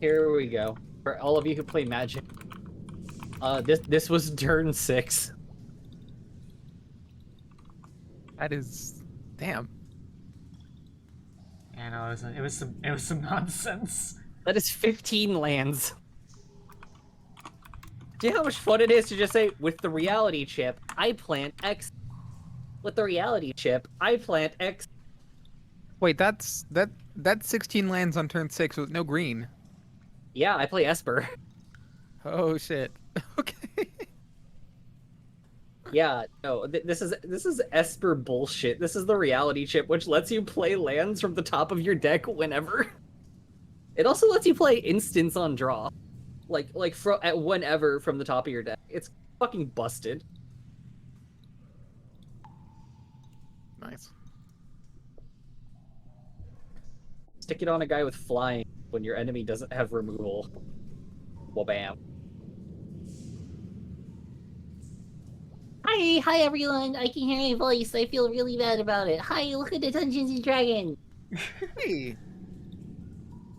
Here we go. For all of you who play Magic, this was turn 6. That is, damn. Yeah, no, it was some nonsense. That is 15 lands. Do you know how much fun it is to just say, with the reality chip, I plant X. With the reality chip, I plant X. Wait, that's 16 lands on turn 6 with no green. Yeah, I play Esper. Oh shit. Okay. Yeah, no, this is Esper bullshit. This is the reality chip, which lets you play lands from the top of your deck whenever. It also lets you play instants on draw, at whenever from the top of your deck. It's fucking busted. Nice. Stick it on a guy with flying when your enemy doesn't have removal. Well, bam. Hi everyone. I can hear your voice. I feel really bad about it. Hi, look at the Dungeons and Dragons. Hey.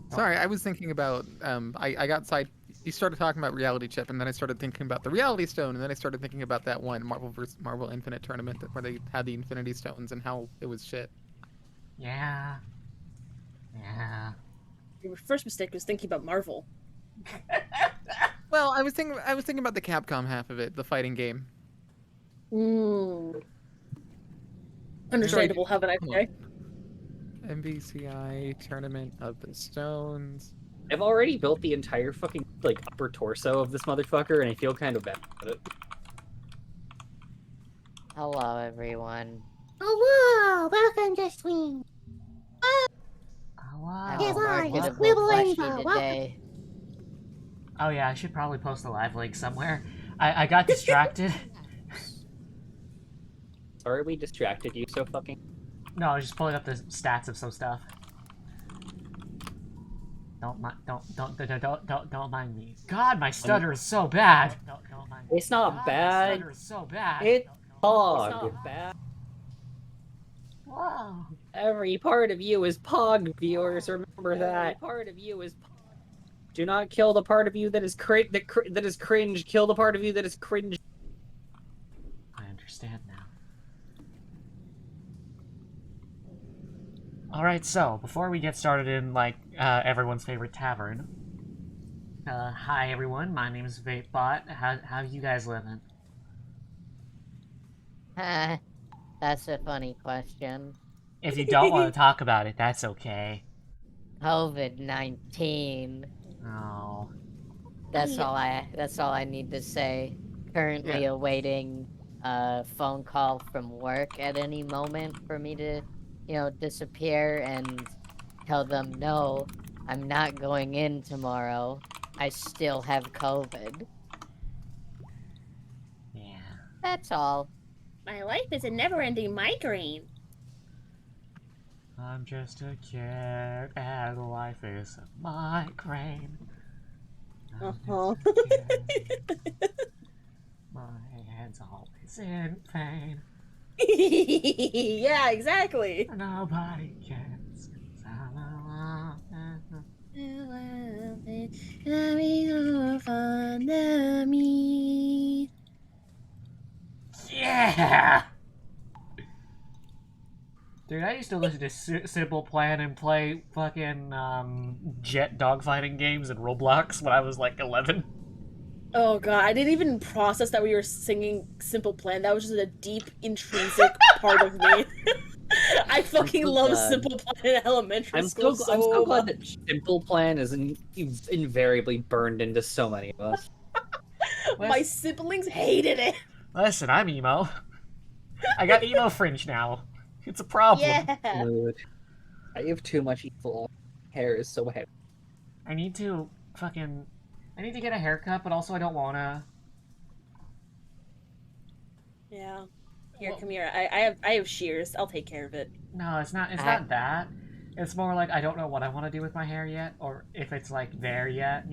Sorry, I was thinking about I got side. You started talking about reality chip, and then I started thinking about the reality stone, and then I started thinking about that one Marvel Infinite tournament where they had the Infinity Stones and how it was shit. Yeah. Yeah. Your first mistake was thinking about Marvel. Well, I was thinking about the Capcom half of it, the fighting game. Understandable. How about I say? MVCI Tournament of the Stones. I've already built the entire fucking upper torso of this motherfucker, and I feel kind of bad about it. Hello everyone. Hello, welcome to stream. Oh, I'm wow. Yes, a I marketable scribble plushie info. today. Oh yeah, I should probably post a live link somewhere. I got distracted. Sorry we distracted you so fucking... No, I was just pulling up the stats of some stuff. Don't mind me. God, my stutter is so bad. Don't mind me. It's not God, bad. My stutter is so bad. It's Pog. It's not bad. Whoa. Every part of you is Pog, viewers. Remember that. Every part of you is Pog. Do not kill the part of you that is that is cringe. Kill the part of you that is cringe. I understand now. Alright, so, before we get started in, everyone's favorite tavern, hi everyone, my name is VapeBot. How you guys living? That's a funny question. If you don't want to talk about it, that's okay. COVID-19. Oh. That's all I need to say. Currently awaiting a phone call from work at any moment for me to, disappear and tell them, no, I'm not going in tomorrow. I still have COVID. Yeah. That's all. My life is a never-ending migraine. I'm just a kid, and life is a migraine. Uh-huh. My head's always in pain. Yeah, exactly. Nobody cares. Yeah! Dude, I used to listen to Simple Plan and play fucking jet dogfighting games in Roblox when I was like 11. Oh god, I didn't even process that we were singing Simple Plan. That was just a deep, intrinsic part of me. I fucking love Simple Plan in elementary school I'm so glad much. that Simple Plan is invariably burned into so many of us. My siblings hated it. Listen, I'm emo. I got emo fringe now. It's a problem. Yeah. Dude, I have too much evil. Hair is so heavy. I need to get a haircut, but also I don't wanna. Yeah. Here, come here. I have shears. I'll take care of it. No, it's not that. It's more like I don't know what I want to do with my hair yet, or if it's like there yet,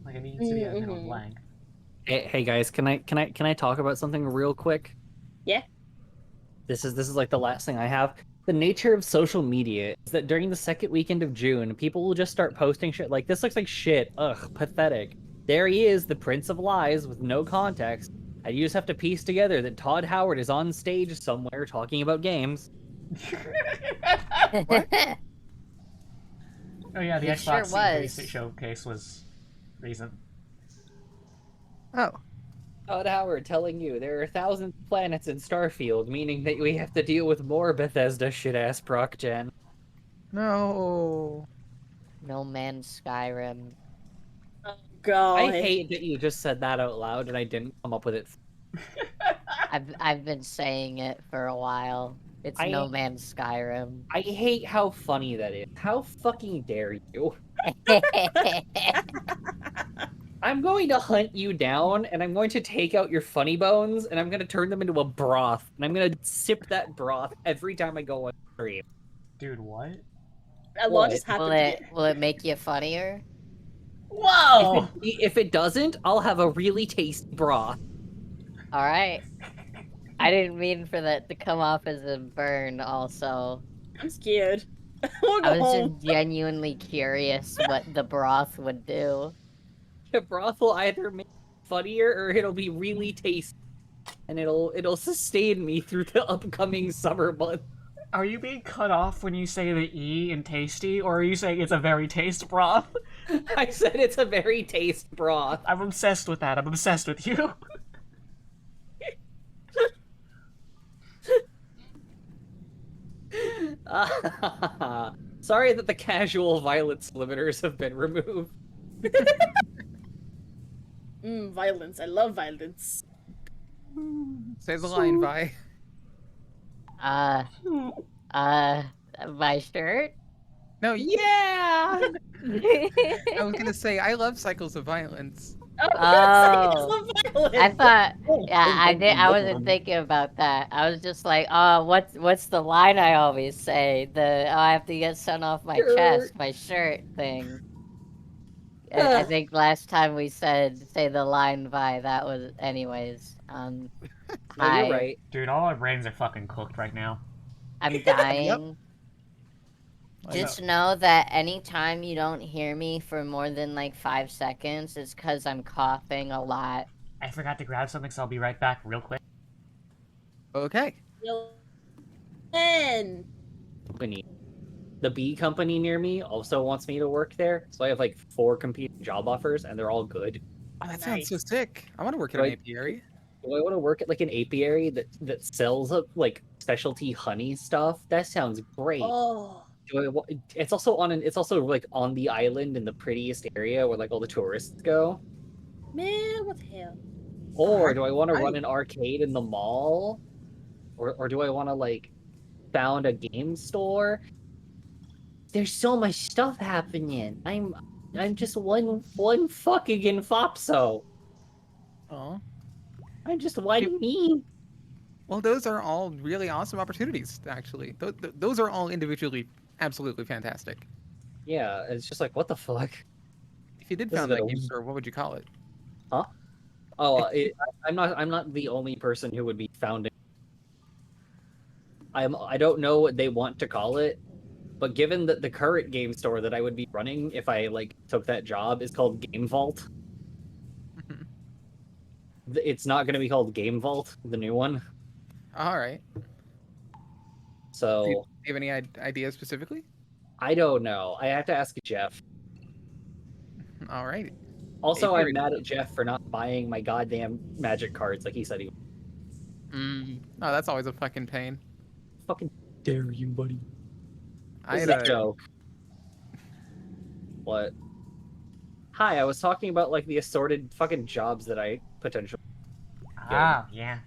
Like it needs to be a little blank. Hey guys, can I talk about something real quick? Yeah. This is like the last thing I have. the nature of social media is that during the second weekend of June, people will just start posting shit like, this looks like shit. Ugh, pathetic. There he is, the Prince of Lies, with no context. And you just have to piece together that Todd Howard is on stage somewhere talking about games. What? Oh yeah, the He Xbox sure Series was. showcase was recent. Oh. Todd Howard telling you there are thousands of planets in Starfield, meaning that we have to deal with more Bethesda shit-ass proc gen. No. No Man's Skyrim. Oh I god. hate that you just said that out loud and I didn't come up with it. I've been saying it for a while. It's I- No Man's Skyrim. I hate how funny that is. How fucking dare you? I'm going to hunt you down, and I'm going to take out your funny bones, and I'm going to turn them into a broth, and I'm going to sip that broth every time I go on stream. Dude, what? A lot What? just will happened to me. it make you funnier? Whoa! If it doesn't, I'll have a really tasty broth. All right. I didn't mean for that to come off as a burn. Also, I'm scared. I wanna I go was home. just genuinely curious what the broth would do. The broth will either make it funnier or it'll be really tasty, and it'll sustain me through the upcoming summer month. Are you being cut off when you say the E in tasty, or are you saying it's a very taste broth? I said it's a very taste broth. I'm obsessed with that. I'm obsessed with you. Sorry that the casual violence limiters have been removed. Violence. I love violence. Say the line, Vi. My shirt? No, Yeah! I was gonna say I love cycles of violence. Oh, Oh. violence. I thought, yeah, I wasn't thinking about that. I was just like, oh, what's the line I always say? I have to get sun off my chest, my shirt thing. I think last time we say the line by that was anyways. No, Hi, you're right. Dude, all our brains are fucking cooked right now. I'm dying. I Just know that anytime you don't hear me for more than like 5 seconds, it's because I'm coughing a lot. I forgot to grab something, so I'll be right back real quick. Okay. And Company. The bee company near me also wants me to work there, so I have like 4 competing job offers, and they're all good. Oh, that sounds so Nice. sick. I want to work at an Right. apiary. Do I want to work at like an apiary that sells like specialty honey stuff? That sounds great. oh, It's also it's also like on the island in the prettiest area where like all the tourists go. man, what the hell? Or do I want to I- run an arcade in the mall? Or do I want to like found a game store? There's so much stuff happening. I'm just one fucking infopso. Oh. I'm just one me. Well, those are all really awesome opportunities, actually. Those are all individually absolutely fantastic. Yeah, it's just like what the fuck. If you did This is found that gonna- game store, what would you call it? Oh, I'm not the only person who would be founding. I don't know what they want to call it, but given that the current game store that I would be running if I like took that job is called Game Vault, it's not going to be called Game Vault, the new one. All right. So Do you have any ideas specifically? I don't know. I have to ask Jeff. All right. Also, Apiary. I'm mad at Jeff for not buying my goddamn magic cards like he said he would. Oh, that's always a fucking pain. Fucking dare you, buddy. I This had is a joke. What? Hi, I was talking about like the assorted fucking jobs that I potentially, Ah, yeah.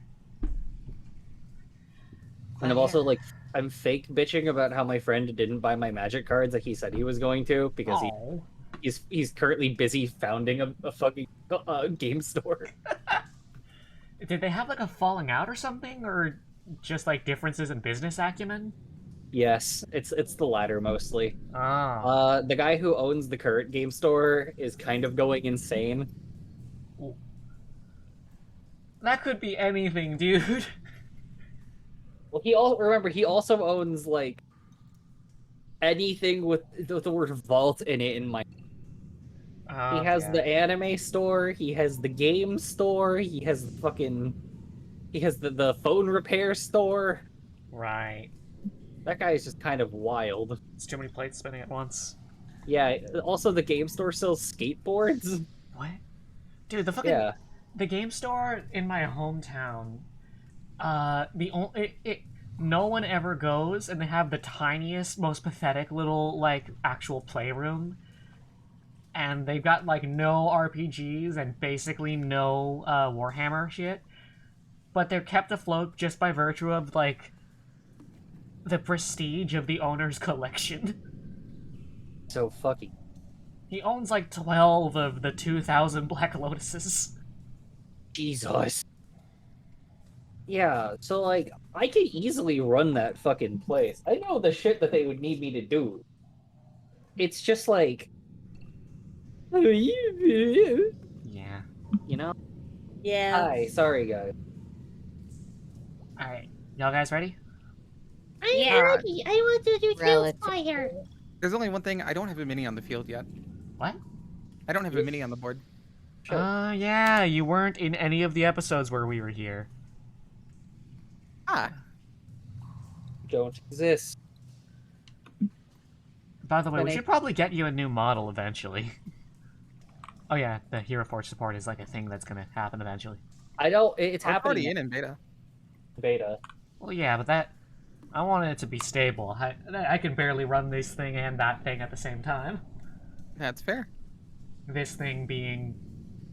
and I'm also like, I'm fake bitching about how my friend didn't buy my magic cards like he said he was going to because Aw. he's currently busy founding a fucking game store. Did they have like a falling out or something, or just like differences in business acumen? Yes, it's the latter mostly. Ah. The guy who owns the current game store is kind of going insane. That could be anything, dude. Well, he also owns like anything with the word vault in it in my. He has Yeah. the anime store, he has the game store, he has the phone repair store. Right. That guy is just kind of wild. It's too many plates spinning at once. Yeah, also the game store sells skateboards. What? Dude, the fucking Yeah. the game store in my hometown. The only no one ever goes, and they have the tiniest, most pathetic little like actual playroom, and they've got like no RPGs and basically no Warhammer shit, but they're kept afloat just by virtue of like the prestige of the owner's collection. So fucking He owns like 12 of the 2,000 Black Lotuses. Jesus. Yeah, so like I could easily run that fucking place. I know the shit that they would need me to do. It's just like you Yeah. know? Yeah. Hi, sorry guys. Alright. Y'all guys ready? I'm Yeah. ready. I want to do Relative. Tailspire. There's only one thing. I don't have a mini on the field yet. What? I don't have a mini on the board. Sure. Yeah, you weren't in any of the episodes where we were here. Ah, Don't exist. By the way, we But I- should probably get you a new model eventually. Oh yeah, the Hero Forge support is like a thing that's gonna happen eventually. I don't it's I'm already happening in beta. beta. Well, yeah, but that... I want it to be stable. I can barely run this thing and that thing at the same time. That's fair. This thing being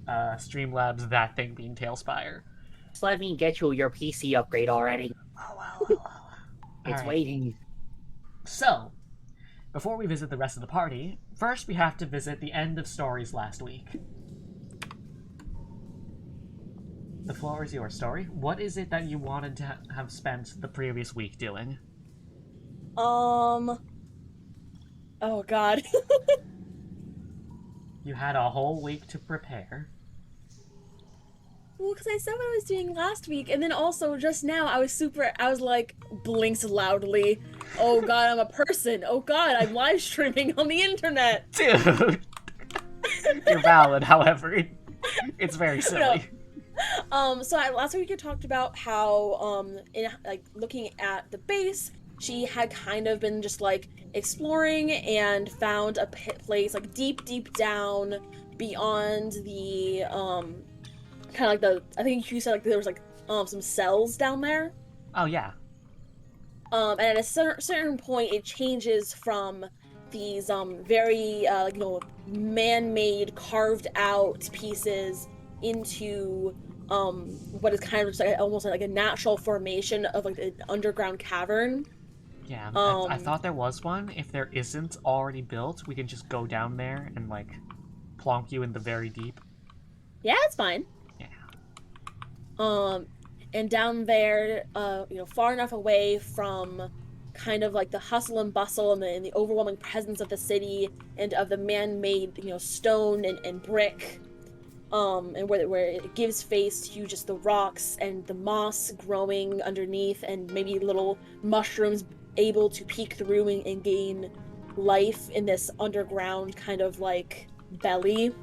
Streamlabs, that thing being Tailspire. Just let me get you your PC upgrade already. It's Alright. waiting. So, before we visit the rest of the party, first we have to visit the end of stories last week. The floor is yours, Story. What is it that you wanted to have spent the previous week doing? Oh god. You had a whole week to prepare. Well, because I said what I was doing last week, and then also just now I was like, blinked loudly. Oh god, I'm a person. Oh god, I'm live streaming on the internet. Dude! You're valid, however. It's very silly. Last week we talked about how, looking at the base, she had kind of been just, like, exploring and found a place, like, deep, deep down beyond the, I think you said, like, there was, like, some cells down there. Oh, yeah. And at a certain point, it changes from these, very, man-made, carved-out pieces into what is kind of just like almost like a natural formation of like an underground cavern. Yeah, I thought there was one. If there isn't already built, we can just go down there and like plonk you in the very deep. Yeah, it's fine. Yeah. And down there, far enough away from kind of like the hustle and bustle and the overwhelming presence of the city and of the man-made, stone and brick. And where it gives face to just the rocks and the moss growing underneath and maybe little mushrooms able to peek through and gain life in this underground kind of like belly.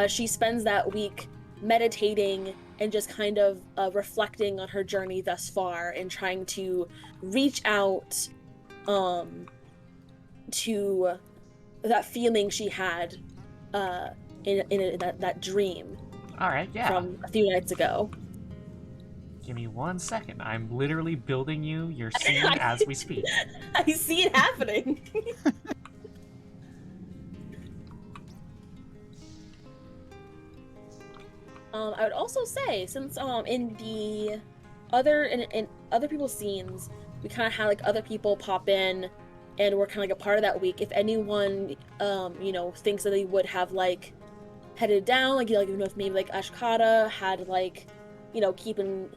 She spends that week meditating and just kind of reflecting on her journey thus far and trying to reach out to that feeling she had in that dream Alright, yeah. from a few nights ago. Give me 1 second. I'm literally building you your scene as we speak. I see it happening. I would also say, since in the in other people's scenes, we kind of had like other people pop in, and we're kind of like a part of that week. If anyone thinks that they would have like headed down, if maybe like Ashkata had like keeping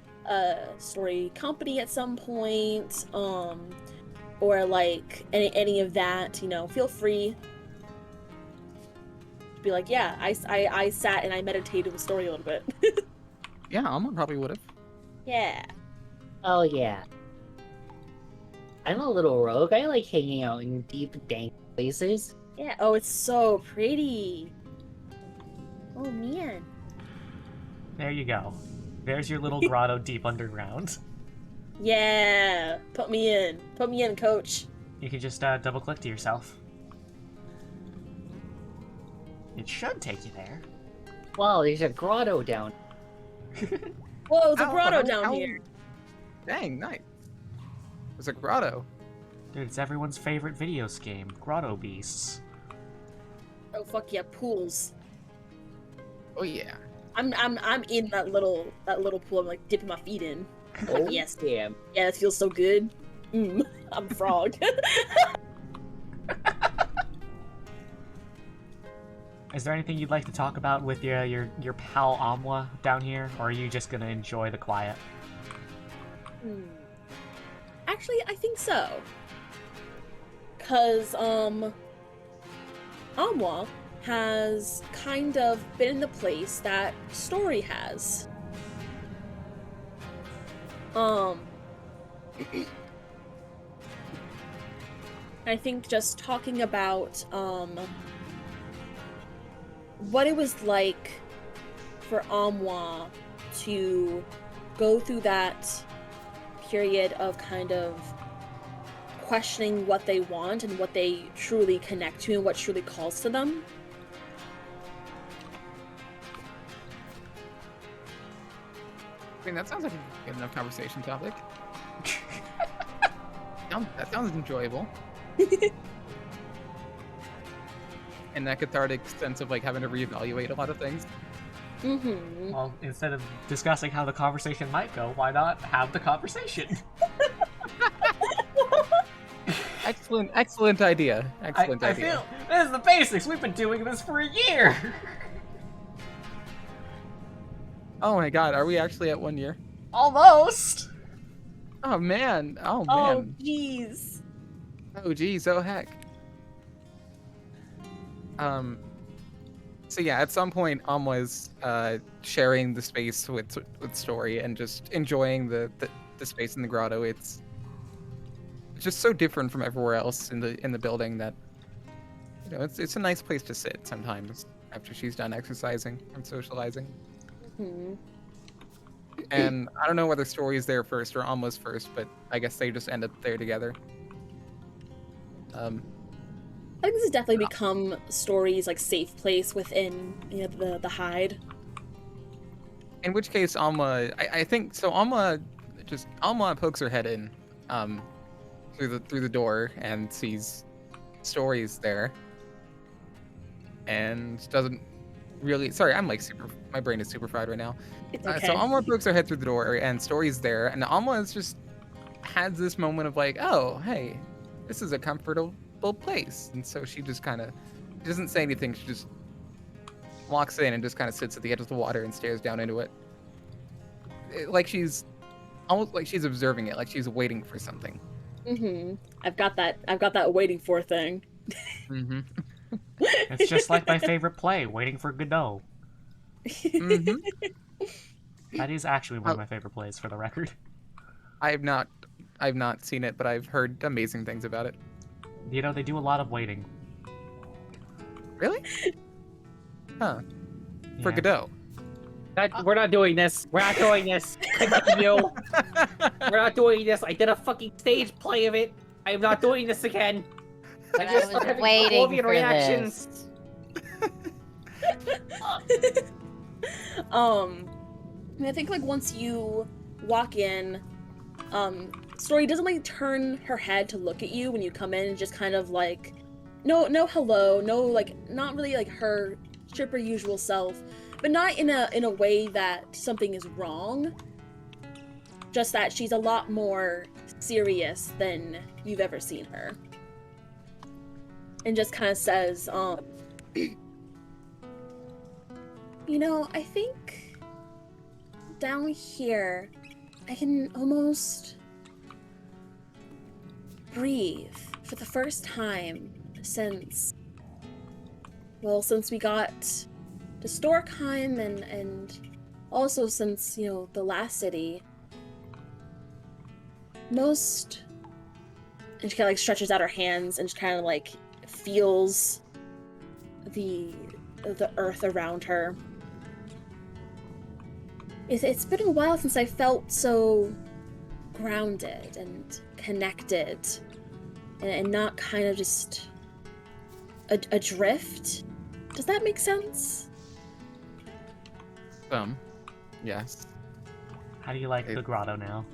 Story company at some point, or like any of that, feel free to be like, yeah, I sat and I meditated with Story a little bit. Yeah, Alma probably would have. Yeah. Oh yeah. I'm a little rogue. I like hanging out in deep, dank places. Yeah. Oh, it's so pretty. Oh man. There you go. There's your little grotto deep underground. Yeah. Put me in. Put me in, coach. You can just double click to yourself. It should take you there. Wow, there's a grotto down. Whoa, it's a Ow, grotto ow, down ow. here. Dang, nice. There's a grotto. Dude, it's everyone's favorite videos game, Grotto Beasts. Oh fuck yeah, pools. Oh yeah. I'm in that little pool. I'm like dipping my feet in. Oh Yes. damn. Yeah, it feels so good. I'm a frog. Is there anything you'd like to talk about with your pal Amwa down here, or are you just gonna enjoy the quiet? Actually, I think so. Cause Amwa has kind of been in the place that Story has. I think just talking about what it was like for Amwa to go through that period of kind of questioning what they want and what they truly connect to and what truly calls to them. I mean, that sounds like a good enough conversation topic. That sounds enjoyable. And that cathartic sense of like having to reevaluate a lot of things. Mm-hmm. Well, instead of discussing how the conversation might go, why not have the conversation? Excellent idea. Excellent I idea. feel this is the basics. We've been doing this for a year. Oh my god, are we actually at 1 year? Almost. Oh man. Oh Oh, man. jeez. Oh geez, oh heck. So yeah, at some point was sharing the space with Story and just enjoying the space in the grotto. It's just so different from everywhere else in the building that it's a nice place to sit sometimes after she's done exercising and socializing. Mm-hmm. And I don't know whether Story's there first or Alma's first, but I guess they just end up there together. I think this has definitely become Story's like safe place within the hide. In which case, Alma, I think so. Alma pokes her head in, through the door and sees Stories there, and doesn't really. Sorry, I'm like my brain is super fried right now. It's okay. So Alma pokes her head through the door, and Story's there, and Alma has just had this moment of like, oh, hey, this is a comfortable place, and so she just kind of doesn't say anything. She just walks in and just kind of sits at the edge of the water and stares down into it, like she's almost like she's observing it, like she's waiting for something. Mm-hmm. I've got that waiting for thing. Mm-hmm. It's just like my favorite play, Waiting for Godot. Mm-hmm. That is actually one of my favorite plays, for the record. I've not seen it, but I've heard amazing things about it. You know, they do a lot of waiting. Really? Huh. For Yeah. Godot. We're not doing this. We're not doing this. Continue. We're not doing this. I did a fucking stage play of it. I am not doing this again. But I was waiting for this. I think like once you walk in, Story doesn't like turn her head to look at you when you come in, and just kind of like no hello, no like not really like her chipper usual self, but not in a way that something is wrong. Just that she's a lot more serious than you've ever seen her. And just kind of says, I think down here, I can almost breathe for the first time since we got to Storkheim and also since, the last city. most, and she kind of like stretches out her hands and just kind of like feels the earth around her. It's been a while since I felt so grounded and connected, and not kind of just adrift. Does that make sense? Yes. How do you like the grotto now?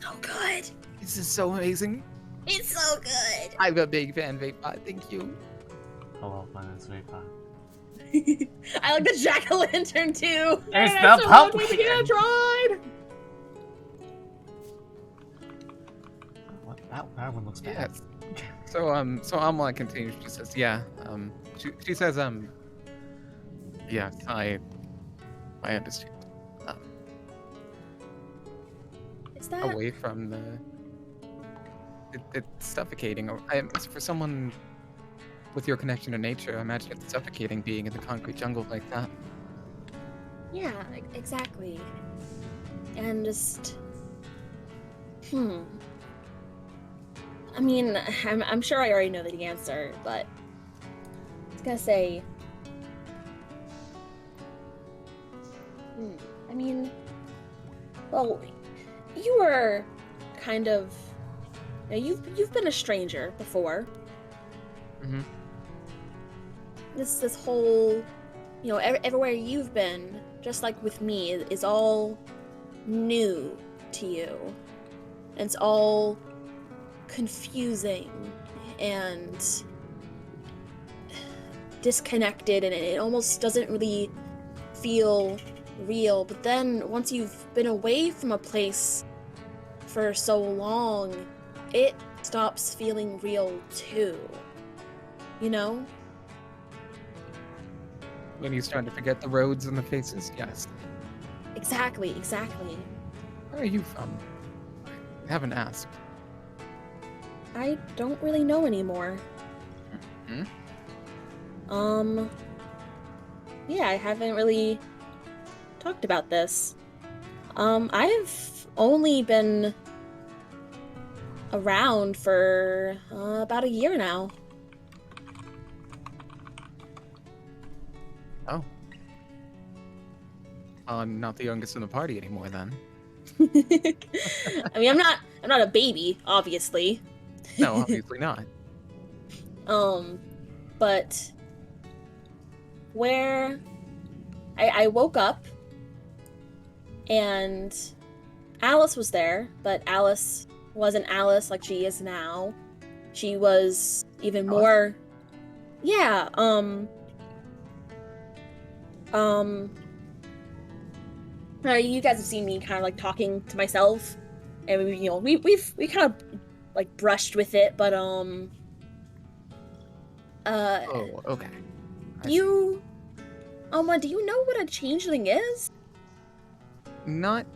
Oh, good. This is so amazing. It's so good. I'm a big fan, Byeahs. Thank you. Hello, my name's Vapor. I like the jack-o'-lantern too. It's Yeah, the so pumpkin! we begin a ride. What? That one looks bad. Yes. So Amala continues. She says, "Yeah." She says, "Yes, I understand." Is that Away from the, it's suffocating. For someone with your connection to nature, I imagine it's suffocating being in the concrete jungle like that. Yeah, exactly. And just, I mean, I'm sure I already know the answer, but I was gonna say, I mean, well, you were kind of, you've been a stranger before. Mm-hmm. This whole, everywhere you've been, just like with me, is all new to you. And it's all confusing and disconnected, and it almost doesn't really feel real. But then once you've been away from a place for so long, it stops feeling real too. You know? When you start to forget the roads and the faces, yes. Exactly. Where are you from? I haven't asked. I don't really know anymore. Hmm? Yeah, I haven't really talked about this. I've only been around for about a year now. Oh. I'm not the youngest in the party anymore then. I mean, I'm not a baby, obviously. No, obviously not. But where I woke up and Alice was there, but Alice wasn't Alice like she is now. She was even more, yeah, you guys have seen me kind of like talking to myself, and we kind of like brushed with it, but Oh, okay. do you know what a changeling is? Not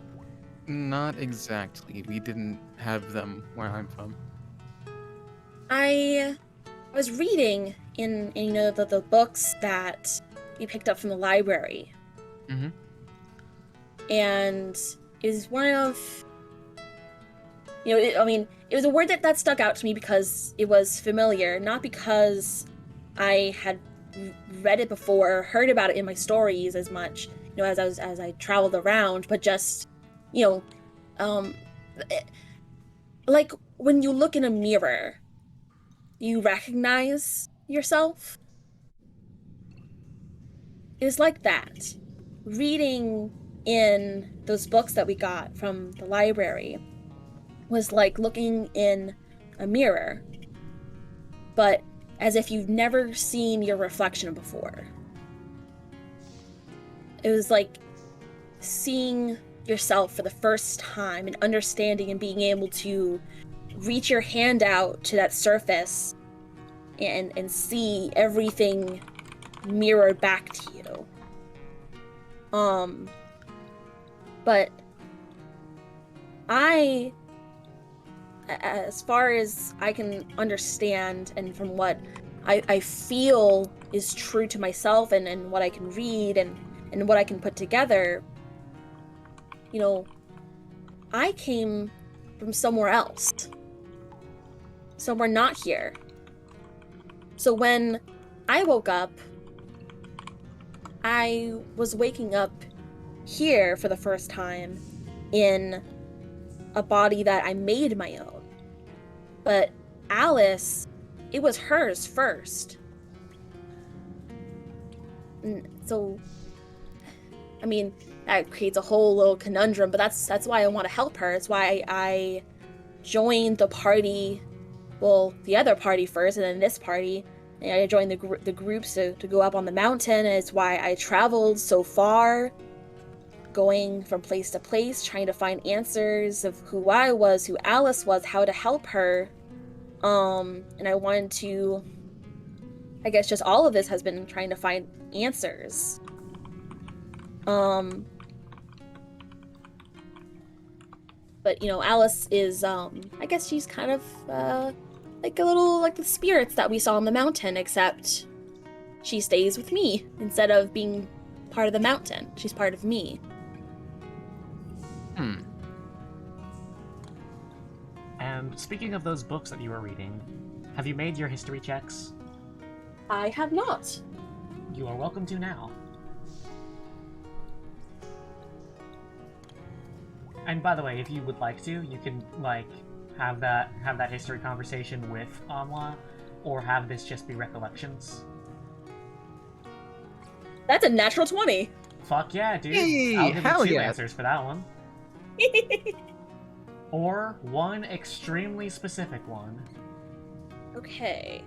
exactly. We didn't have them where I'm from. I was reading in the books that you picked up from the library. Mm-hmm. And it was one of, it was a word that stuck out to me because it was familiar, not because I had read it before or heard about it in my stories as much, as I traveled around, but just, like when you look in a mirror, you recognize yourself. It was like that. Reading in those books that we got from the library was like looking in a mirror, but as if you've never seen your reflection before. It was like seeing yourself for the first time and understanding and being able to reach your hand out to that surface and see everything mirrored back to you. But as far as I can understand, and from what I feel is true to myself, and what I can read and what I can put together, I came from somewhere else. Somewhere not here. So when I woke up, I was waking up here for the first time in a body that I made my own. But Alice, it was hers first. So, I mean, that creates a whole little conundrum, but that's why I want to help her. It's why I joined the party, well, the other party first, and then this party. And I joined the groups to go up on the mountain, and it's why I traveled so far, going from place to place, trying to find answers of who I was, who Alice was, how to help her. And I wanted to, I guess just all of this has been trying to find answers. But, you know, Alice is, I guess she's kind of, like a little, like the spirits that we saw on the mountain, except she stays with me instead of being part of the mountain. She's part of me. And speaking of those books that you were reading, have you made your history checks? I have not. You are welcome to now. And by the way, if you would like to, you can, like, have that history conversation with Amla, or have this just be recollections. That's a natural 20. Fuck yeah, dude. Hey, I'll give hell you 2 yeah. answers for that one. Or one extremely specific one. Okay.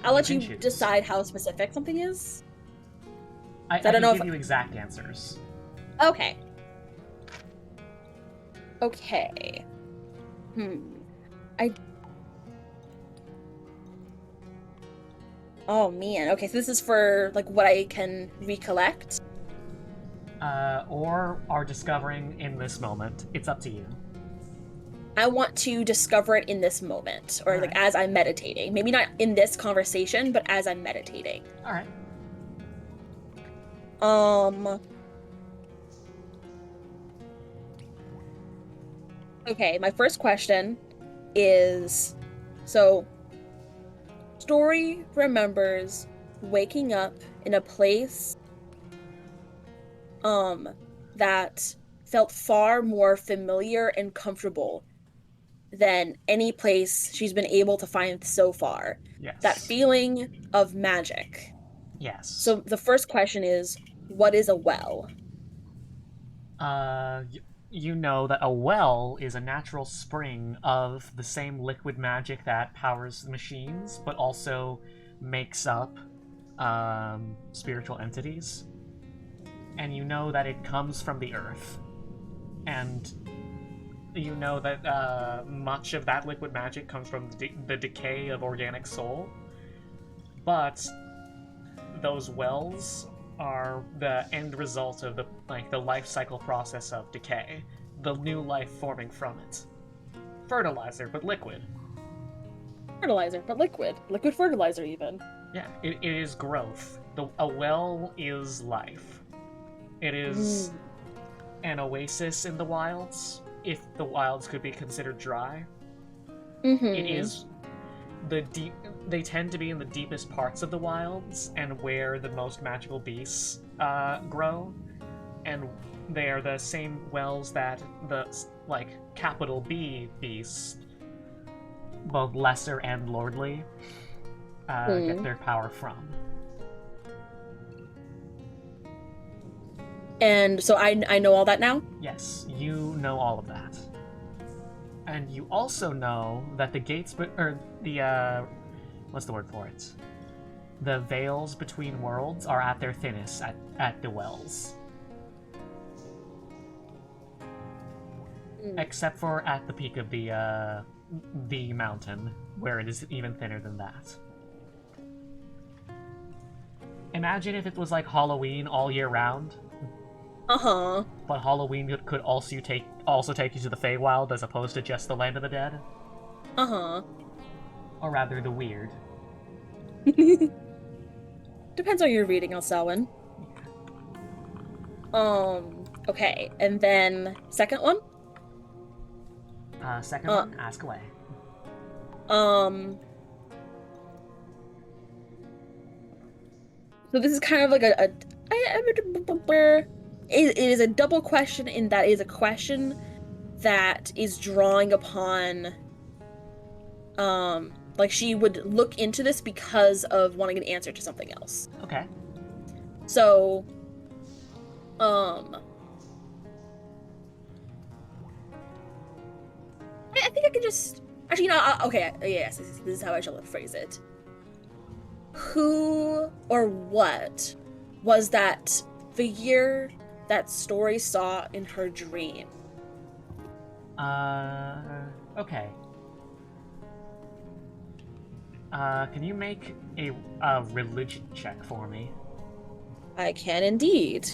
I'll let you can choose. decide how specific something is. I don't can know give if- you exact answers. Okay. Okay. Oh man. Okay, so this is for like what I can recollect. Or are discovering in this moment. It's up to you. I want to discover it in this moment, or like Alright. as I'm meditating. Maybe not in this conversation, but as I'm meditating. Alright. Okay, my first question is, so Story remembers waking up in a place that felt far more familiar and comfortable than any place she's been able to find so far. Yes. That feeling of magic. Yes. So the first question is, what is a well? You know that a well is a natural spring of the same liquid magic that powers machines, but also makes up spiritual entities. And you know that it comes from the earth. And you know that much of that liquid magic comes from the decay of organic soul. But those wells are the end result of the life cycle process of decay, the new life forming from it. Fertilizer, but liquid. Fertilizer, but liquid. Liquid fertilizer, even. Yeah, it is growth. A well is life. It is an oasis in the wilds, if the wilds could be considered dry. It is the deep. They tend to be in the deepest parts of the wilds and where the most magical beasts grow, and they are the same wells that the capital B beasts, both lesser and lordly, get their power from. And so I know all that now? Yes, you know all of that. And you also know that the gates, or the, what's the word for it? The veils between worlds are at their thinnest at the wells. Except for at the peak of the mountain, where it is even thinner than that. Imagine if it was like Halloween all year round. Uh-huh. But Halloween could also take you to the Feywild as opposed to just the Land of the Dead. Uh-huh. Or rather, the weird. Depends on your reading, Selwyn. Okay, and then second one? Second Uh, one, ask away. So this is kind of like it is a double question in that it is a question that is drawing upon like she would look into this because of wanting an answer to something else. Okay. So I think I can just actually okay, yes, this is how I shall phrase it. Who or what was that figure that Story saw in her dream? Okay. Can you make a religion check for me? I can indeed.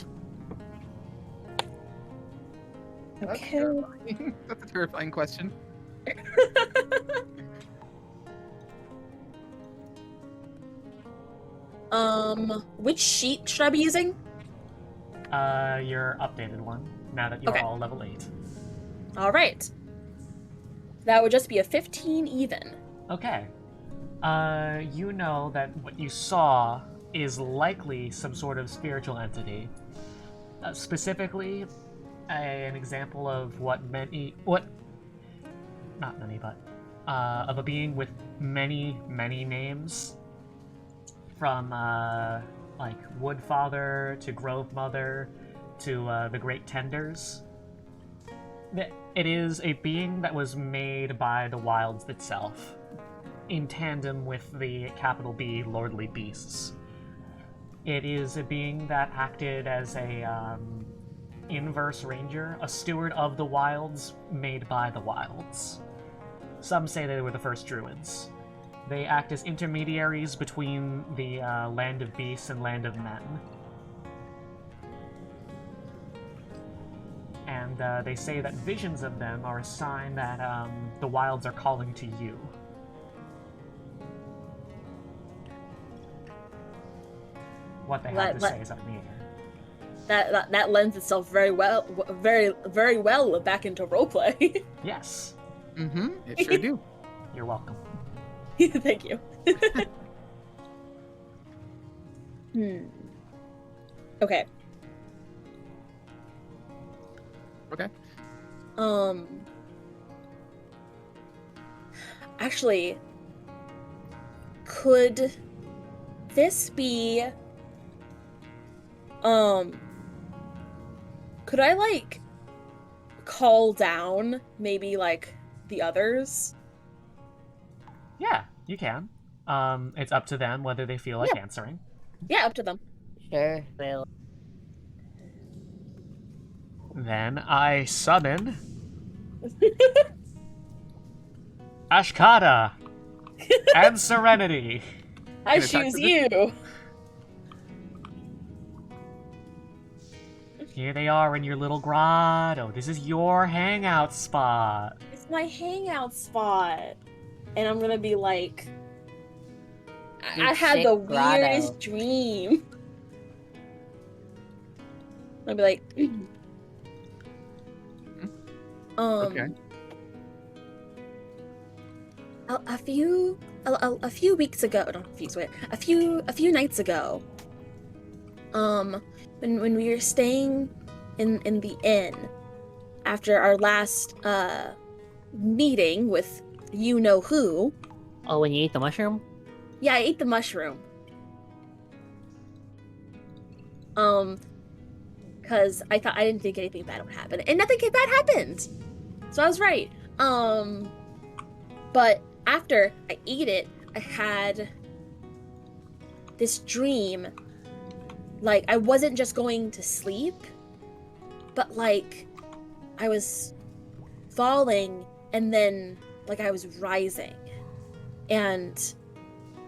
That's Okay. terrifying. That's a terrifying question. Which sheet should I be using? Your updated one, now that you're Okay. all level 8. All right. That would just be a 15 even. Okay. You know that what you saw is likely some sort of spiritual entity. Specifically, an example of of a being with many, many names. From, like, Woodfather to Grove Mother to the Great Tenders. It is a being that was made by the Wilds itself, in tandem with the capital B Lordly Beasts. It is a being that acted as a inverse ranger, a steward of the Wilds made by the Wilds. Some say they were the first druids. They act as intermediaries between the land of beasts and land of men. And they say that visions of them are a sign that the wilds are calling to you. What they have to say is up in the air. That lends itself very well back into roleplay. Yes. Mm-hmm. It sure do. You're welcome. Thank you. Okay. Okay. Actually, could this be could I like call down maybe like the others? Yeah, you can. It's up to them whether they feel like answering. Yeah, up to them. Sure, Bill. Then I summon Ashkata and Serenity. I Can I talk choose to you. Here they are in your little grotto. This is your hangout spot. It's my hangout spot. And I'm gonna be like, I had sick the grotto. weirdest dream. I'll be like, Okay. a few weeks ago, not a few weeks, wait, a few nights ago, when we were staying in the inn after our last meeting with you know who. Oh, when you eat the mushroom? Yeah, I ate the mushroom. Because I didn't think anything bad would happen, and nothing bad happened. So I was right. But after I ate it, I had this dream. Like, I wasn't just going to sleep, but like, I was falling, and then like I was rising. And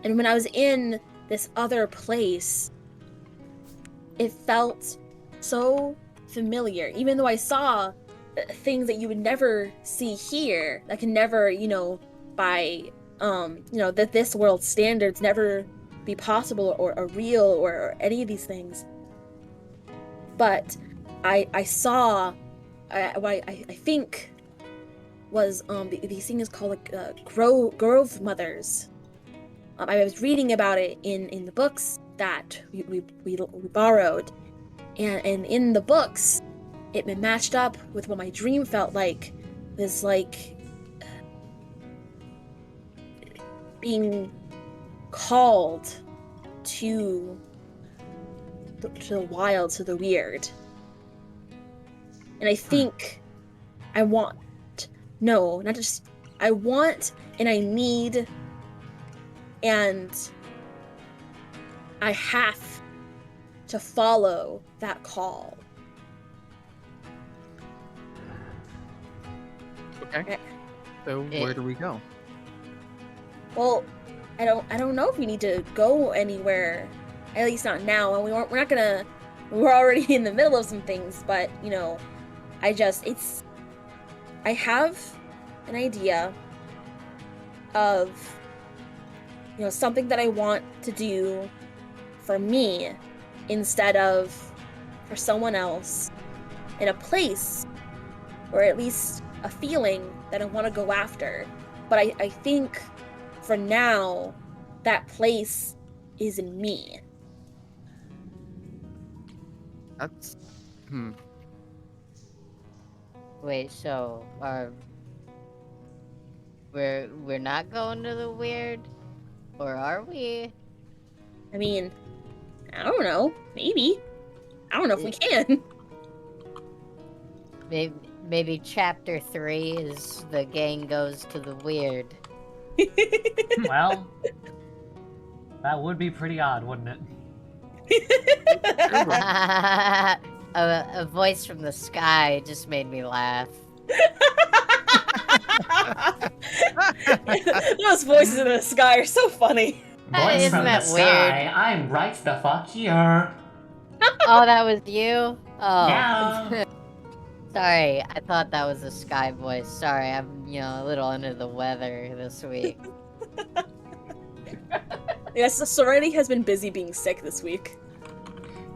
when I was in this other place, it felt so familiar, even though I saw things that you would never see here, that can never, by that this world's standards never be possible or real or any of these things. But I saw, I think was these things called like grove mothers. I was reading about it in the books that we borrowed, and in the books, it matched up with what my dream felt like. This like being called to the wild, to the weird. And I think I want, no, not just, I want and I need and I have to follow that call. Okay. So where do we go? Well, I don't know if we need to go anywhere. At least not now. And we're not gonna. We're already in the middle of some things, but you know, I have an idea of, you know, something that I want to do for me instead of for someone else, in a place, or at least a feeling that I want to go after. But I think for now, that place is in me. That's Wait, so we're not going to the weird, or are we? I mean, I don't know. Maybe. I don't know if we can. Maybe chapter 3 is the gang goes to the weird. Well, that would be pretty odd, wouldn't it? A voice from the sky just made me laugh. Those voices in the sky are so funny. Voice Isn't from the that sky, weird? I'm right the fuck here. Oh, that was you? Oh. Yeah. Sorry, I thought that was a sky voice. Sorry, I'm, you know, a little under the weather this week. Yes, Serenity has been busy being sick this week.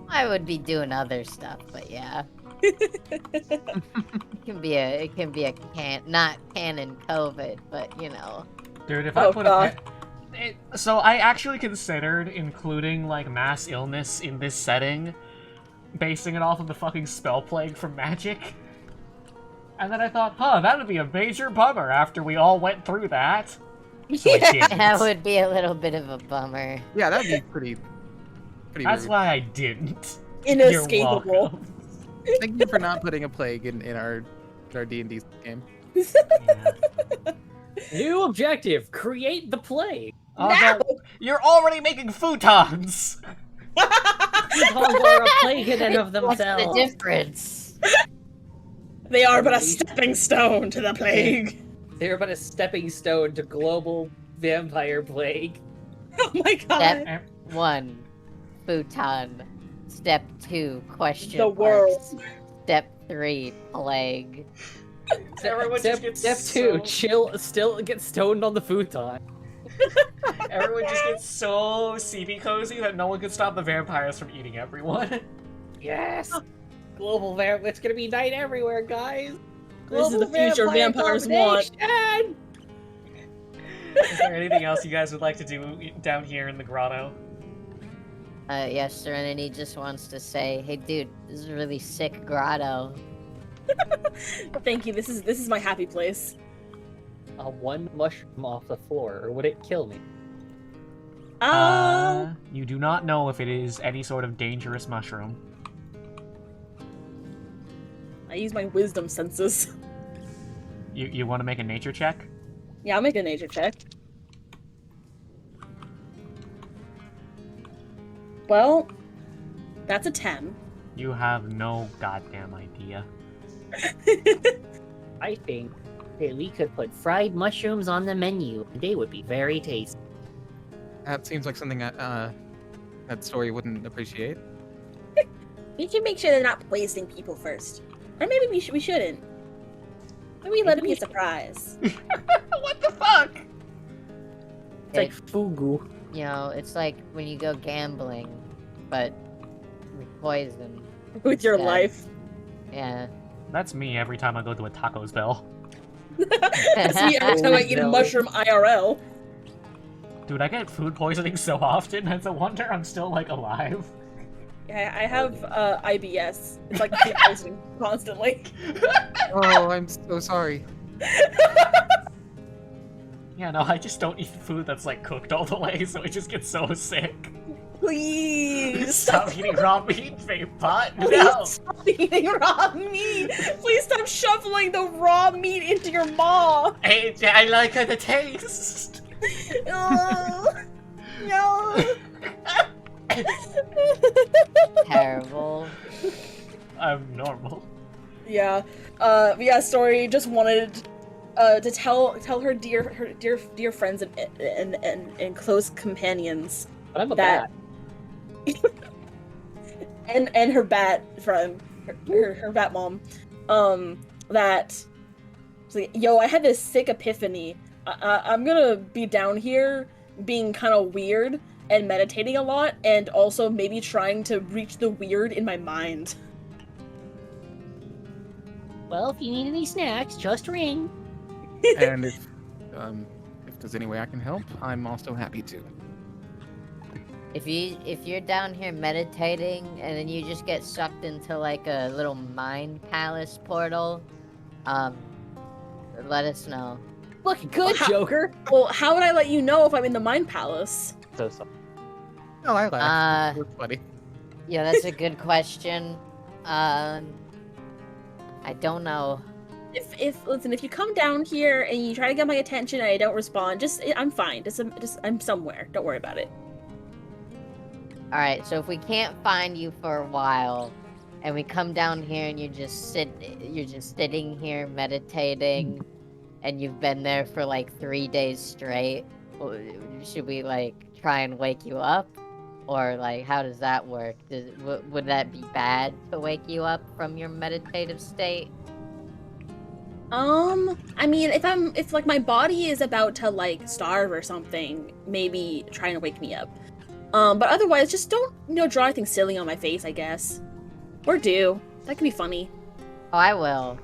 I would be doing other stuff, but yeah. It can be a not canon COVID, but you know. Dude, if Oh, I put God. so I actually considered including like mass illness in this setting, basing it off of the fucking spell plague from Magic. And then I thought, that would be a major bummer after we all went through that. So I didn't. That would be a little bit of a bummer. yeah, that'd be pretty That's rude. why I didn't. Inescapable. You're welcome. Thank you for not putting a plague in our D&D game. Yeah. New objective: create the plague. Although, you're already making futons! Futons are a plague in and of What's the themselves. difference? They are but a stepping stone to the plague. They're but a stepping stone to global vampire plague. Oh my god. Step 1, futon. Step 2, question The marks. world. Step 3, plague. Everyone just gets Step 2, chill, still get stoned on the futon. Everyone just gets so CB cozy that no one can stop the vampires from eating everyone. Yes! Global vamp, it's gonna be night everywhere, guys! This is the Global future vampire vampires want. domination! Is there anything else you guys would like to do down here in the grotto? Yes, Serenity just wants to say, hey dude, this is a really sick grotto. Thank you. This is my happy place. One mushroom off the floor, or would it kill me? You do not know if it is any sort of dangerous mushroom. I use my wisdom senses. You want to make a nature check? Yeah, I'll make a nature check. Well, that's a 10. You have no goddamn idea. I think that we could put fried mushrooms on the menu. They would be very tasty. That seems like something that Story wouldn't appreciate. We should make sure they're not poisoning people first. Or maybe we shouldn't. Maybe let it be a surprise. What the fuck? It's like fugu. You know, it's like when you go gambling, but with poison. With your Yeah. life. Yeah. That's me every time I go to a Taco Bell. That's me every time I eat a no. mushroom IRL. Dude, I get food poisoning so often. It's a wonder I'm still like alive. Yeah, I have IBS. It's like food poisoning constantly. Oh, I'm so sorry. Yeah, no, I just don't eat food that's like cooked all the way, so I just get so sick. Please Stop eating raw meat, vape pot. Please No. stop eating raw meat. Please stop shoveling the raw meat into your maw. I like the taste. Oh, no. Terrible. I'm normal. Yeah. Yeah. Story just wanted to tell her dear friends and close companions But I'm a that bat. and her bat friend, her bat mom, that it's like, yo, I had this sick epiphany. I'm gonna be down here being kind of weird and meditating a lot, and also maybe trying to reach the weird in my mind. Well, if you need any snacks, just ring. And if there's any way I can help, I'm also happy to. If you're down here meditating and then you just get sucked into like a little mind palace portal, let us know. Look good, Joker. Well, how would I let you know if I'm in the Mind Palace? So sorry. No, I laughed. Uh, It's funny. Yeah, that's a good question. I don't know. If you come down here and you try to get my attention and I don't respond, I'm fine. Just I'm somewhere. Don't worry about it. All right, so if we can't find you for a while, and we come down here and you're just sitting here meditating, and you've been there for like 3 days straight, should we like try and wake you up, or like how does that work? Would that be bad to wake you up from your meditative state? I mean, if like my body is about to like starve or something, maybe trying to wake me up. But otherwise, just don't, draw anything silly on my face, I guess. Or do. That could be funny. Oh, I will.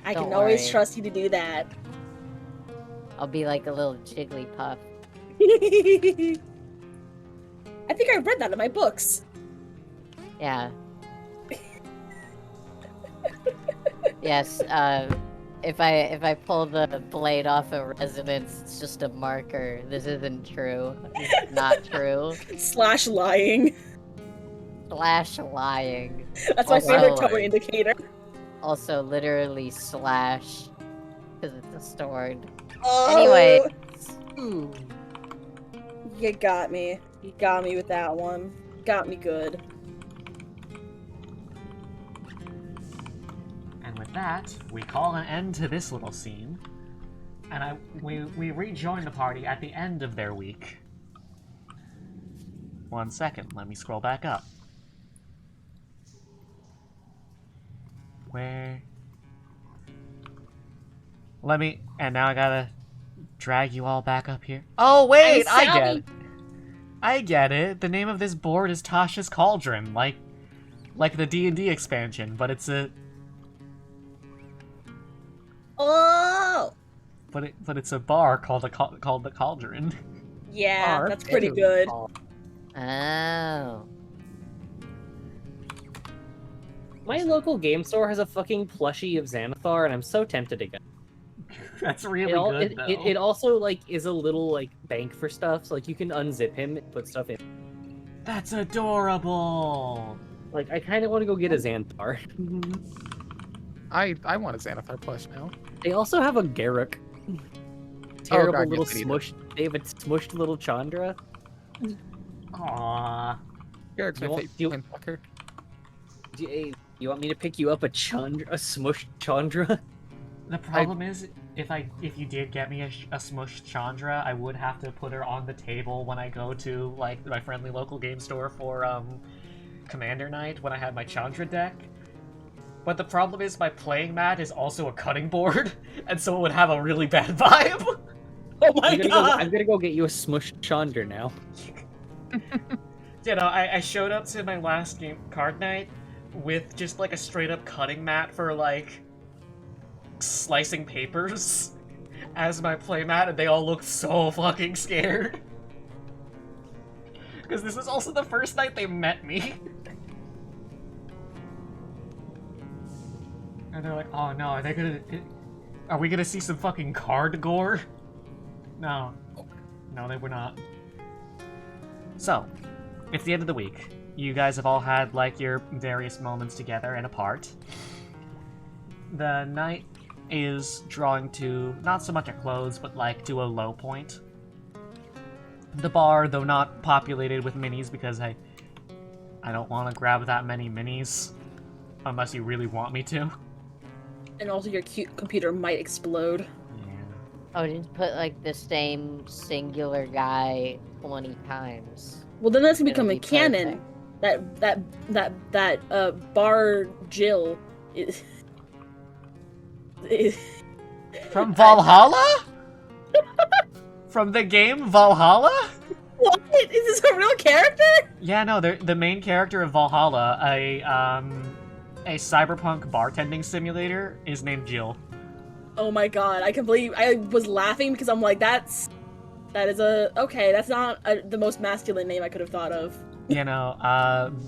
I Don't can always worry. trust you to do that. I'll be like a little Jigglypuff. I think I read that in my books. Yeah. Yes, if I pull the blade off a resonance, it's just a marker. This isn't true. This is not true. / lying. Slash lying. That's my Also, favorite tone indicator. Also, literally slash, because it's a sword. Oh, Anyway, you got me. You got me with that one. Got me good. And with that, we call an end to this little scene, and we rejoin the party at the end of their week. 1 second, let me scroll back up. Where? And now I gotta drag you all back up here. Oh wait, I get it. I get it. The name of this board is Tasha's Cauldron, like the D&D expansion, but it's a Oh! but it's a bar called the Cauldron. Yeah, Bar, that's pretty ew. good. oh. My local game store has a fucking plushie of Xanathar, and I'm so tempted to get it. That's really good, though. It also like is a little like bank for stuff, so like you can unzip him and put stuff in. That's adorable. Like I kind of want to go get a Xanathar. I want a Xanathar plush now. They also have a Garruk. Terrible God, little yes, they do. smushed. They have a smushed little Chandra. Aww. Garrick's You my want- favorite you- planeswalker. You want me to pick you up a smushed Chandra? The problem is, if you did get me a smushed Chandra, I would have to put her on the table when I go to like my friendly local game store for Commander Night when I have my Chandra deck. But the problem is my playing mat is also a cutting board, and so it would have a really bad vibe. Oh my I'm gonna go get you a smushed Chandra now. You know, I showed up to my last game card night with just like a straight up cutting mat for like slicing papers as my playmat, and they all looked so fucking scared. Because this is also the first night they met me. And they're like, oh no, are we gonna see some fucking card gore? No. No, they were not. So, it's the end of the week. You guys have all had, like, your various moments together and apart. The night is drawing to, not so much a close, but, like, to a low point. The bar, though not populated with minis, because I don't want to grab that many minis. Unless you really want me to. And also your cute computer might explode. Yeah. Oh, just put like the same singular guy 20 times. Well, then that's gonna It'll become a be canon. That bar Jill is. From Valhalla? From the game Valhalla? What? Is this a real character? Yeah, no, the main character of Valhalla, a cyberpunk bartending simulator, is named Jill. Oh my god, I was laughing because I'm like, that is okay, that's not the most masculine name I could have thought of. You know,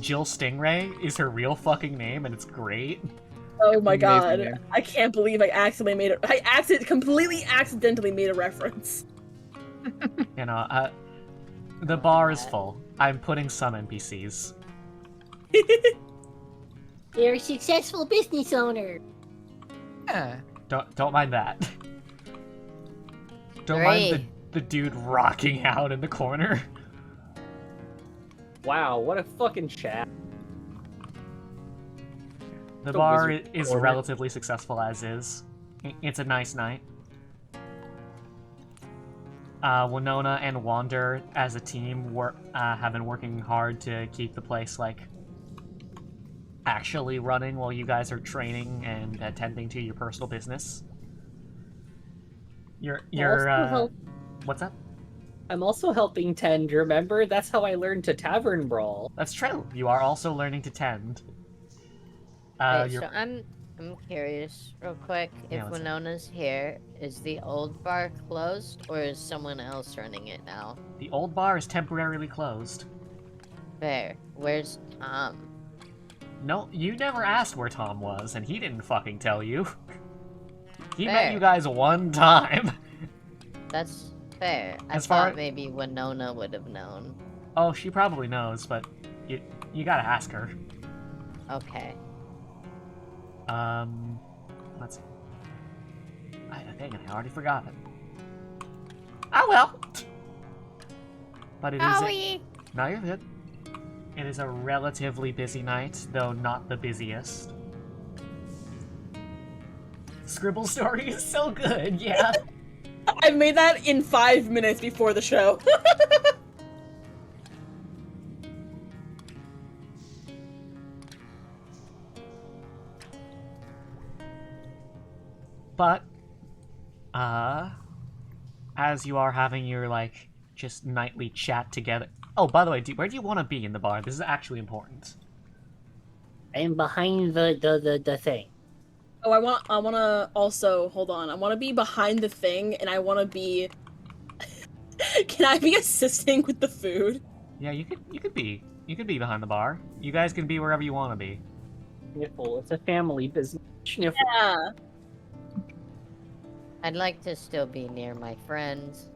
Jill Stingray is her real fucking name, and it's great. Oh my Amazing god, name. I can't believe I completely accidentally made a reference. You know, the bar is full. I'm putting some NPCs. You're a successful business owner. Yeah. Don't mind that. Don't mind the dude rocking out in the corner. Wow, what a fucking chat. The The bar wizard is corner. relatively successful as is. It's a nice night. Winona and Wander, as a team, have been working hard to keep the place, like, actually running while you guys are training and attending to your personal business. What's that? I'm also helping tend, remember? That's how I learned to tavern brawl. That's true. You are also learning to tend. Wait, You're- so I'm curious, real quick. Yeah, If what's up? Winona's here, is the old bar closed, or is someone else running it now? The old bar is temporarily closed. Fair. Where's Tom? No, you never asked where Tom was, and he didn't fucking tell you. He met Fair. you guys one time. That's fair. I As far- thought maybe Winona would have known. Oh, she probably knows, but you gotta ask her. Okay. Let's. Dang it, I already forgot it. Oh well. But it is. Owie. No, you're good. It is a relatively busy night, though not the busiest. Scribble story is so good, yeah. I made that in 5 minutes before the show. But, as you are having your, like, just nightly chat together. Oh, by the way, where do you want to be in the bar? This is actually important. I'm behind the thing. Oh, I wanna also, hold on, I wanna be behind the thing, and I wanna be... Can I be assisting with the food? Yeah, you could be behind the bar. You guys can be wherever you want to be. Sniffle, it's a family business. Sniffle. Yeah. I'd like to still be near my friends.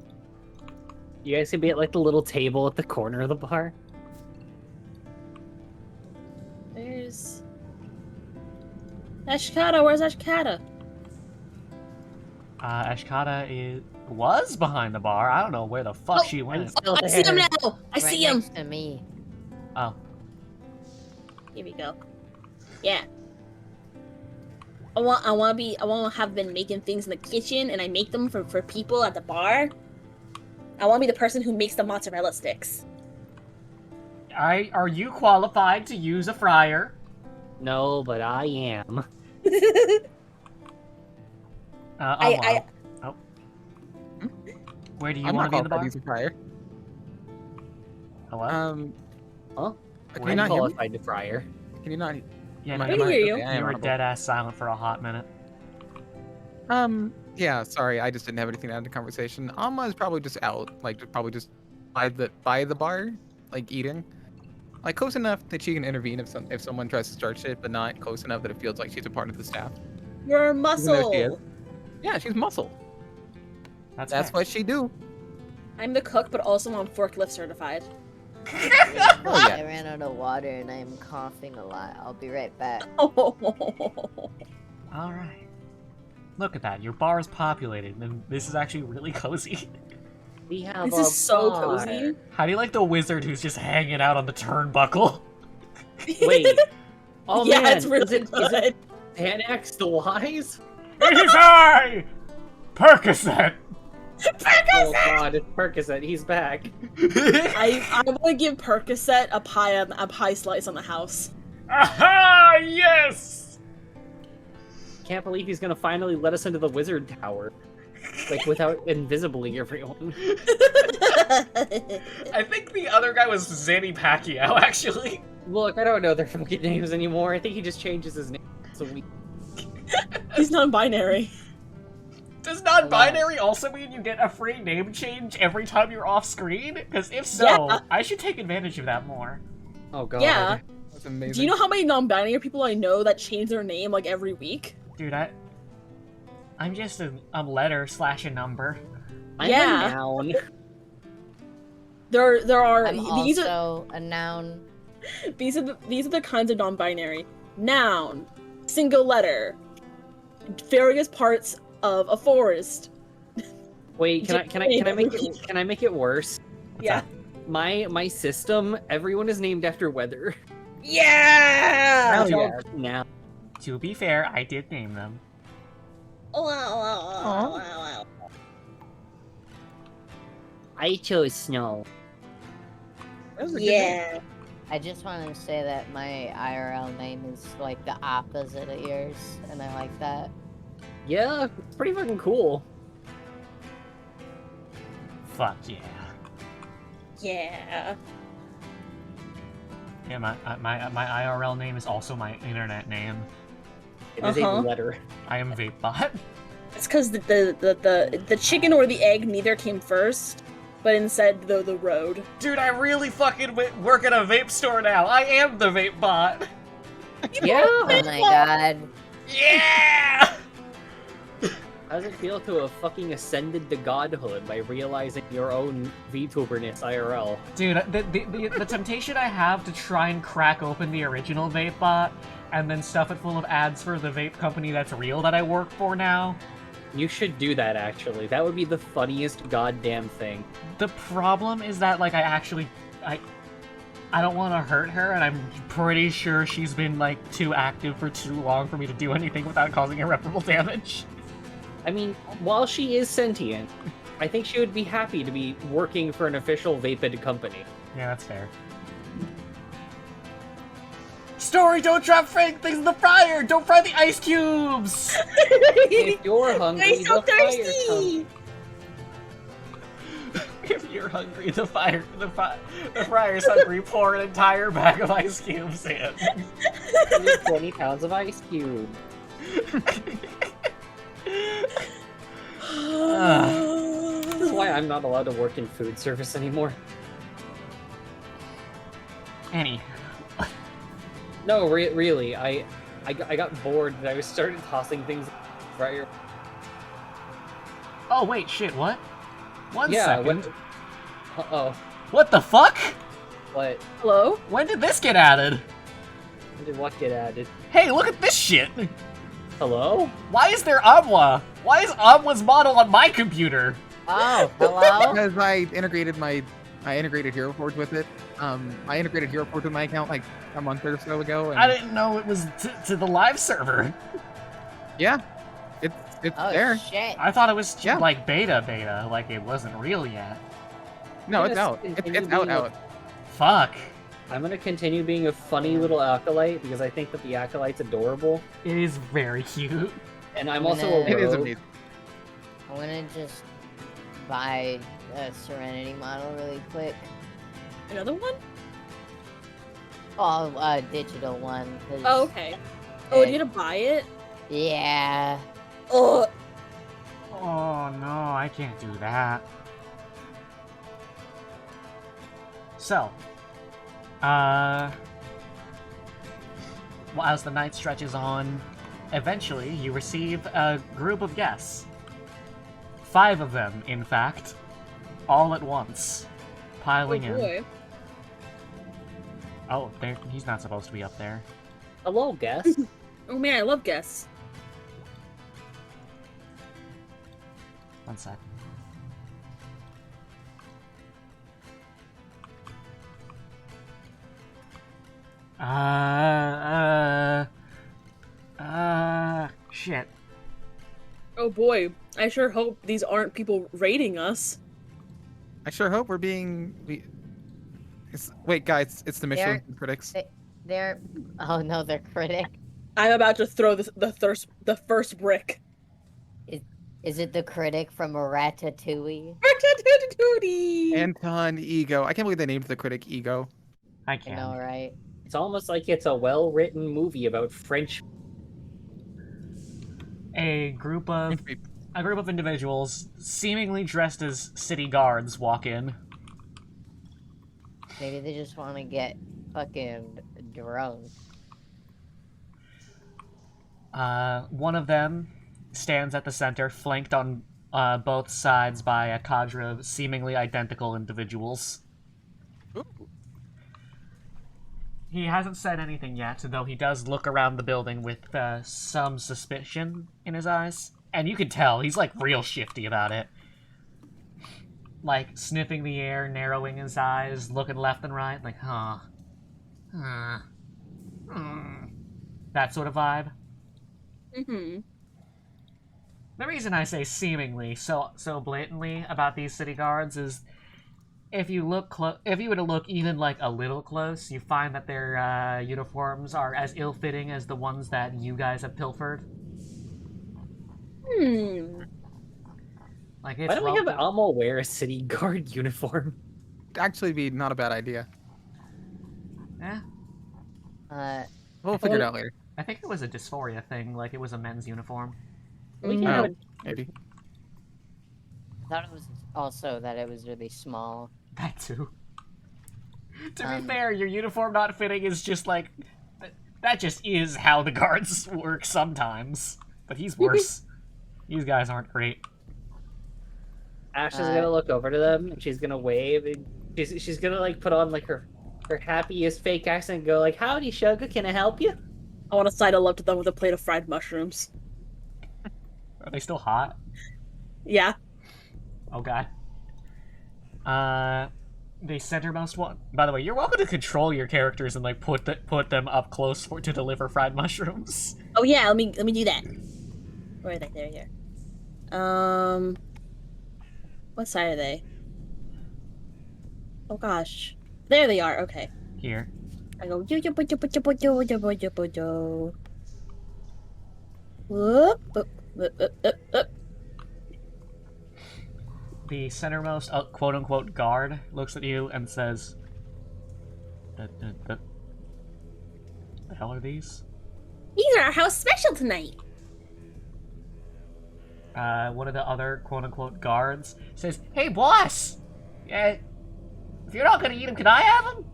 You guys can be at like the little table at the corner of the bar. There's... Ashkata, where's Ashkata? Ashkata was behind the bar. I don't know where the fuck Oh, she went. still I see him there. now! I Right see him! next to me. Oh, Here we go. Yeah. I want to have been making things in the kitchen, and I make them for people at the bar. I want to be the person who makes the mozzarella sticks. are you qualified to use a fryer? No, but I am. Oh. Where do you I'm want not to be in the bar? qualified to use a fryer. Hello? Huh? Can Where you not hear me? qualified to fryer. Can you not? Yeah, Am I- I am can I- hear you. okay, I am you were audible. dead ass silent for a hot minute. Yeah, sorry, I just didn't have anything to add to the conversation. Alma is probably just out, like probably just by the bar, like eating. Like close enough that she can intervene if someone tries to start shit, but not close enough that it feels like she's a part of the staff. You're Even though she is. muscle. Yeah, she's muscle. That's That's fair. what she do. I'm the cook, but also I'm forklift certified. Oh, yeah. I ran out of water and I'm coughing a lot. I'll be right back. All right. Look at that. Your bar is populated, and this is actually really cozy. We have This a is so bar. cozy. How do you like the wizard who's just hanging out on the turnbuckle? Wait. Oh yeah, man, it's really is it good. Xanax the Wise? It is I, Percocet. Oh god, it's Percocet. He's back. I want to give Percocet a pie slice on the house. Aha! Yes. Can't believe he's gonna finally let us into the wizard tower. Like, without invisibling everyone. I think the other guy was Zanny Pacquiao, actually. Look, I don't know their fucking names anymore. I think he just changes his name. So we... He's non-binary. Does non-binary also mean you get a free name change every time you're off screen? Because if so, Yeah. I should take advantage of that more. Oh god. Yeah. That's amazing. Do you know how many non-binary people I know that change their name like every week? Dude, I'm just a letter / a number. I'm Yeah. a noun. There are I'm these are also a noun. these are the kinds of non-binary: noun, single letter, various parts of a forest. Wait, can I make it worse? Yeah. My system, everyone is named after weather. Yeah. Hell yeah. Now. To be fair, I did name them. I chose snow. That was a good name. Yeah. I just want to say that my IRL name is like the opposite of yours, and I like that. Yeah, it's pretty fucking cool. Fuck yeah. Yeah. Yeah, my IRL name is also my internet name. It is a Uh-huh. letter. I am VapeBot. It's because the chicken or the egg neither came first, but instead the road. Dude, I really fucking work at a vape store now. I am the VapeBot. Yeah. Oh my god. Yeah! How does it feel to have fucking ascended to godhood by realizing your own VTuberness IRL? Dude, the temptation I have to try and crack open the original VapeBot and then stuff it full of ads for the vape company that's real that I work for now. You should do that, actually. That would be the funniest goddamn thing. The problem is that, like, I don't want to hurt her, and I'm pretty sure she's been, like, too active for too long for me to do anything without causing irreparable damage. I mean, while she is sentient, I think she would be happy to be working for an official vapid company. Yeah, that's fair. Story, don't drop fake things in the fryer! Don't fry the ice cubes! If you're hungry, I'm so the fire comes. thirsty. If you're hungry, the fryer's hungry, pour an entire bag of ice cubes in. Need 20 pounds of ice cube. This is why I'm not allowed to work in food service anymore. Annie. No, really, I got bored and I started tossing things in the fryer. Oh, wait, shit, what? One Yeah, second. Uh-oh. What the fuck? What? Hello? When did this get added? When did what get added? Hey, look at this shit! Hello? Why is there Amwa? Why is Amwa's model on my computer? Oh, hello? Because I integrated Hero Forge with it. I integrated Hero Forge with my account like a month or so ago. And I didn't know it was to the live server. yeah, it's Oh there. shit. I thought it was Yeah. like beta, like it wasn't real yet. No, I'm it's gonna out. continue It's out. being a- Out. Fuck. I'm gonna continue being a funny little acolyte because I think that the acolyte's adorable. It is very cute. And I'm also a rogue. It is amazing. I'm gonna just buy a Serenity model really quick. Another one? Oh, a digital one. 'Cause, Oh, okay. Oh, uh, you gonna buy it? Yeah. Oh, Oh no, I can't do that. So, well, as the night stretches on, eventually you receive a group of guests. 5 of them, in fact, all at once, piling in. boy. Oh, he's not supposed to be up there. Hello, guest. Oh man, I love guests. One sec. Shit. Oh boy, I sure hope these aren't people raiding us. I sure hope we're being. Wait, guys, it's the Michelin critics. They're. Oh no, they're critic. I'm about to throw the first brick. Is it the critic from Ratatouille? Ratatouille! Anton Ego. I can't believe they named the critic Ego. I I can. know, right? It's almost like it's a well-written movie about French. A group of individuals, seemingly dressed as city guards, walk in. Maybe they just want to get fucking drunk. One of them stands at the center, flanked on both sides by a cadre of seemingly identical individuals. Ooh. He hasn't said anything yet, though he does look around the building with some suspicion in his eyes. And you can tell, he's like real shifty about it. Like, sniffing the air, narrowing his eyes, looking left and right, like, that sort of vibe. Mm-hmm. The reason I say seemingly so blatantly about these city guards is if you look if you were to look even like a little close, you find that their uniforms are as ill-fitting as the ones that you guys have pilfered. Like, it's Why don't we have relative- Amo wear a city guard uniform? Actually, be not a bad idea. Eh, We'll figure it out later. I think it was a dysphoria thing, like it was a men's uniform. We can Oh, have maybe. I thought it was also that it was really small. That too. To be fair, your uniform not fitting is just like... That just is how the guards work sometimes. But he's worse. These guys aren't great. Ash is gonna look over to them and she's gonna wave. And she's gonna like put on like her happiest fake accent and go like, "Howdy, sugar, can I help you?" I want to sidle up to them with a plate of fried mushrooms. Are they still hot? Yeah. Oh god. The centermost one. By the way, you're welcome to control your characters and like put them up close to deliver fried mushrooms. Oh yeah, let me do that. Where are they? There, here. What side are they? Oh gosh, there they are. Okay. Here. I go. Whoop, up. The centermost quote-unquote guard looks at you and says, The hell are these? These are our house special tonight. One of the other quote-unquote guards says, "Hey, boss! If you're not gonna eat them, can I have them?"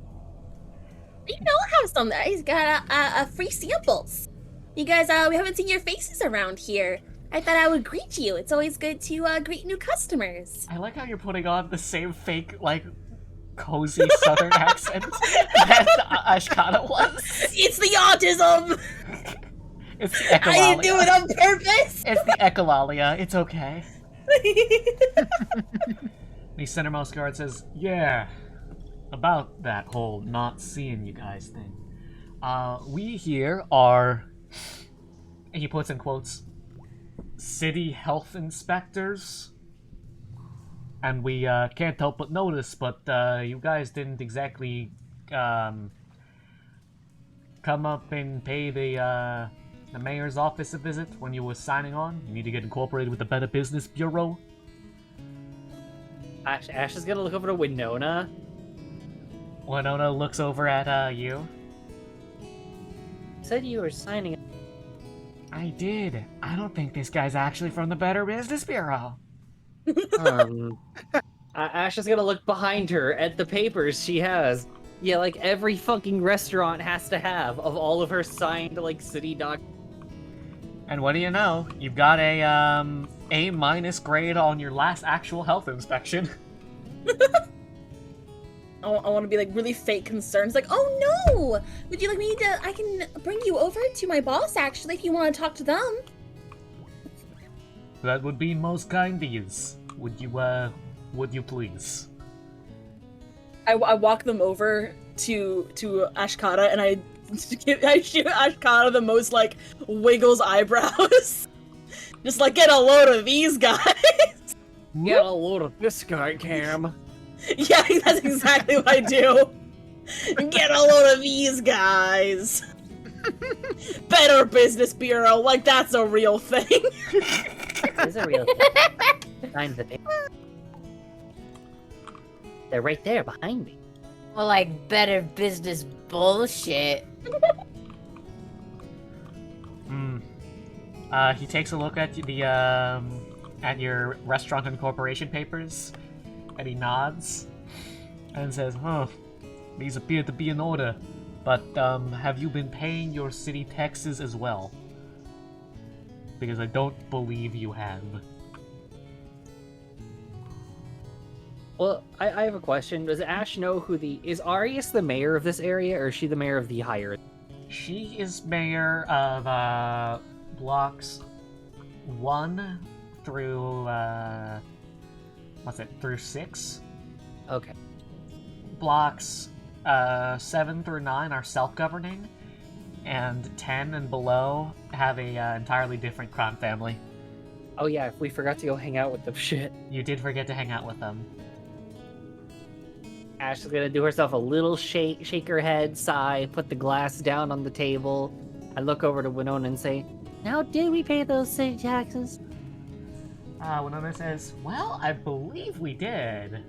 You know, I'll have some. He's got a free samples. You guys, we haven't seen your faces around here. I thought I would greet you. It's always good to greet new customers. I like how you're putting on the same fake, like, cozy southern accent that Ashkana was. It's the autism. It's the echolalia. I didn't do it on purpose. It's the echolalia. It's okay. The centermost guard says, "Yeah, about that whole not seeing you guys thing. We here are," and he puts in quotes, "city health inspectors. And we can't help but notice, but you guys didn't exactly come up and pay the mayor's office a visit when you were signing on. You need to get incorporated with the Better Business Bureau." Ash is gonna look over to Winona. Winona looks over at you. said you were signing. I did. I don't think this guy's actually from the Better Business Bureau. Ash is gonna look behind her at the papers she has. Yeah, like every fucking restaurant has to have of all of her signed like city doc. And what do you know? You've got a A- grade on your last actual health inspection. I want to be like really fake concerned. It's like, oh no! Would you like me to? I can bring you over to my boss actually if you want to talk to them. That would be most kind of you. Would you please? I walk them over to Ashkata and I shoot Ashkata the most like wiggles eyebrows. Just like get a load of these guys. Get a load of this guy, Cam. Yeah, that's exactly what I do. Get a load of these guys. Better Business Bureau, like that's a real thing. It is a real thing. Sign the paper. They're right there behind me. Well, like Better Business bullshit. He takes a look at the at your restaurant and corporation papers, and he nods and says, "Huh, these appear to be in order, but have you been paying your city taxes as well? Because I don't believe you have." Well, I have a question. Does Ash know who is Arius the mayor of this area, or is she the mayor of the higher? She is mayor of blocks 1 through through 6. Okay. Blocks 7 through 9 are self-governing, and 10 and below have a entirely different crown family. Oh yeah, we forgot to go hang out with them. Shit. You did forget to hang out with them. Ash is gonna do herself a little shake her head, sigh, put the glass down on the table. I look over to Winona and say, Now, did we pay those city taxes? Winona says, "Well, I believe we did."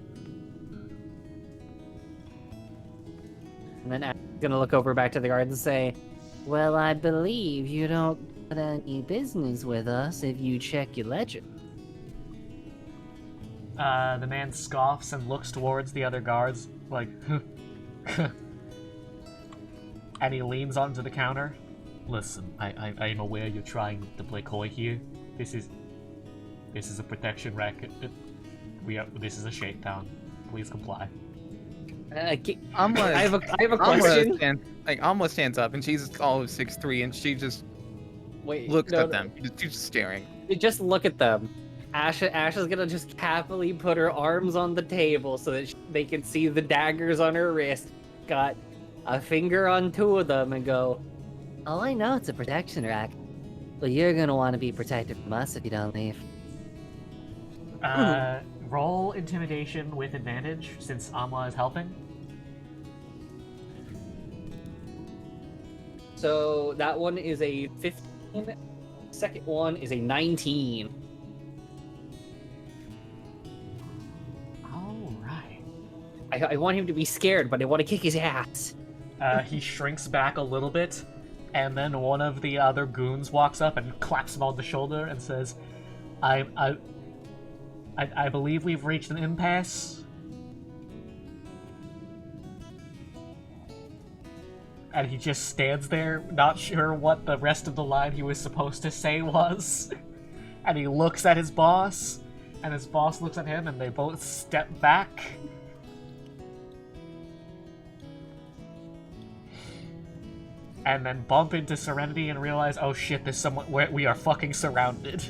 and then Ash is gonna look over back to the guards and say, Well, I believe you don't got any business with us if you check your ledger. The man scoffs and looks towards the other guards, like, and he leans onto the counter. "Listen, I am aware you're trying to play coy here. This is a protection racket. This is a shakedown. Please comply." I have a question. Almost stands up, and she's all of 6'3", and she just Wait, looks no, at them. She's just staring. Just look at them. Ash is gonna just happily put her arms on the table so that they can see the daggers on her wrist. Got a finger on 2 of them and go, Oh, I know it's a protection rack. But you're gonna want to be protected from us if you don't leave. Roll intimidation with advantage since Amla is helping. So that one is a 15. Second one is a 19. All right. I want him to be scared, but I want to kick his ass. He shrinks back a little bit, and then one of the other goons walks up and claps him on the shoulder and says, I believe we've reached an impasse. And he just stands there, not sure what the rest of the line he was supposed to say was. And he looks at his boss, and his boss looks at him, and they both step back. And then bump into Serenity and realize, oh shit, there's someone, we are fucking surrounded.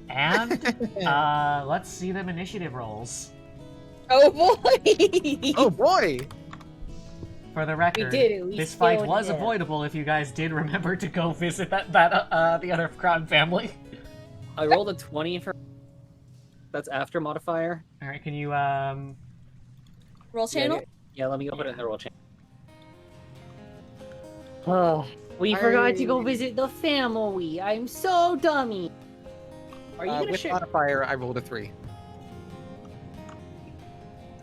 And, let's see them initiative rolls. Oh boy! Oh boy! For the record, did it. We this fight still was did. avoidable if you guys did remember to go visit the other crown family. I rolled a 20 for. That's after modifier. Alright, can you, Roll channel? Yeah, let me open it in the roll channel. Oh, we forgot to go visit the family. I'm so dummy. Are you gonna With share? modifier, I rolled a 3.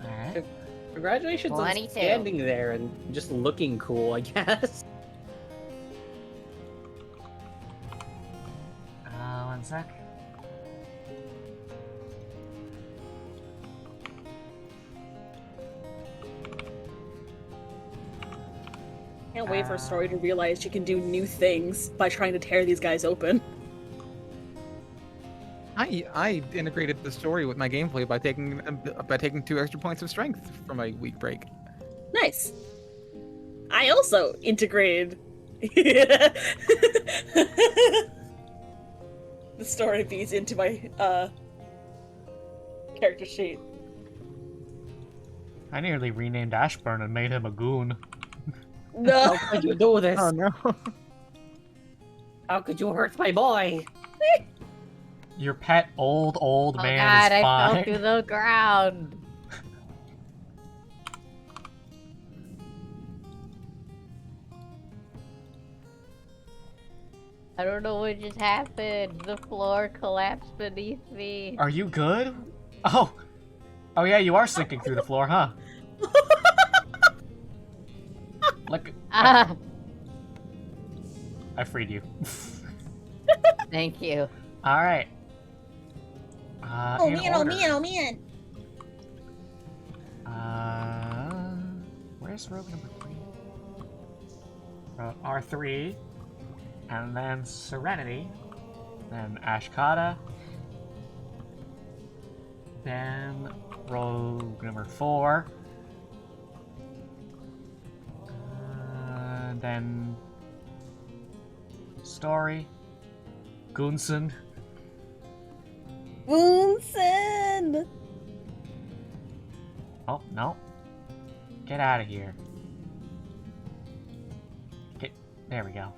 alright. Congratulations on 22. standing there and just looking cool, I guess. One sec. Can't wait for Story to realize she can do new things by trying to tear these guys open. I integrated the story with my gameplay by taking 2 extra points of strength for my week break. Nice. I also integrated the story beats into my character sheet. I nearly renamed Ashburn and made him a goon. No. How could you do this? Oh no. How could you hurt my boy? Your pet old Oh man god, is I fine. fell through the ground. I don't know what just happened. The floor collapsed beneath me. Are you good? Oh. Oh yeah, you are sinking through the floor, huh? Look, Ah, I freed you. thank you. Alright. Oh in man, oh order. man, oh man. Where's rogue number 3? R3, and then Serenity, then Ashkata, then rogue number 4, then Story, Gunsen. Boonson! Oh, no. Get out of here. There we go.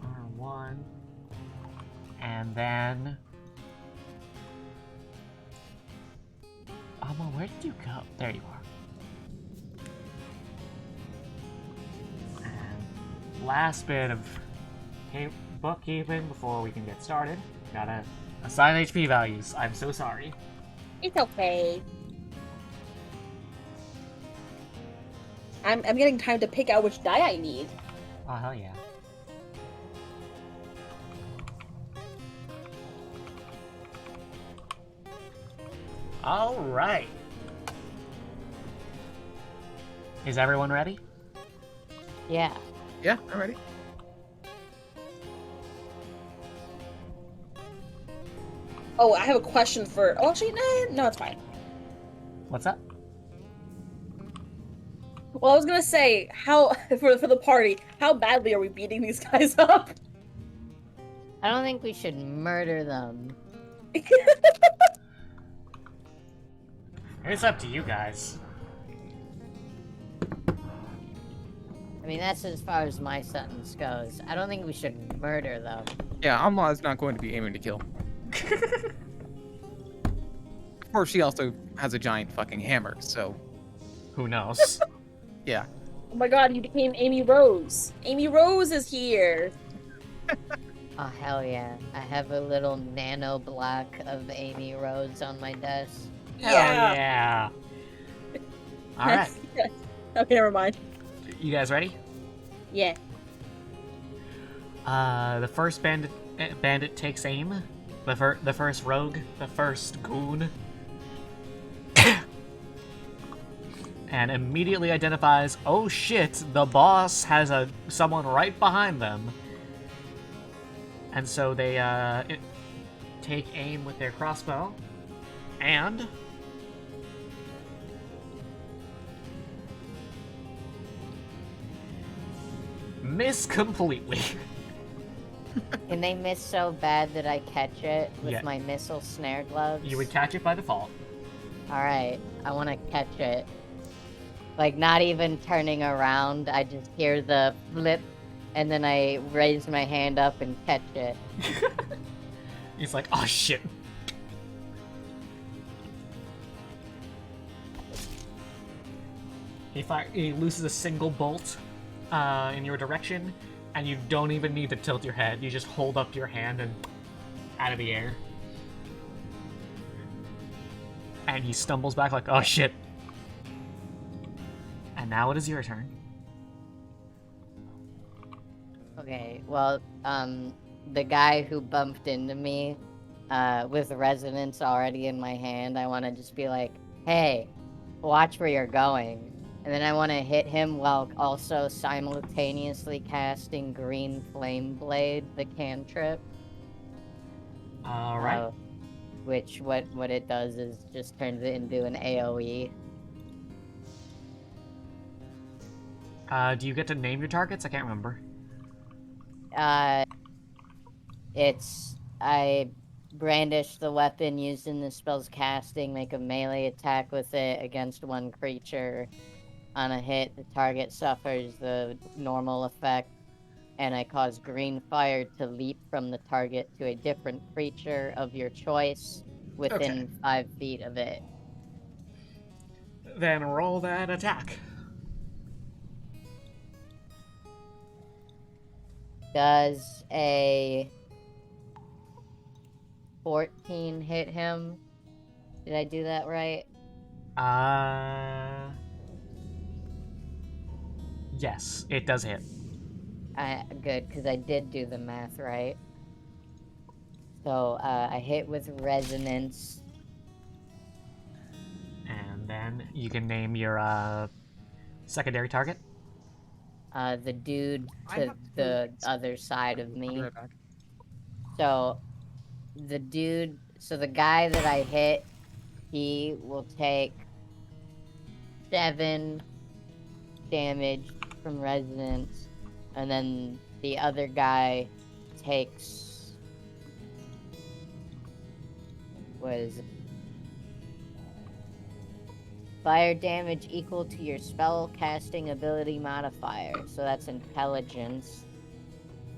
R1. And then... Alma, where did you go? There you are. And last bit of bookkeeping before we can get started. Gotta assign HP values. I'm so sorry. It's okay. I'm getting time to pick out which die I need. Oh, hell yeah. Alright. Is everyone ready? Yeah. Yeah, I'm ready. Oh, I have a question for. Oh, actually, no, it's fine. What's up? Well, I was gonna say, how for the party, how badly are we beating these guys up? I don't think we should murder them. It's up to you guys. I mean, that's as far as my sentence goes. I don't think we should murder them. Yeah, Amla is not going to be aiming to kill. Of course, she also has a giant fucking hammer, so Who knows? yeah. Oh my god, you became Amy Rose. Amy Rose is here. Oh, hell yeah. I have a little nano block of Amy Rose on my desk. Hell yeah. Alright. Okay, never mind. You guys ready? Yeah. The first bandit takes aim. The first rogue. The first goon. And immediately identifies, oh shit, the boss has someone right behind them. And so they take aim with their crossbow. And... miss completely. Can they miss so bad that I catch it with Yeah. my missile snare gloves? You would catch it by default. Alright, I want to catch it. Like, not even turning around, I just hear the flip, and then I raise my hand up and catch it. He's like, oh shit. He loses a single bolt in your direction, and you don't even need to tilt your head. You just hold up your hand and out of the air. And he stumbles back like, oh shit. And now it is your turn. Okay, well, the guy who bumped into me, with resonance already in my hand, I want to just be like, hey, watch where you're going. And then I want to hit him while also simultaneously casting Green Flame Blade, the cantrip. All right. Which, what it does is just turns it into an AoE. Do you get to name your targets? I can't remember. I brandish the weapon used in the spell's casting, make a melee attack with it against one creature. On a hit, the target suffers the normal effect, and I cause green fire to leap from the target to a different creature of your choice within 5 feet of it. Then roll that attack. Does a 14 hit him? Did I do that right? Yes, it does hit. Good, because I did do the math right. So, I hit with resonance. And then you can name your secondary target. The dude I to have to the go- other side of I'll be me. right back. So, the guy that I hit, he will take 7 damage from resonance, and then the other guy takes, what is it? Fire damage equal to your spell casting ability modifier. So that's intelligence.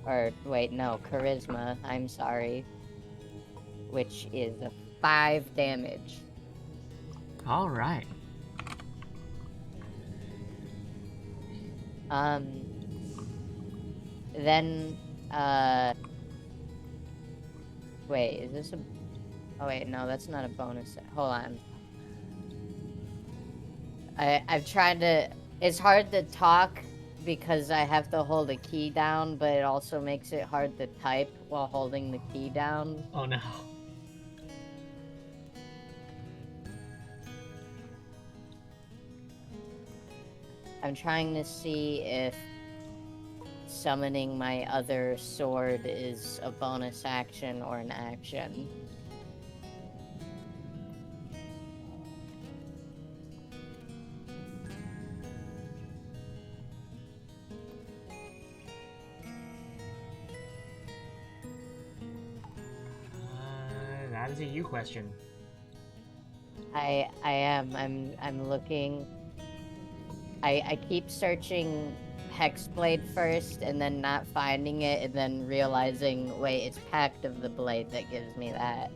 Or, wait, no, charisma. I'm sorry. Which is a 5 damage. All right. Then, wait, is this a... Oh, wait, no, that's not a bonus. Hold on. I've tried to... It's hard to talk because I have to hold a key down, but it also makes it hard to type while holding the key down. Oh no. I'm trying to see if summoning my other sword is a bonus action or an action. That is a you question. I am. I'm looking. I keep searching Hexblade first, and then not finding it, and then realizing, wait, it's Pact of the Blade that gives me that.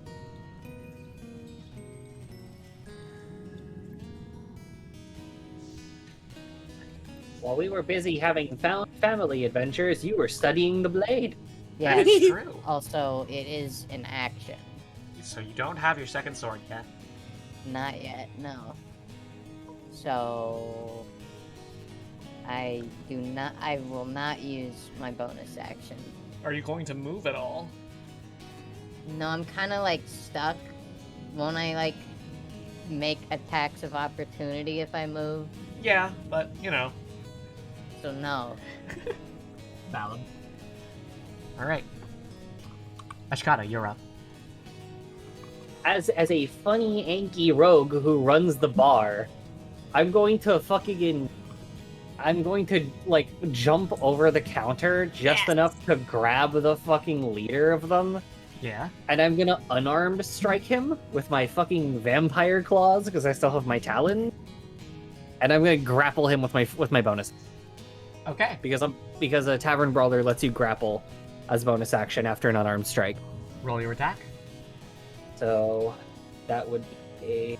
While we were busy having family adventures, you were studying the blade. Yeah. That is true. Also, it is an action. So you don't have your second sword yet. Not yet, no. So... I will not use my bonus action. Are you going to move at all? No, I'm kinda like stuck. Won't I like make attacks of opportunity if I move? Yeah, but you know. So no. Valid. Alright. Ashkata, you're up. As a funny, anky rogue who runs the bar, I'm going to like jump over the counter just enough to grab the fucking leader of them, Yeah. and I'm gonna unarmed strike him with my fucking vampire claws because I still have my talon, and I'm gonna grapple him with my bonus Okay. because a tavern brawler lets you grapple as bonus action after an unarmed strike. Roll your attack. So that would be a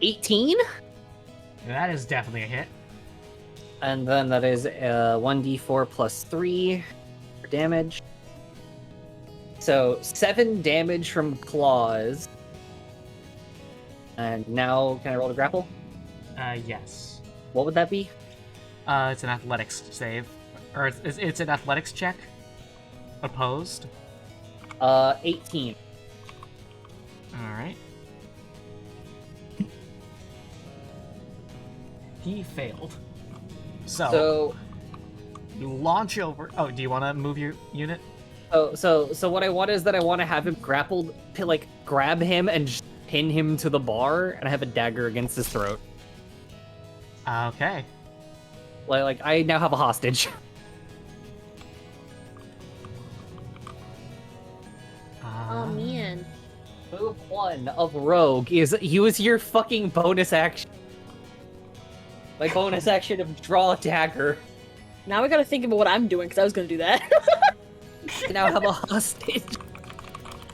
18, That is definitely a hit. and then that is 1d4 plus 3 for damage. So 7 damage from claws, And now, can I roll to grapple? Yes. What would that be? It's an athletics save. Or it's an athletics check. Opposed. 18. Alright. He failed. So you launch over. Oh, do you want to move your unit? So what I want is that I want to have him grappled, to like grab him and just pin him to the bar, and I have a dagger against his throat. Okay. Like I now have a hostage. Oh man. Move 1 of Rogue is use your fucking bonus action. My bonus action of draw a dagger. Now I gotta think about what I'm doing because I was gonna do that. I now have a hostage.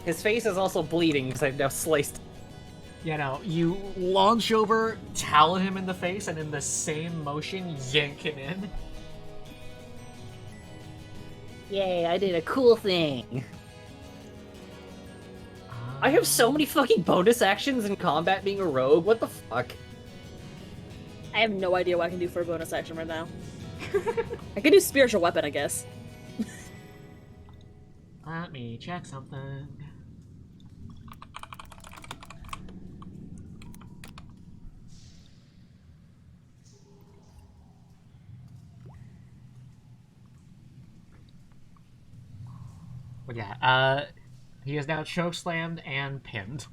His face is also bleeding because I've now sliced. You know, you launch over, talon him in the face, and in the same motion, yank him in. Yay, I did a cool thing. I have so many fucking bonus actions in combat being a rogue. What the fuck? I have no idea what I can do for a bonus action right now. I could do spiritual weapon, I guess. Let me check something. But yeah, he is now chokeslammed and pinned.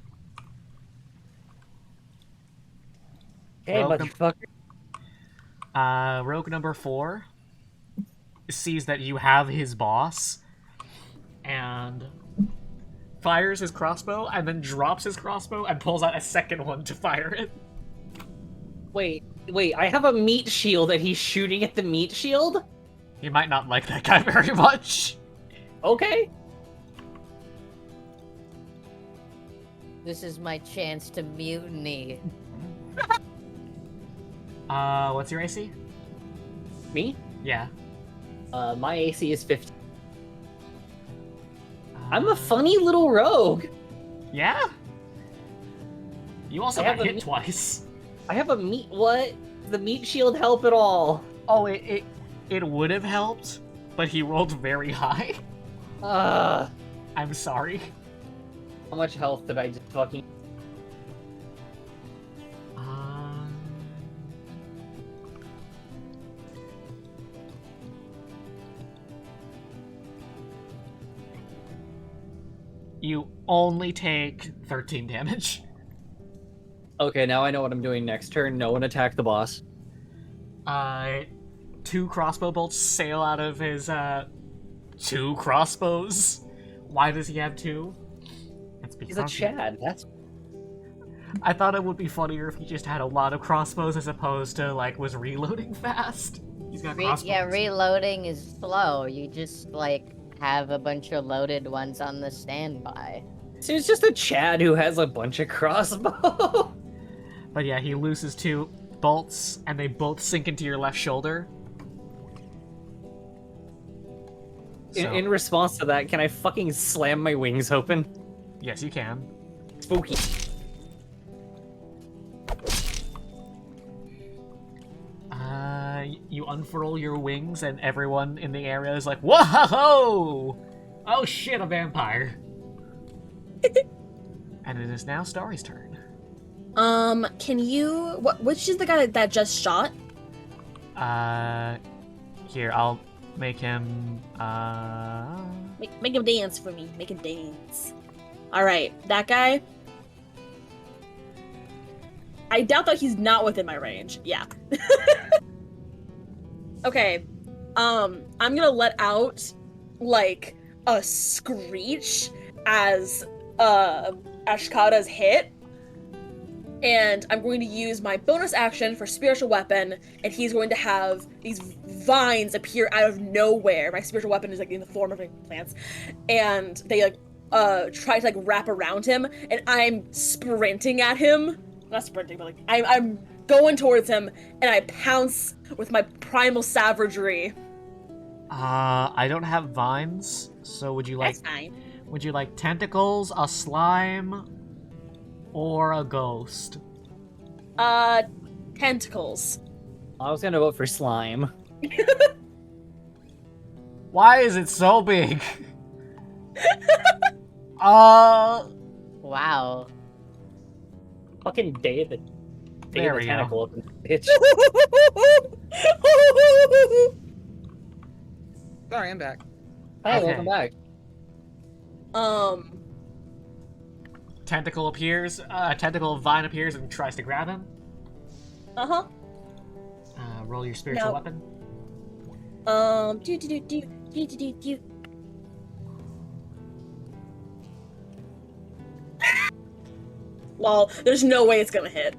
Hey, Rogue motherfucker. Rogue number 4 sees that you have his boss and fires his crossbow and then drops his crossbow and pulls out a second one to fire it. Wait, I have a meat shield and he's shooting at the meat shield? You might not like that guy very much. Okay. This is my chance to mutiny. What's your AC? Me? Yeah. My AC is 50. I'm a funny little rogue. Yeah? You also I have got a hit meat- twice. I have a meat. What? The meat shield help at all? Oh, it would have helped, but he rolled very high. I'm sorry. How much health did I just fucking? You only take 13 damage. Okay, now I know what I'm doing next turn. No one attack the boss. 2 crossbow bolts sail out of his, 2 crossbows. Why does he have 2? That's He's a Chad. That's I thought it would be funnier if he just had a lot of crossbows as opposed to, like, was reloading fast. He's got crossbows. Yeah, reloading is slow. You just, like, have a bunch of loaded ones on the standby. so it's just a Chad who has a bunch of crossbow. But yeah, he loses 2 bolts, and they both sink into your left shoulder. In response to that, can I fucking slam my wings open? Yes, you can. Spooky. You unfurl your wings, and everyone in the area is like, "Whoa! Oh shit, a vampire!" And it is now Starry's turn. Can you? Which is the guy that just shot? Here, I'll make him. Make him dance for me. Make him dance. All right, that guy. I doubt that he's not within my range. Yeah. Okay. I'm gonna let out like a screech as Ashkata's hit. And I'm going to use my bonus action for spiritual weapon, and he's going to have these vines appear out of nowhere. My spiritual weapon is like in the form of like, plants, and they like try to like wrap around him, and I'm sprinting at him. Not sprinting, but like I'm going towards him, and I pounce with my primal savagery. I don't have vines, so would you like? That's fine. Would you like tentacles, a slime? or a ghost? Tentacles. I was gonna vote for slime. Why is it so big? Wow. Fucking David. There David we go. tentacle up in bitch. Sorry, I'm back. Hi, Okay. welcome back. Tentacle appears. Tentacle vine appears and tries to grab him. Uh-huh. Roll your spiritual No. weapon. Do. Well, there's no way it's gonna hit.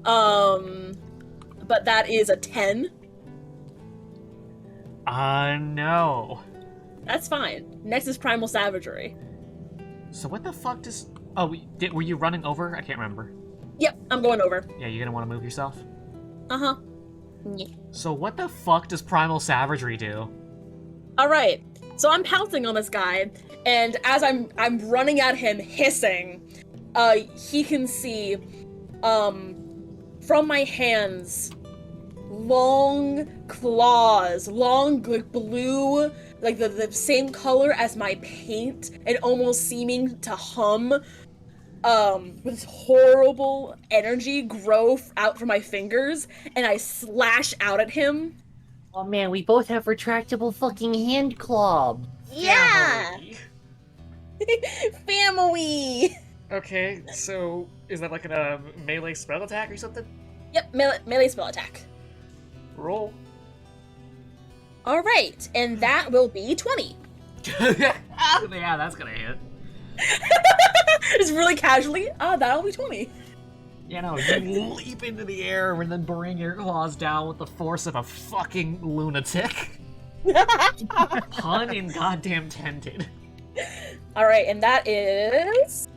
But that is a 10. No. That's fine. Next is Primal Savagery. So what the fuck does? Oh, were you running over? I can't remember. Yep, I'm going over. Yeah, you're gonna want to move yourself. Uh-huh. So what the fuck does primal savagery do? Alright. So I'm pouncing on this guy, and as I'm running at him hissing, he can see from my hands long claws, long like blue, like the same color as my paint, and almost seeming to hum. With this horrible energy grow out from my fingers, and I slash out at him. Oh man, we both have retractable fucking hand claw. Yeah! Family! Okay, so is that like a melee spell attack or something? Yep, melee spell attack. Roll. Alright, and that will be 20. Yeah, that's gonna hit. Just really casually, that'll be 20. You know, you leap into the air and then bring your claws down with the force of a fucking lunatic. Pun in goddamn tented. Alright, and that is...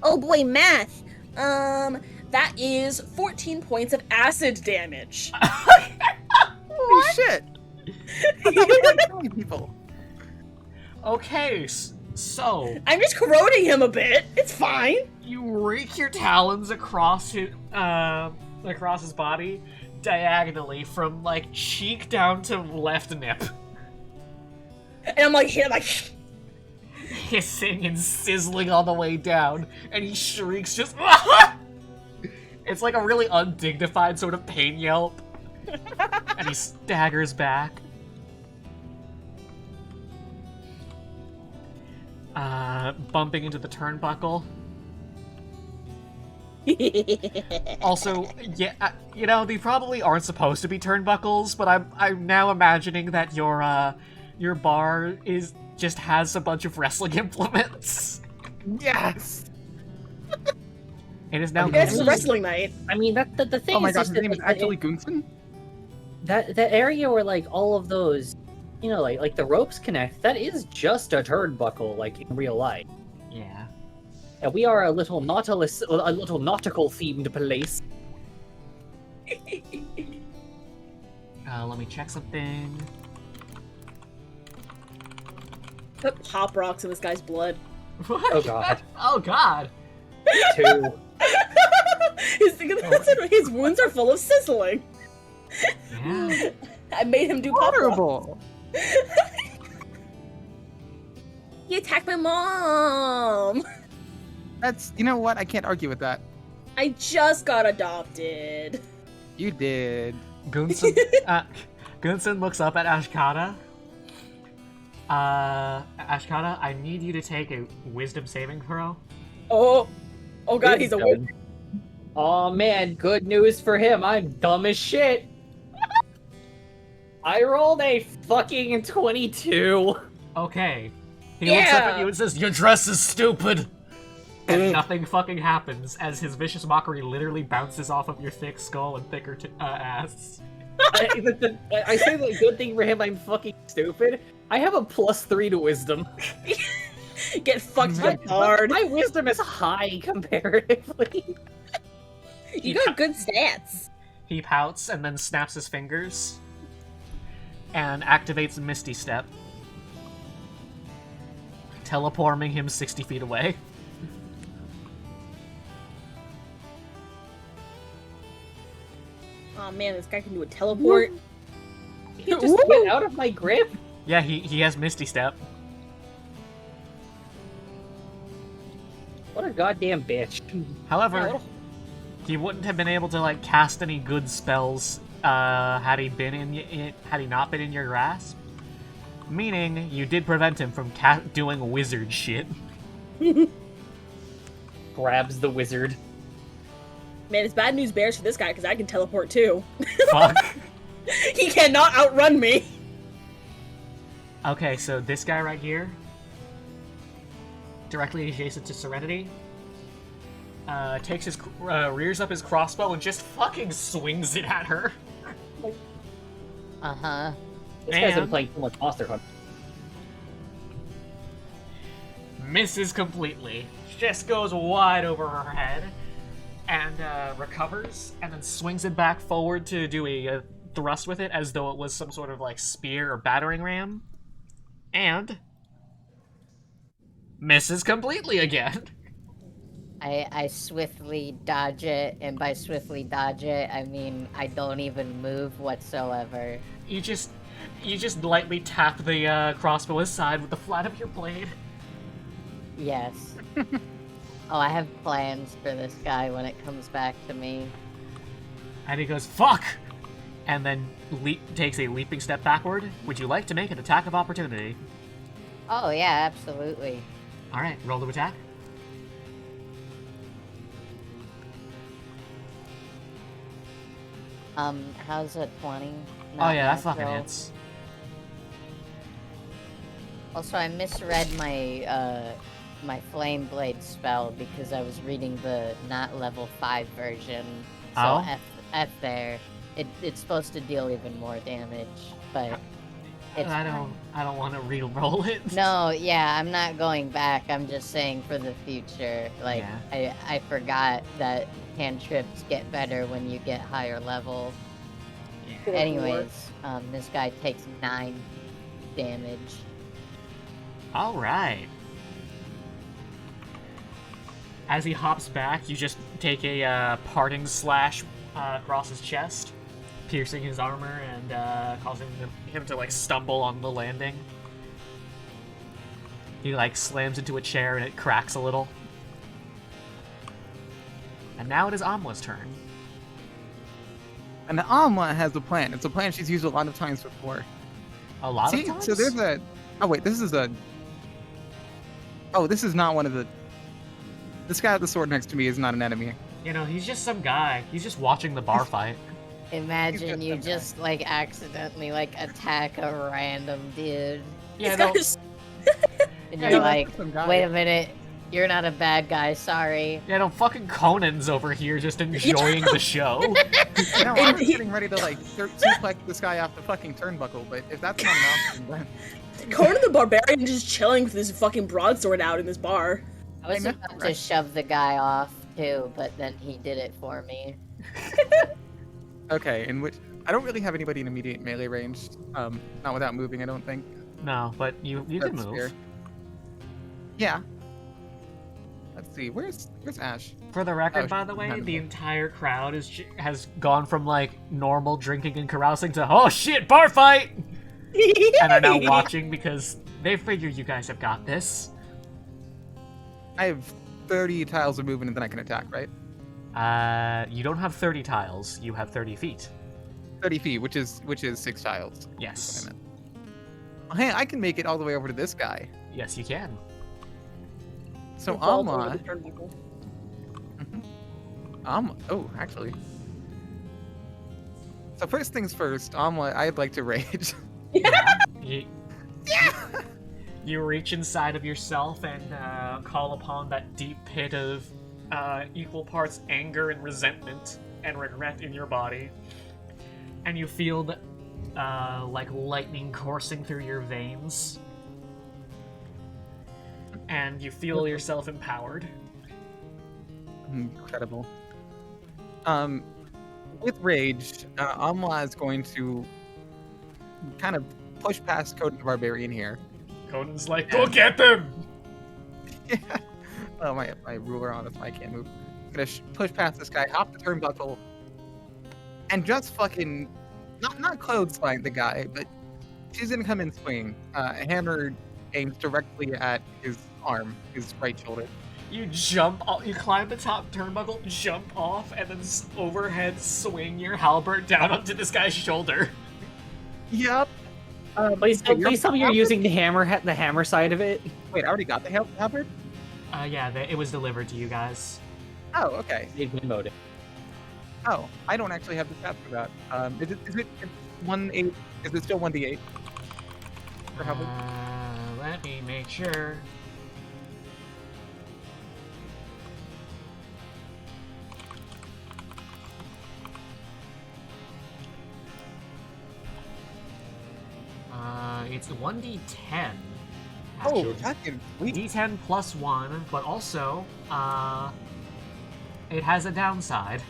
Oh boy, math! That is 14 points of acid damage. Holy shit! I thought we weren't killing people. Okay, so I'm just corroding him a bit. It's fine. you rake your talons across his body diagonally from like cheek down to left nip, And I'm like here, like... hissing and sizzling on the way down, and he shrieks just. It's like a really undignified sort of pain yelp, and he staggers back. Bumping into the turnbuckle. Also, yeah, you know, they probably aren't supposed to be turnbuckles, but I'm now imagining that your bar just has a bunch of wrestling implements. Yes! It is now. Yeah, it's wrestling night. I mean, the thing Oh my is god, just his name is that, actually Gunson? that area where like all of those, you know, like the ropes connect. That is just a turnbuckle, like in real life. Yeah. And we are a little nautical themed place. Let me check something. Put pop rocks in this guy's blood. What? Oh god. Oh god. Two. His wounds are full of sizzling. Yeah. I made him do pop rocks. Horrible! He attacked my mom. That's, you know what? I can't argue with that. I just got adopted. You did. Gunson looks up at Ashkata. Ashkata, I need you to take a wisdom saving throw. Oh god, he's a Wisdom. Oh man, good news for him. I'm dumb as shit. I rolled a fucking 22. Okay. He looks up at Yeah. you and says, "Your dress is stupid!" And nothing fucking happens as his vicious mockery literally bounces off of your thick skull and thicker ass. I say the good thing for him, I'm fucking stupid. I have a +3 to wisdom. Get fucked by hard. My wisdom is high comparatively. You got good stats. He pouts and then snaps his fingers and activates Misty Step. teleporting him 60 feet away. Oh man, this guy can do a teleport. You just get out of my grip. Yeah, he has Misty Step. What a goddamn bitch. However, he wouldn't have been able to like cast any good spells had he not been in your grasp. Meaning, you did prevent him from doing wizard shit. Grabs the wizard. Man, it's bad news bears for this guy because I can teleport too. Fuck. He cannot outrun me. Okay, so this guy right here, directly adjacent to Serenity, takes his rears up his crossbow and just fucking swings it at her. Uh-huh. This guy's been playing too much Monster Hunter. Misses completely. Just goes wide over her head and recovers and then swings it back forward to do a thrust with it as though it was some sort of like spear or battering ram. And misses completely again. I swiftly dodge it, and by swiftly dodge it, I mean I don't even move whatsoever. You just lightly tap the crossbow aside with the flat of your blade. Yes. Oh, I have plans for this guy when it comes back to me. And he goes, fuck! And then takes a leaping step backward. Would you like to make an attack of opportunity? Oh yeah, absolutely. Alright, roll to attack. How's a 20? Oh yeah, that natural? fucking hits. Also, I misread my my flame blade spell because I was reading the not level 5 version. So Oh? F there. It's supposed to deal even more damage, but it's I don't want to re-roll it. No, yeah, I'm not going back. I'm just saying for the future. Like, Yeah. I forgot that cantrips get better when you get higher level. Yeah. Anyways, this guy takes 9 damage. Alright. As he hops back, you just take a parting slash across his chest, piercing his armor and causing him to like stumble on the landing. He like slams into a chair and it cracks a little. And now it is Amla's turn. And Amla has a plan. It's a plan she's used a lot of times before. A lot See, of times? so there's a... Oh, wait, this is a... Oh, this is not one of the... This guy with the sword next to me is not an enemy. You know, he's just some guy. He's just watching the bar fight. Imagine you just like accidentally like attack a random dude. Yeah, This no, guy's- And Yeah, you're no, like, some guy. wait a minute, you're not a bad guy, sorry. yeah, no, fucking Conan's over here just enjoying the show. No, I was getting ready to like suplex this guy off the fucking turnbuckle, but if that's not an option, then... Conan the Barbarian just chilling with his fucking broadsword out in this bar. I was I know, about to right? shove the guy off too, but then he did it for me. Okay, in which... I don't really have anybody in immediate melee range. Not without moving, I don't think. No, but you can That's move. fair. Yeah. Let's see, where's Ash? For the record, Oh, by the way, none of the it. entire crowd has gone from like normal drinking and carousing to oh shit, bar fight, and are now watching because they figure you guys have got this. I have 30 tiles of movement and then I can attack, right? You don't have 30 tiles. You have 30 feet. 30 feet, which is 6 tiles. Yes. That's what I meant. Oh, hey, I can make it all the way over to this guy. Yes, you can. So He falls over Amla... the turnbuckle. Oh, actually. So first things first, Amla, I'd like to rage. You, you reach inside of yourself and call upon that deep pit of equal parts anger and resentment and regret in your body. And you feel like lightning coursing through your veins. And you feel yourself empowered. Incredible. With rage, Amla is going to kind of push past Conan the Barbarian here. Conan's like, go get them! Oh, my ruler on this, I can't move. I'm gonna push past this guy, hop the turnbuckle, and just fucking not clothesline the guy, but she's gonna come in swinging. A hammer aims directly at his arm, his right shoulder. You you climb the top turnbuckle, jump off, and then overhead swing your halberd down onto this guy's shoulder. Yep. Please tell me you're using the hammer side of it. Wait, I already got the halberd? Yeah, it was delivered to you guys. Oh, okay. They've been modded. Oh, I don't actually have the stats for that. Is it 1/8? Is it still 1d8? For halberd? Let me make sure. It's 1d10. Oh, fucking sweet. D10 plus 1, but also, it has a downside.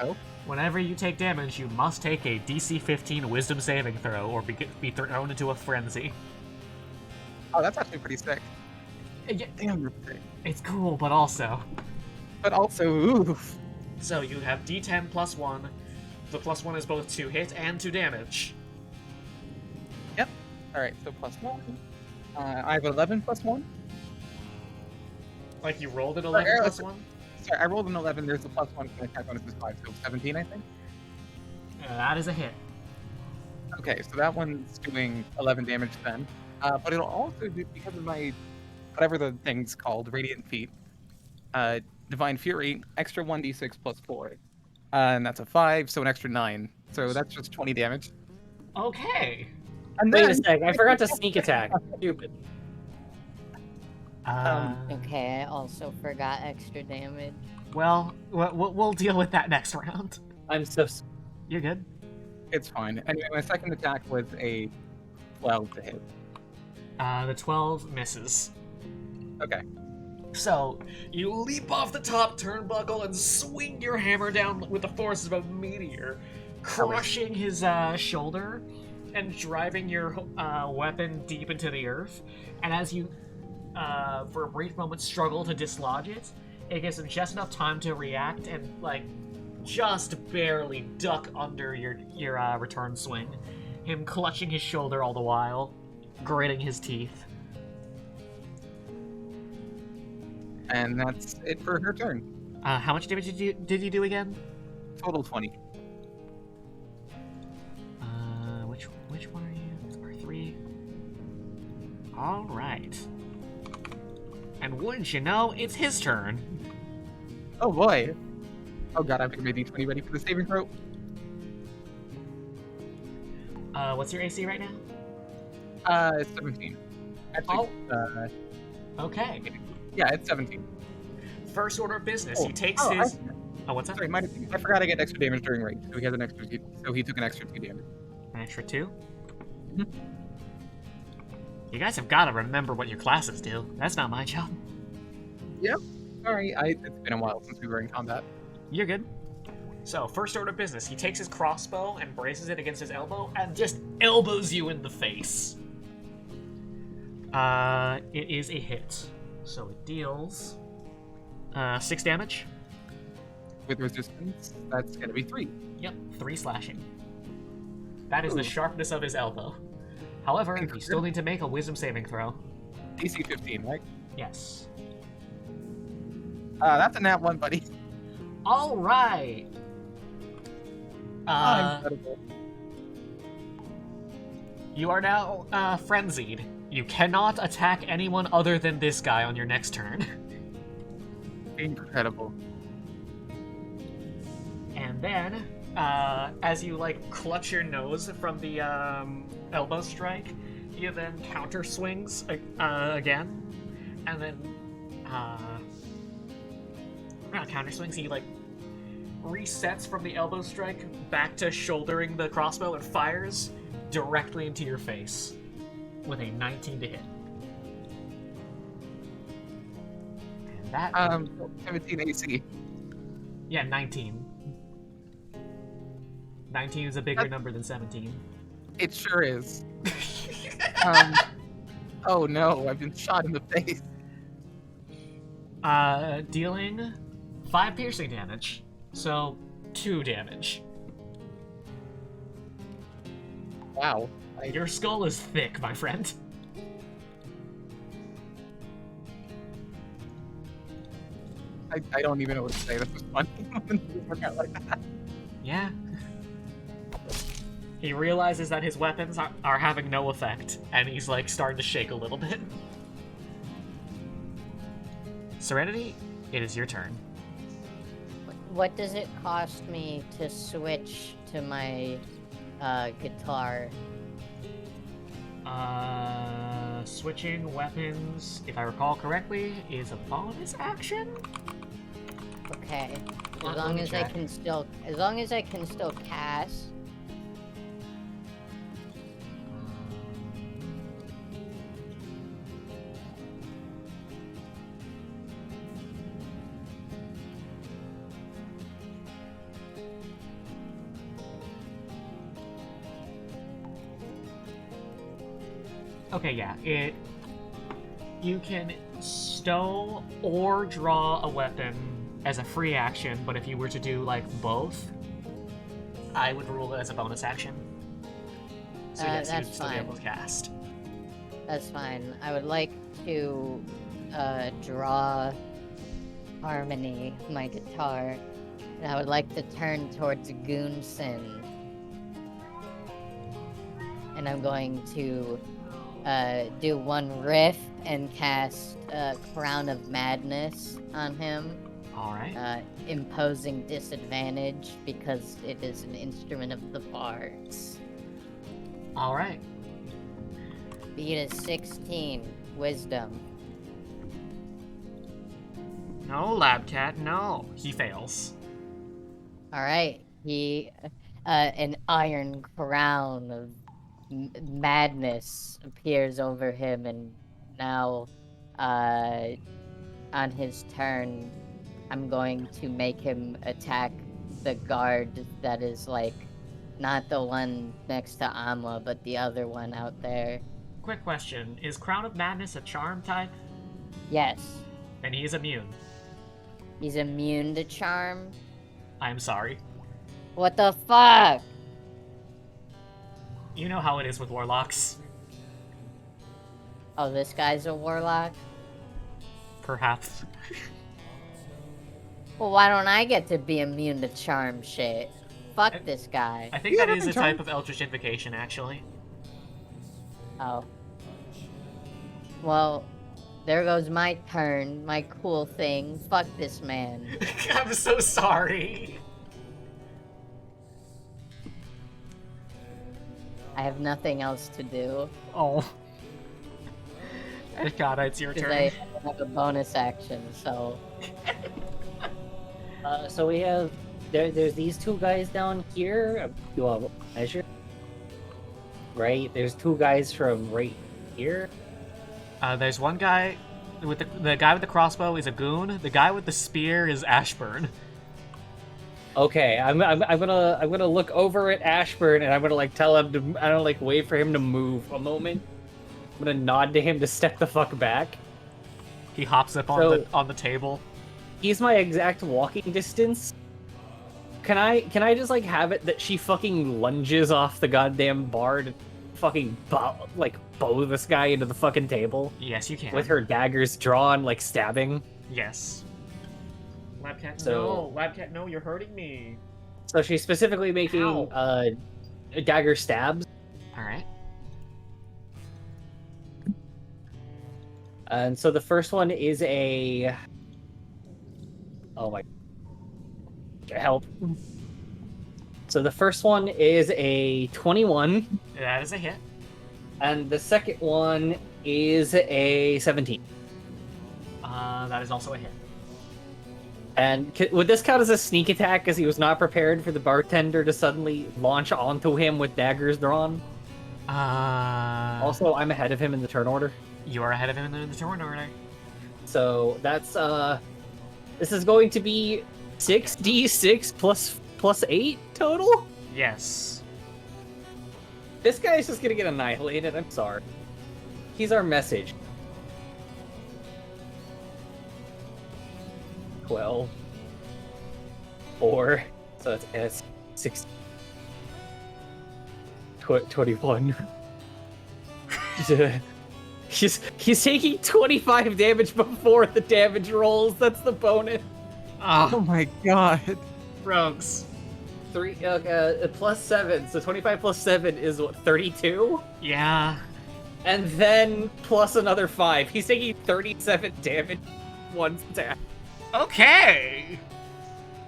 Oh? Whenever you take damage, you must take a DC 15 Wisdom saving throw or be thrown into a frenzy. Oh, that's actually pretty sick. Yeah, Damn, you're sick. it's cool, but also. But also, oof. So you have D10 plus 1. The plus 1 is both to hit and to damage. Yep. Alright, so plus 1. I have 11 plus 1. Like you rolled an 11 plus 1? Sorry, I rolled an 11. There's a plus 1 for the attack bonus is 5, so 17, I think. That is a hit. Okay, so that one's doing 11 damage then. But it'll also do, because of my, whatever the thing's called, Radiant Feet, Divine Fury, extra 1d6 plus 4. And that's a 5, so an extra 9. So that's just 20 damage. Okay. And Wait then, a sec, I forgot to sneak attack. Stupid. Okay, I also forgot extra damage. Well, we'll deal with that next round. I'm so You're good. It's fine. Anyway, my second attack was a 12 to hit. The 12 misses. Okay. So, you leap off the top turnbuckle and swing your hammer down with the force of a meteor, crushing his shoulder and driving your weapon deep into the earth. And as you, for a brief moment, struggle to dislodge it, it gives him just enough time to react and, like, just barely duck under your return swing. Him clutching his shoulder all the while, gritting his teeth. And that's it for her turn. How much damage did you do again? Total 20. Which one are you? Number 3. All right. And wouldn't you know, it's his turn. Oh boy. Oh god, I have to make d20 ready for the saving throw. What's your AC right now? 17. Actually, Okay. yeah, it's 17. First order of business. He takes oh, his. What's that? Sorry, I forgot I get extra damage during raid, so he has an extra. So he took an extra 2 damage. An extra 2. You guys have got to remember what your classes do. That's not my job. Yep. Sorry, it's been a while since we were in combat. You're good. So, first order of business. He takes his crossbow and braces it against his elbow and just elbows you in the face. It is a hit. So it deals 6 damage. With resistance, that's gonna be 3. Yep, 3 slashing. That is the Ooh. sharpness of his elbow. However, you Interesting. still need to make a wisdom saving throw. DC 15, right? Yes. That's a nat 1, buddy. All right. Incredible. You are now frenzied. You cannot attack anyone other than this guy on your next turn. Incredible. And then, as you like clutch your nose from the elbow strike, you then counter swings again, and then not counter swings. He like resets from the elbow strike back to shouldering the crossbow and fires directly into your face with a 19 to hit. And that 17 AC. yeah, 19. 19 is a bigger number than 17. It sure is. Oh no, I've been shot in the face. Dealing 5 piercing damage. So 2 damage. Wow. Your skull is thick, my friend. I don't even know what to say. That was funny. Yeah. He realizes that his weapons are having no effect, and he's like starting to shake a little bit. Serenity, it is your turn. What does it cost me to switch to my guitar? Switching weapons, if I recall correctly, is a bonus action. Okay. As Let long me as I check. can still cast. Okay, yeah, you can stow or draw a weapon as a free action, but if you were to do like both, I would rule it as a bonus action. So yes, That's you'd still be fine. able to cast. That's fine. I would like to draw Harmony, my guitar, and I would like to turn towards Goonson. And I'm going to do one riff and cast Crown of Madness on him, Alright. imposing disadvantage because it is an instrument of the bards. Alright. Beat is 16, Wisdom. No, Labcat, no. He fails. Alright, an iron crown of madness appears over him, and now, on his turn, I'm going to make him attack the guard that is, like, not the one next to Amla, but the other one out there. Quick question, is Crown of Madness a charm type? Yes, And he is immune. he's immune to charm. I'm sorry. What the fuck? You know how it is with warlocks. Oh, this guy's a warlock? Perhaps. Well, why don't I get to be immune to charm shit? Fuck I- this guy. I think You that haven't is a been type of Eldritch Invocation, actually. Oh. Well, there goes my turn, my cool thing. Fuck this man. I'm so sorry. I have nothing else to do. Oh. God, it's your Because turn. I have a bonus action, so... So we have there's these two guys down here. Do a measure, right? There's two guys from right here. There's one guy with the guy with the crossbow is a goon. The guy with the spear is Ashburn. Okay, I'm gonna look over at Ashburn and I'm gonna like tell him to wait for him to move a moment. I'm gonna nod to him to step the fuck back. He hops up So- on the table. He's my exact walking distance. Can I just like have it that she fucking lunges off the goddamn bar and fucking bow this guy into the fucking table Yes, you can. with her daggers drawn, like stabbing? Yes. Labcat, So- no. Labcat, no, you're hurting me. So she's specifically making Ow. dagger stabs. Alright. And so the first one is a... Oh my... Help. So the first one is a 21, That is a hit. and the second one is a 17. That is also a hit. And would this count as a sneak attack, as he was not prepared for the bartender to suddenly launch onto him with daggers drawn? Also, I'm ahead of him in the turn order. You are ahead of him in the turn order. So that's, this is going to be 6d6 plus 8 total? Yes. This guy's just gonna get annihilated, I'm sorry. He's our message. 12. 4. So that's S. 6. 21. He's taking 25 damage before the damage rolls. That's the bonus. Oh my god. Rogues. 3 plus 7. So 25 plus 7 is what, 32? Yeah. And then plus another 5. He's taking 37 damage one attack. Okay.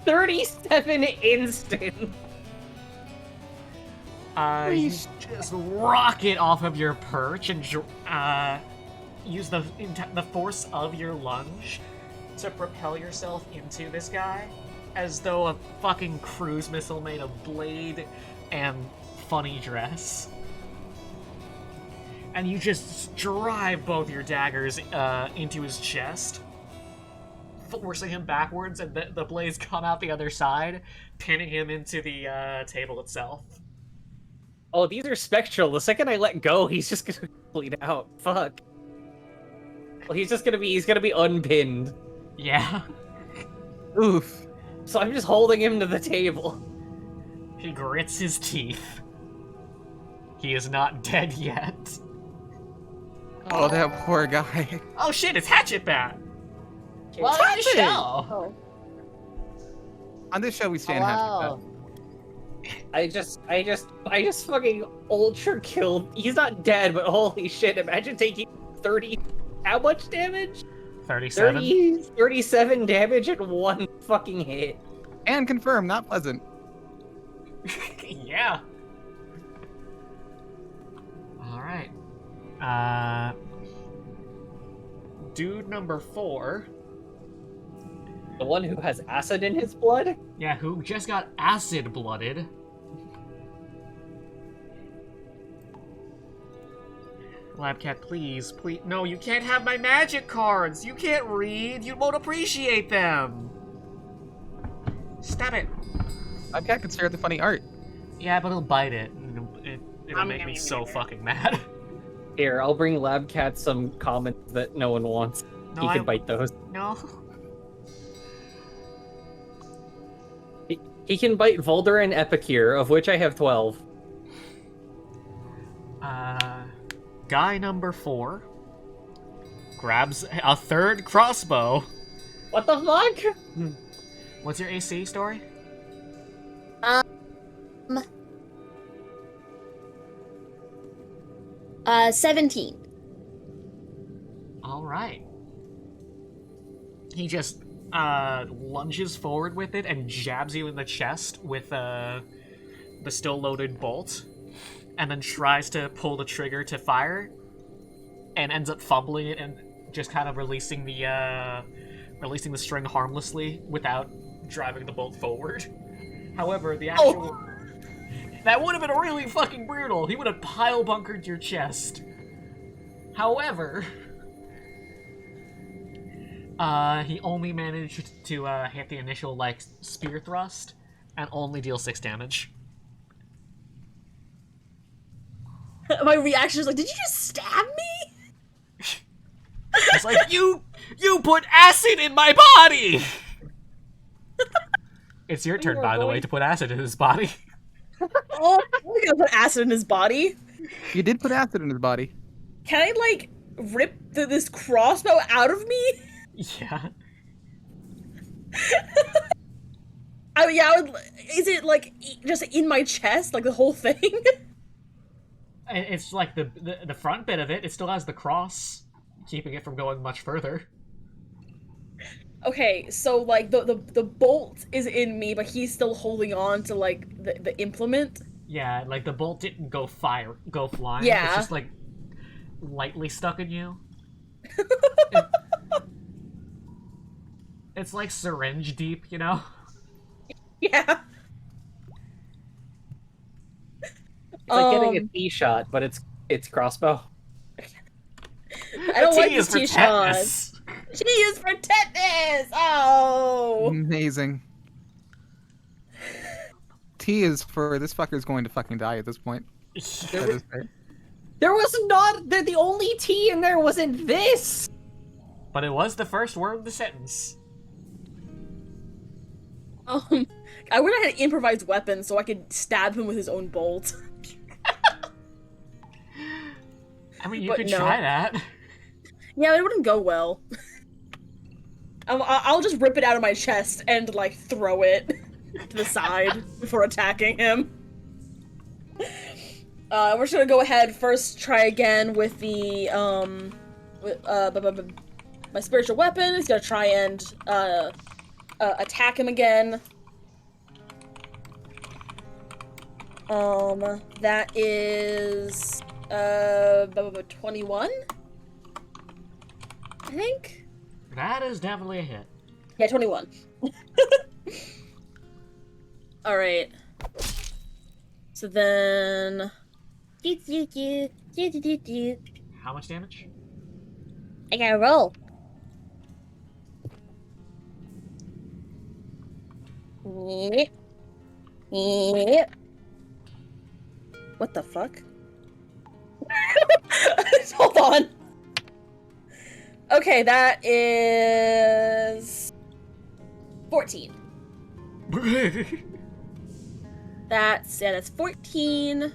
37 instant. You just rocket off of your perch and use the force of your lunge to propel yourself into this guy, as though a fucking cruise missile made of blade and funny dress. And you just drive both your daggers into his chest, forcing him backwards, and the blades come out the other side, pinning him into the table itself. Oh, these are spectral. The second I let go, he's just gonna bleed out. Fuck. Well, he's gonna be unpinned. Yeah. Oof. So I'm just holding him to the table. He grits his teeth. He is not dead yet. Oh, that poor guy. Oh shit, it's Hatchet Bat! What's Welcome to the happening? show! Oh. On this show, we stand Hello. I just fucking ultra killed. He's not dead, but holy shit, imagine taking 30, how much damage? 37. 37 damage in one fucking hit. And confirm, not pleasant. Yeah. Alright. Dude number 4. The one who has acid in his blood? Yeah, who just got acid-blooded. Labcat, please, please. No, you can't have my magic cards! You can't read! You won't appreciate them! Stop it! I've got to stare at the funny art. Yeah, but it'll bite it. It'll make me so fucking mad. Here, I'll bring Labcat some comments that no one wants. No, He can bite those. No. He can bite Volder and Epicure, of which I have 12. Guy number 4 grabs a third crossbow. What the fuck? What's your AC, Story? 17. Alright. He just lunges forward with it and jabs you in the chest with the still loaded bolt, and then tries to pull the trigger to fire, and ends up fumbling it and just kind of releasing the string harmlessly without driving the bolt forward. However, the actual that would have been really fucking brutal. He would have pile bunkered your chest. However, he only managed to hit the initial spear thrust and only deal 6 damage. My reaction is like, did you just stab me? It's like, you put acid in my body! It's your turn, by the way, to put acid in his body. Oh, we're gonna put acid in his body. You did put acid in his body. Can I, rip this crossbow out of me? Yeah. I mean, yeah, is it, just in my chest? The whole thing? It's like the front bit of it. It still has the cross, keeping it from going much further. Okay, so, the bolt is in me, but he's still holding on to, the implement? Yeah, the bolt didn't go flying. Yeah. It's just, lightly stuck in you. It's like syringe deep, you know? Yeah. It's like getting a T shot, but it's crossbow. I don't like T this is for T-shot. tetanus. She is for tetanus! Oh! Amazing. T is for this fucker's going to fucking die at this point. At this rate. There was not. The only T in there wasn't this. But it was the first word of the sentence. I would have had an improvised weapon so I could stab him with his own bolt. I mean, you But could no. try that. Yeah, but it wouldn't go well. I'll just rip it out of my chest and, like, throw it to the side before attacking him. We're just gonna go ahead first, try again with the, my spiritual weapon. He's gonna try and, attack him again. That is, 21? I think? That is definitely a hit. Yeah, 21. Alright. So then... How much damage? I gotta roll. What the fuck? Hold on. Okay, that is... 14. That's 14.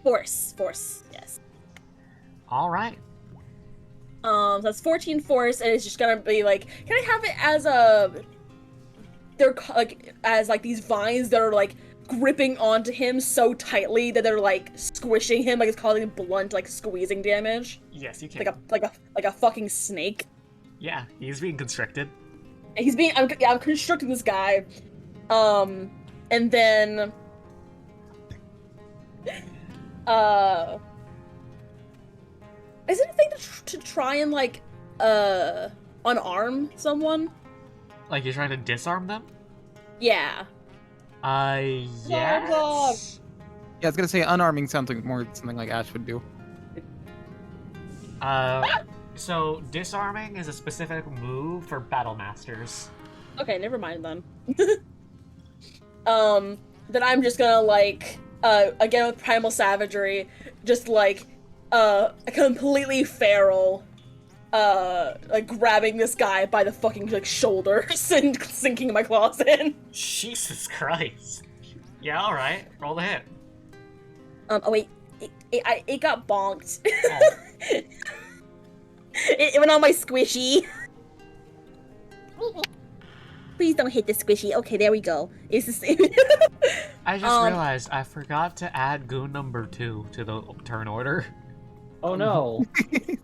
Force, yes. Alright. So that's 14 force, and it's just gonna be like, can I have it as a... They're like, as like these vines that are like gripping onto him so tightly that they're like squishing him, like it's causing blunt, like squeezing damage. Yes, you can. Like a fucking snake. Yeah, he's being constricted. He's being, I'm constricting this guy. And then, is it a thing to try and like, unarm someone? Like you're trying to disarm them? Yeah. Yes. Yeah, I was gonna say unarming sounds like more something like Ash would do. So disarming is a specific move for battle masters. Okay, never mind then. Then I'm just gonna like, again with primal savagery, just like, completely feral, like grabbing this guy by the fucking like shoulders and sinking my claws in. Jesus Christ. Yeah, alright. Roll the hit. Oh wait, it got bonked. Oh. It went on my squishy. Please don't hit the squishy. Okay, there we go. It's the same. I just realized I forgot to add goon number 2 to the turn order. Oh no. He's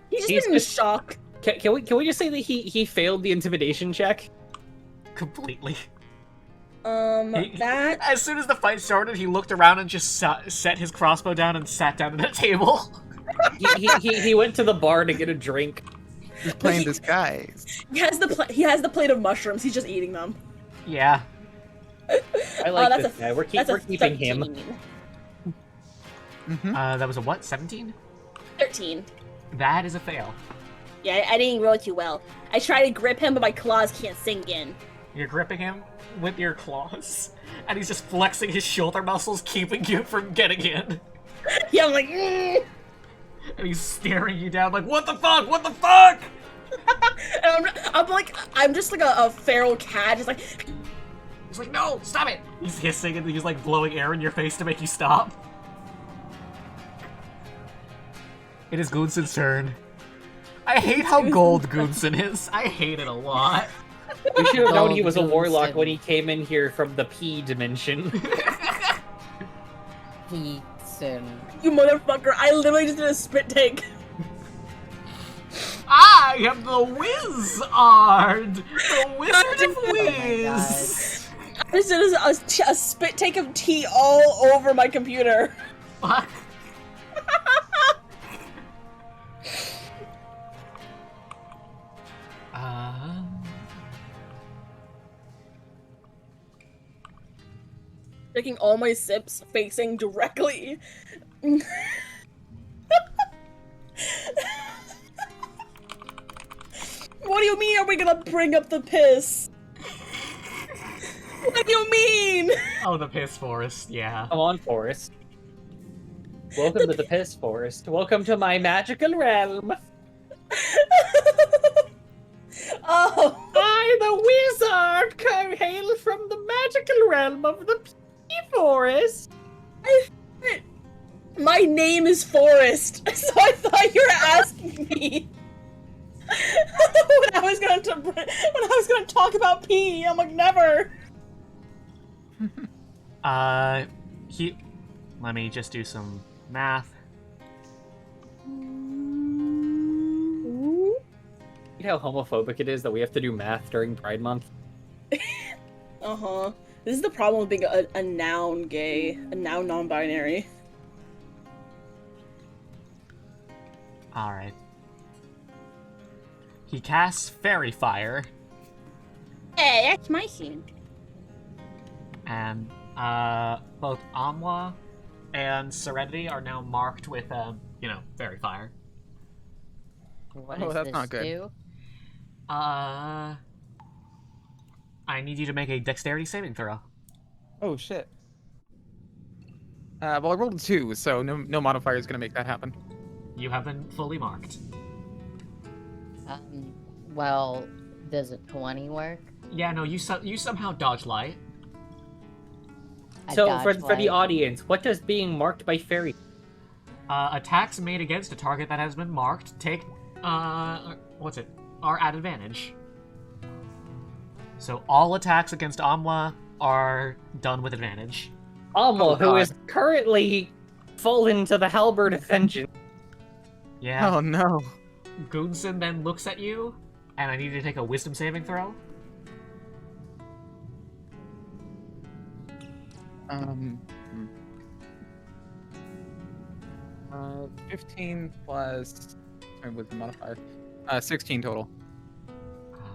He's been in just- shock. Can we just say that he failed the intimidation check? Completely. That... As soon as the fight started, he looked around and just set his crossbow down and sat down at a table. He went to the bar to get a drink. He's playing disguise. He has the plate of mushrooms. He's just eating them. Yeah. I like that's this a- guy. We're That's a keeping him. 13. Mm-hmm. That was a what? 17? 13. That is a fail. Yeah, I didn't roll too well. I try to grip him, but my claws can't sink in. You're gripping him with your claws, and he's just flexing his shoulder muscles, keeping you from getting in. Yeah, I'm like, mm. And he's staring you down like, what the fuck? What the fuck? And I'm just like a feral cat, just like, He's like, no, stop it! He's hissing and he's like blowing air in your face to make you stop. It is Goonson's turn. I hate how gold Goonson is. I hate it a lot. We should have known he Gold was a warlock Goonson. when he came in here from the P dimension. Peterson. you motherfucker, I literally just did a spit take. I am the Wizard! The Wizard of Oh my Wiz! I just did a spit take of tea all over my computer. Fuck. Taking all my sips facing directly. what do you mean are we gonna bring up the piss? What do you mean? Oh, the piss forest, yeah. Come on, Forest. Welcome to the Piss Forest. Welcome to my magical realm. Oh, I, the wizard, come hail from the magical realm of the Pea Forest. my name is Forest, so I thought you were asking me when I was gonna talk about pee. I'm like, never. Let me just do some math. You know how homophobic it is that we have to do math during Pride Month? Uh-huh. This is the problem with being a noun gay, a noun non-binary. Alright. He casts Fairy Fire, Hey, that's my scene. and both Amwa and Serenity are now marked with, Fairy Fire. What Oh, does that's this not good. do? I need you to make a dexterity saving throw. Oh shit. Well, I rolled a 2, so no modifier is gonna make that happen. You have been fully marked. Well, does a 20 work? Yeah, no, you somehow dodge light. I So, dodge for the light. audience, what does being marked by fairy... Attacks made against a target that has been marked are at advantage. So all attacks against Amwa are done with advantage. Alma, Oh, who God. is currently fallen to the halberd of vengeance. Yeah. Oh no. Goonson then looks at you, and I need you to take a wisdom saving throw. 15 plus. Sorry, with the modifier. 16 total.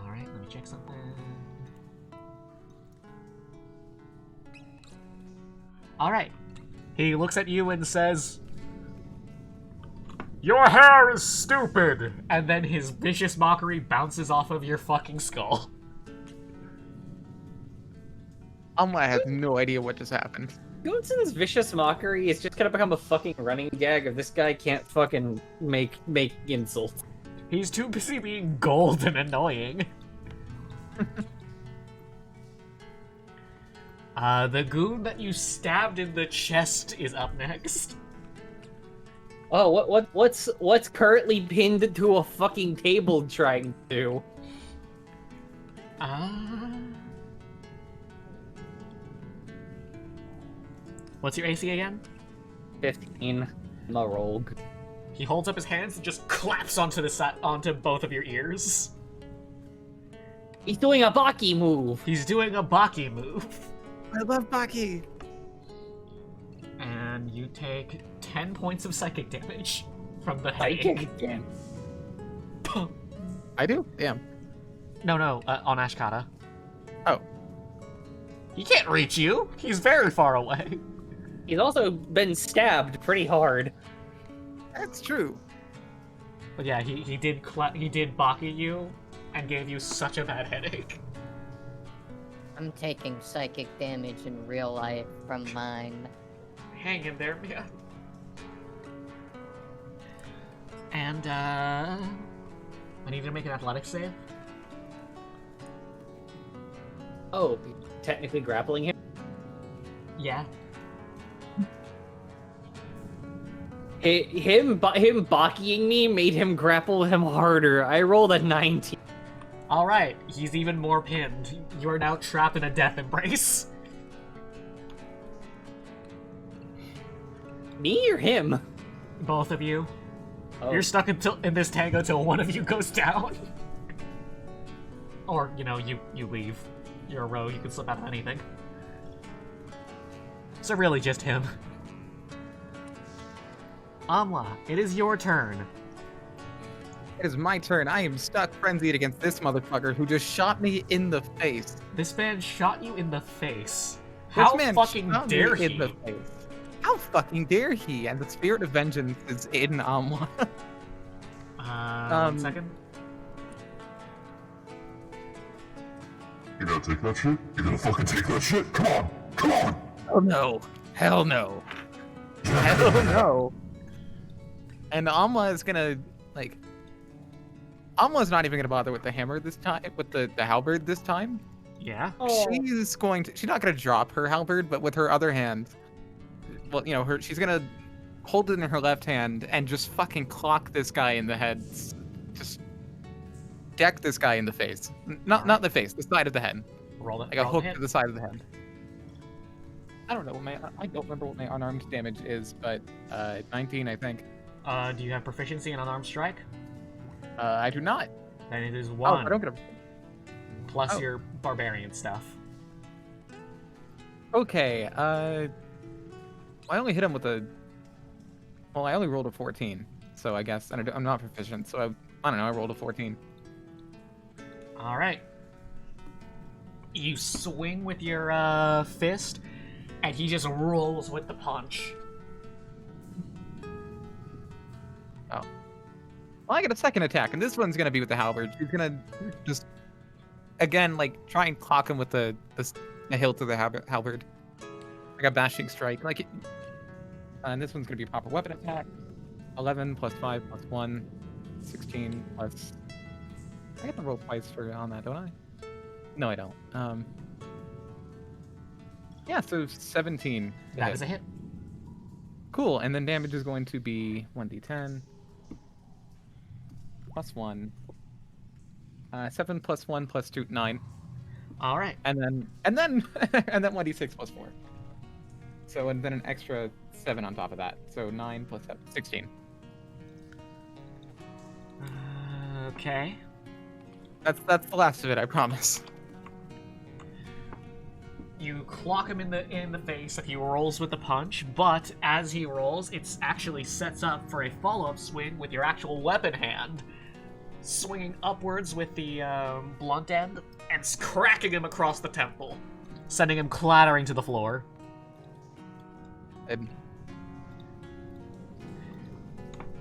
Alright, let me check something. Alright. He looks at you and says, "Your hair is stupid!" And then his vicious mockery bounces off of your fucking skull. I have no idea what just happened. Goonson's vicious mockery is just gonna become a fucking running gag if this guy can't fucking make insults. He's too busy being gold and annoying. The goon that you stabbed in the chest is up next. Oh, what's currently pinned to a fucking table trying to? What's your AC again? 15. I'm a rogue. He holds up his hands and just claps onto onto both of your ears. He's doing a Baki move. He's doing a Baki move. I love Baki. And you take 10 points of psychic damage from the Psychic headache. again. I do? Damn. No, on Ashkata. Oh. He can't reach you. He's very far away. He's also been stabbed pretty hard. That's true. But yeah, he did Baki you and gave you such a bad headache. I'm taking psychic damage in real life from mine. Hang in there, Mia. And I need you to make an athletics save. Oh, technically grappling him? Yeah. Him Bakiing me made him grapple him harder. I rolled a 19. Alright, he's even more pinned. You are now trapped in a death embrace. Me or him? Both of you. Oh. You're stuck in this tango till one of you goes down. Or, you leave. You're a rogue, you can slip out of anything. So really just him. Amla, it is your turn. It is my turn. I am stuck frenzied against this motherfucker who just shot me in the face. This man shot you in the face. This How man fucking shot me dare he? in the face. How fucking dare he? And the spirit of vengeance is in Amwa. 1 second. You gonna take that shit? You gonna fucking take that shit? Come on! Come on! Oh no! Hell no! Hell no! And Amma is gonna, like... Amma's not even gonna bother with the hammer this time, with the halberd this time. Yeah. Oh. She's going to... She's not gonna drop her halberd, but with her other hand... Well, you know, she's gonna hold it in her left hand and just fucking clock this guy in the head. Just deck this guy in the face. Not the face, the side of the head. Roll it. Like a roll hook hit. to the side of the head. I don't know what I don't remember what my unarmed damage is, but 19, I think. Do you have proficiency in unarmed strike? I do not. Then it is Oh, 1 I don't get a... plus oh. your barbarian stuff. Okay, I only hit him with a... Well, I only rolled a 14, so I guess I'm not proficient, so I don't know, I rolled a 14. All right. You swing with your fist, and he just rolls with the punch. Oh. Well, I get a second attack, and this one's gonna be with the halberd. She's gonna just, again, like, try and clock him with the hilt of the halberd. Like a bashing strike. Like, and this one's gonna be a proper weapon attack. 11 plus 5 plus 1. 16 plus... I get to roll twice on that, don't I? No, I don't. Yeah, so 17. That is a hit. Cool, and then damage is going to be 1d10 plus 1. 7 plus 1 plus 2, 9. All right. And then and then 1d6 plus 4. So and then an extra 7 on top of that. So 9 plus 7, 16. Okay. That's the last of it, I promise. You clock him in the face if he rolls with the punch, but as he rolls, it actually sets up for a follow-up swing with your actual weapon hand, swinging upwards with the blunt end and cracking him across the temple, sending him clattering to the floor.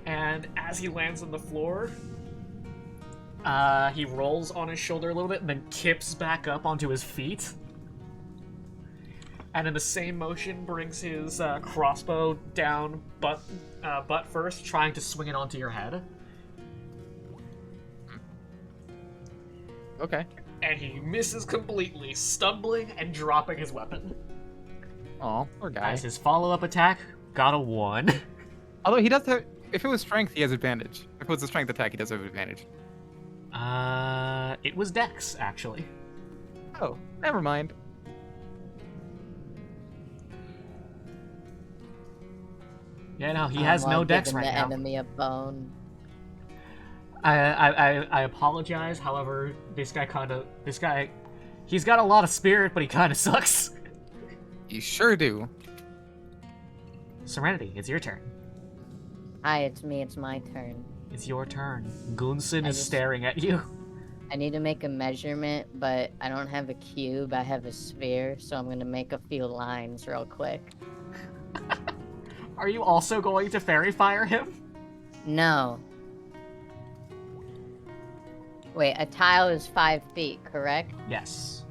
And as he lands on the floor, he rolls on his shoulder a little bit and then kips back up onto his feet. And in the same motion, brings his crossbow down butt first, trying to swing it onto your head. Okay. And he misses completely, stumbling and dropping his weapon. Aw, poor guy. As his follow-up attack, got a 1. Although he does have... If it was strength, he has advantage. If it was a strength attack, he does have advantage. It was Dex, actually. Oh, never mind. Yeah, no, he has no Dex right the now. enemy a bone. I apologize. However, this guy, he's got a lot of spirit, but he kind of sucks. You sure do. Serenity, it's your turn. Hi, it's me. It's my turn. It's your turn. Gunson is just- staring at you. I need to make a measurement, but I don't have a cube. I have a sphere, so I'm gonna make a few lines real quick. Are you also going to fairy fire him? No. Wait, a tile is 5 feet, correct? Yes.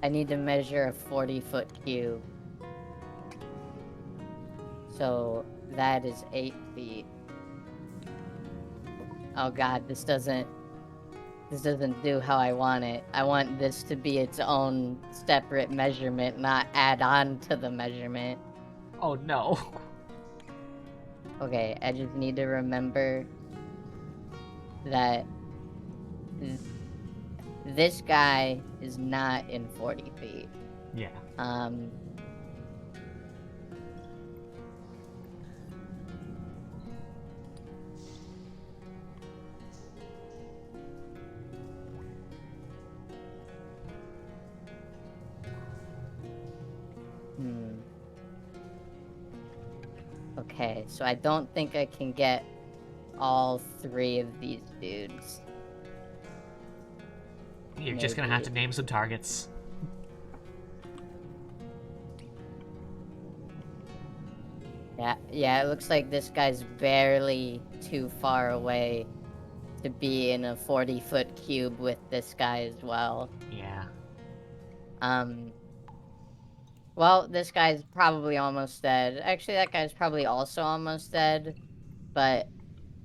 I need to measure a 40-foot cube. So that is 8 feet. Oh god, this doesn't do how I want it. I want this to be its own separate measurement, not add on to the measurement. Oh no. Okay, I just need to remember that this guy is not in 40 feet. Yeah. Okay, so I don't think I can get all 3 of these dudes. You're just gonna have to name some targets. Yeah, it looks like this guy's barely too far away to be in a 40-foot cube with this guy as well. Yeah. Well, this guy's probably almost dead. Actually, that guy's probably also almost dead. But,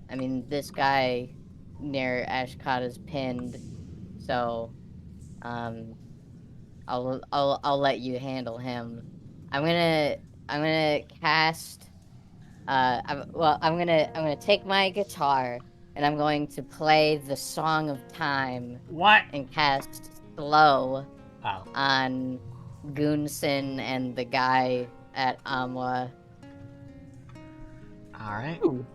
I mean, this guy near Ashcott is pinned. So, I'll let you handle him. I'm gonna cast. I'm gonna take my guitar and I'm going to play the Song of Time What? and cast slow Oh. on Goonson and the guy at Amwa. Alright. Ooh.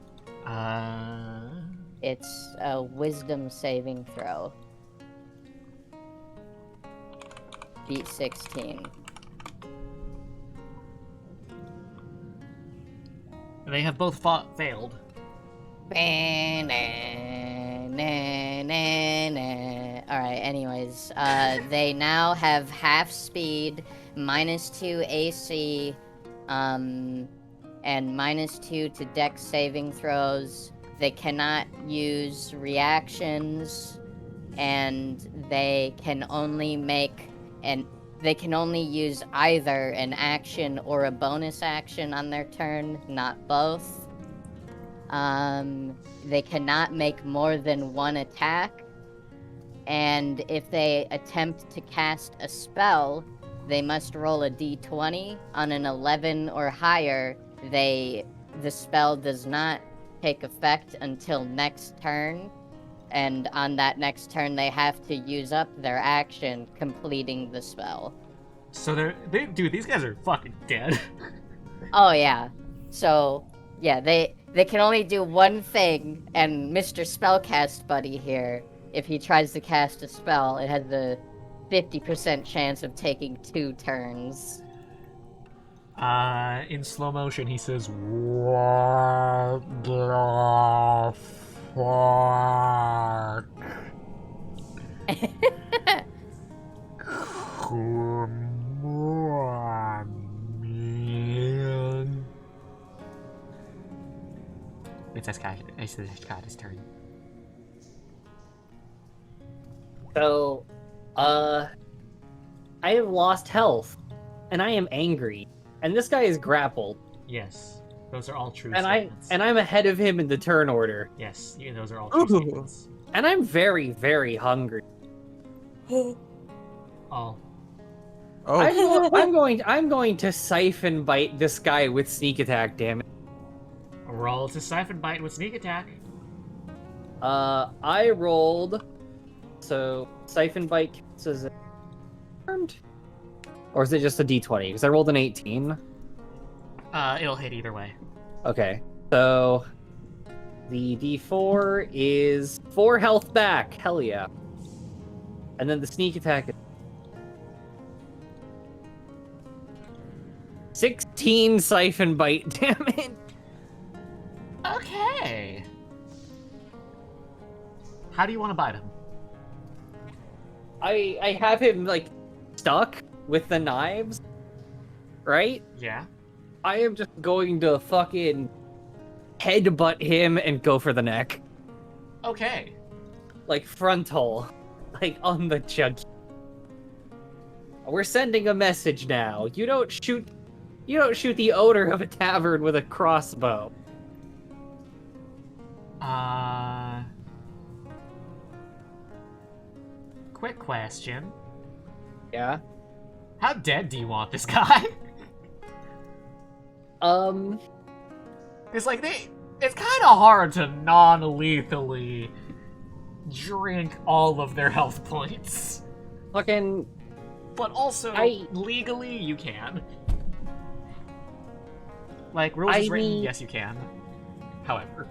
It's a wisdom saving throw. Beat 16. They have both failed. Alright, anyways, they now have half speed, -2 AC, and -2 to dex saving throws. They cannot use reactions, and they can only use either an action or a bonus action on their turn, not both. They cannot make more than one attack, and if they attempt to cast a spell, they must roll a d20. On an 11 or higher, the spell does not take effect until next turn, and on that next turn, they have to use up their action completing the spell. So dude, these guys are fucking dead. Oh yeah. So yeah, they can only do one thing, and Mr. Spellcast Buddy here, if he tries to cast a spell, it has a 50% chance of taking 2 turns. In slow motion, he says, "What the fuck? Come on, man." It's Ashkata's turn. So, I have lost health, and I am angry, and this guy is grappled, Yes, those are all true and statements. I'm ahead of him in the turn order, Yes, those are all true statements. and I'm very, very hungry. Oh, Oh, I'm going to siphon bite this guy with sneak attack. Damn it! roll to siphon bite with sneak attack. I rolled. So siphon bite counts as confirmed, or is it just a d20? Because I rolled an 18. It'll hit either way. Okay, so the d4 is 4 health back. Hell yeah! And then the sneak attack is 16 siphon bite. Damn it! Okay. How do you want to bite him? I have him like stuck with the knives, right? Yeah. I am just going to fucking headbutt him and go for the neck. Okay. Like frontal. Like on the jug. We're sending a message now. You don't shoot the owner of a tavern with a crossbow. Quick question. Yeah. How dead do you want this guy? It's like it's kind of hard to non-lethally drink all of their health points. Fucking But also, legally, you can. Like, rules I is written, mean- yes you can. However.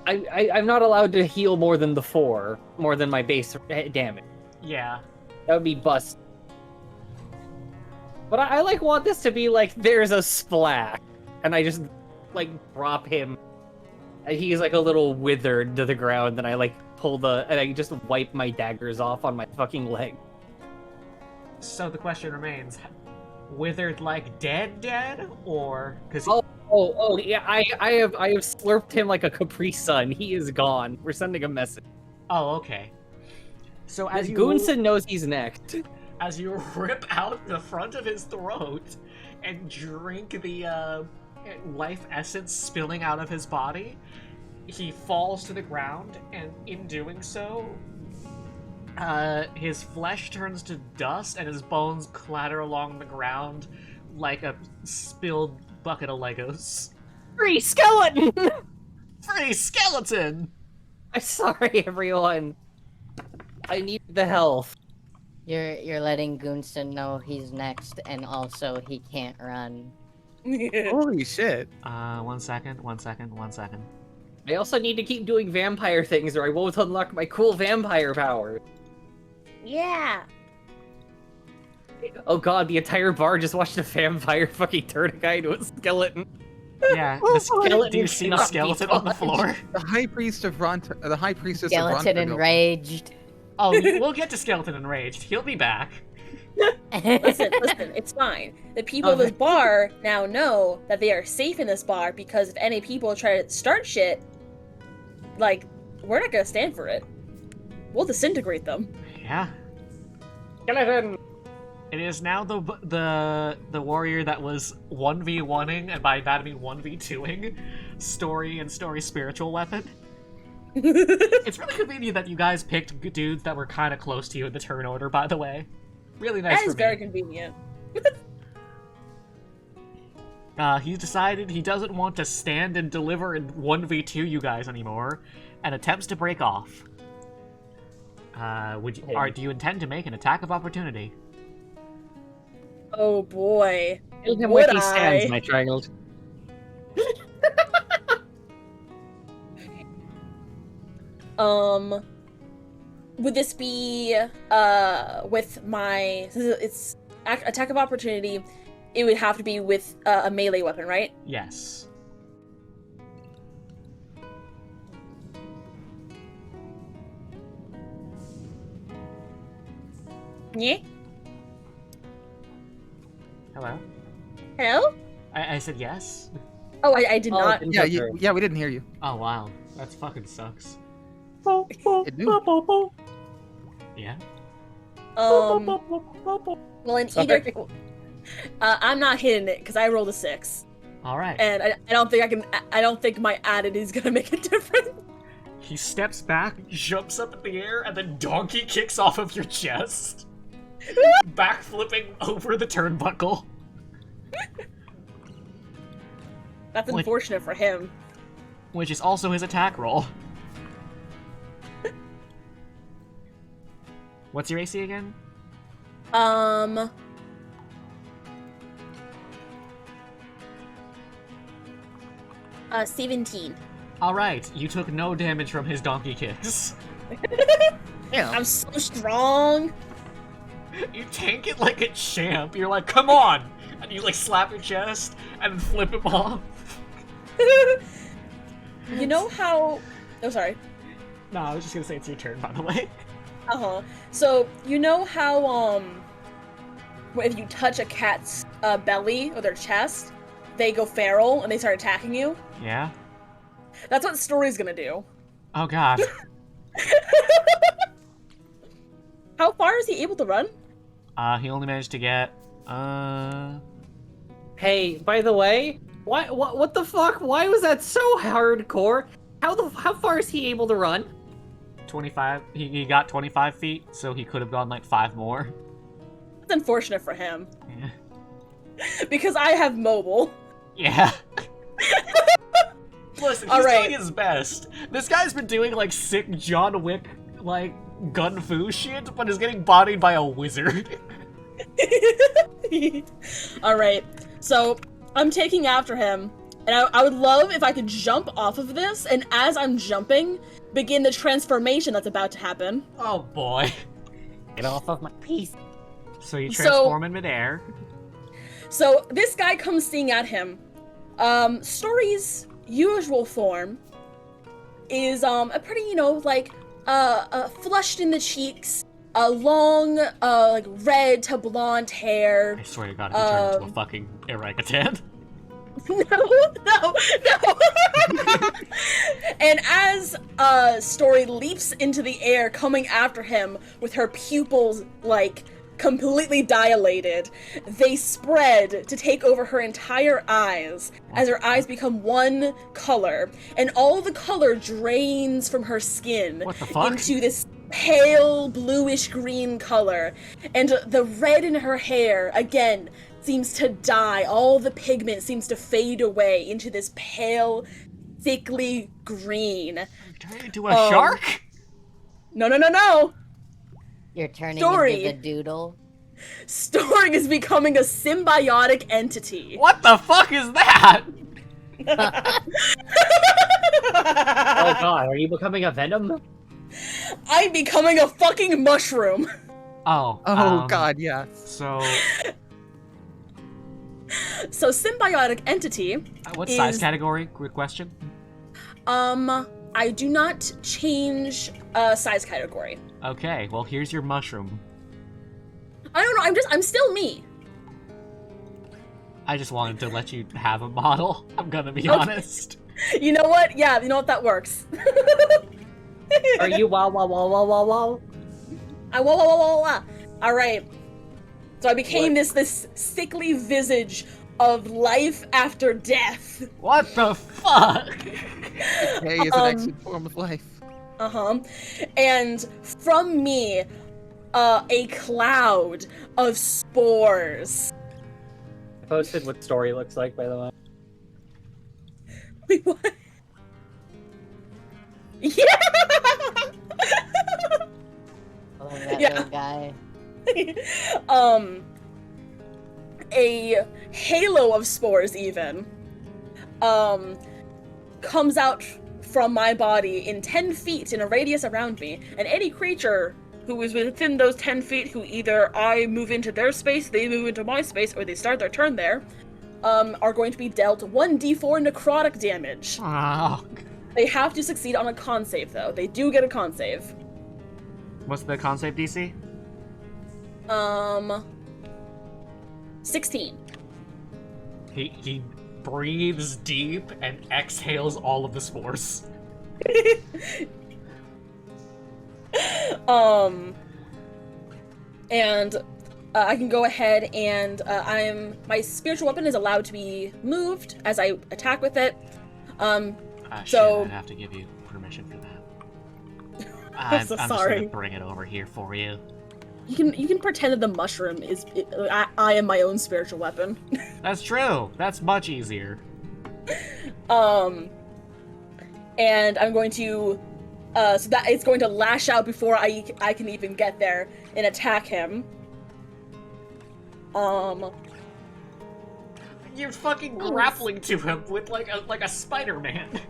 I'm not allowed to heal more than my base damage. Yeah. That would be bust. But I like want this to be like there's a splash, and I just like drop him, and he's like a little withered to the ground. And I like and I just wipe my daggers off on my fucking leg. So the question remains, withered like dead, or because Oh, yeah, I have slurped him like a Capri Sun. He is gone. We're sending a message. oh, okay. So as you Goonson knows he's next. as you rip out the front of his throat and drink the life essence spilling out of his body, he falls to the ground, and in doing so, his flesh turns to dust and his bones clatter along the ground like a spilled bucket of Legos. Free skeleton! Free skeleton! I'm sorry, everyone. I need the health. You're letting Goonson know he's next, and also he can't run. Holy shit. 1 second. I also need to keep doing vampire things or I won't unlock my cool vampire power. Yeah. Oh god, the entire bar just watched a vampire fucking turn a guy into a skeleton. Yeah, the skeleton. Do you see the cannot be skeleton on the dodged. floor? The High Priest of the High Priestess Skeleton of Ronterville. enraged. Oh, we'll get to skeleton enraged. He'll be back. Listen, it's fine. The people of this bar now know that they are safe in this bar because if any people try to start shit, like, we're not gonna stand for it. We'll disintegrate them. Yeah. Skeleton! It is now the warrior that was 1v1ing, and by that I mean 1v2ing, story and story spiritual weapon. It's really convenient that you guys picked dudes that were kind of close to you in the turn order, by the way. Really nice That for is me. very convenient. He's decided he doesn't want to stand and deliver in 1v2 you guys anymore, and attempts to break off. Do you intend to make an attack of opportunity? Oh boy. Kill him Would like he stands, I? my child. Would this be with my it's attack of opportunity? It would have to be with a melee weapon, right? Yes. Yeah. Hello? Hello? I said yes? Oh, I did not. didn't Yeah, go through. yeah, we didn't hear you. Oh, wow. That fucking sucks. It moved. Yeah? Well, in either, I'm not hitting it because I rolled a 6, Alright. and I don't think I can. I don't think my added is gonna make a difference. He steps back, jumps up in the air, and then donkey kicks off of your chest. Backflipping over the turnbuckle. That's Like- unfortunate for him. Which is also his attack roll. What's your AC again? 17. Alright, you took no damage from his donkey kicks. Yeah. I'm so strong. You tank it like a champ. You're like, come on! And you like slap your chest and then flip him off. You know how? Oh, sorry. No, I was just gonna say it's your turn, by the way. So you know how if you touch a cat's belly or their chest, they go feral and they start attacking you. Yeah? That's what Story's gonna do. Oh god. How far is he able to run? He only managed to get, Hey, by the way, what the fuck? Why was that so hardcore? How far is he able to run? 25. He got 25 feet, so he could have gone like 5 more. It's unfortunate for him Yeah. because I have mobile. Yeah. Listen, he's Alright. doing his best. This guy's been doing like sick John Wick, like, gun fu shit, but is getting bodied by a wizard. Alright, so I'm taking after him, and I would love if I could jump off of this, and as I'm jumping, begin the transformation that's about to happen. Oh boy. Get off of my piece. So you So- transform in midair. So this guy comes seeing at him. Story's usual form is a pretty, like, flushed in the cheeks, long, like red to blonde hair. I swear to God, if you turn into a fucking orangutan. No. And as Story leaps into the air, coming after him with her pupils like completely dilated, they spread to take over her entire eyes as her eyes become one color, and all the color drains from her skin What the fuck? into this pale bluish green color, and the red in her hair again seems to die. All the pigment seems to fade away into this pale, thickly green. Turn into a shark? No. You're turning Story. into the doodle. Story is becoming a symbiotic entity. What the fuck is that? Oh god, are you becoming a venom? I'm becoming a fucking mushroom. Oh. God, yes. So, So symbiotic entity. what is, size category? Quick question. I do not change size category. Okay, well, here's your mushroom. I don't know. I'm still me. I just wanted to let you have a model. I'm gonna be Okay. honest. You know what? Yeah, you know what? That works. Are you wow? Wah. All right. So I became this sickly visage of life after death. What the fuck? Decay is an exit form of life. And from me, a cloud of spores. I posted what Story looks like, by the way. Wait, what? Yeah. Oh, that Yeah. little guy. A halo of spores even comes out from my body in 10 feet in a radius around me, and any creature who is within those 10 feet who either I move into their space, they move into my space, or they start their turn there, are going to be dealt 1d4 necrotic damage. Oh. They have to succeed on a con save, though. They do get a con save. What's the con save DC? 16. He breathes deep and exhales all of the spores. And I can go ahead and my spiritual weapon is allowed to be moved as I attack with it. So So- I'd have to give you permission for that. I'm so I'm sorry. just gonna bring it over here for you. You can pretend that the mushroom is I am my own spiritual weapon. That's true. That's much easier. And I'm going to so that it's going to lash out before I can even get there and attack him. You're fucking grappling to him with like a Spider-Man.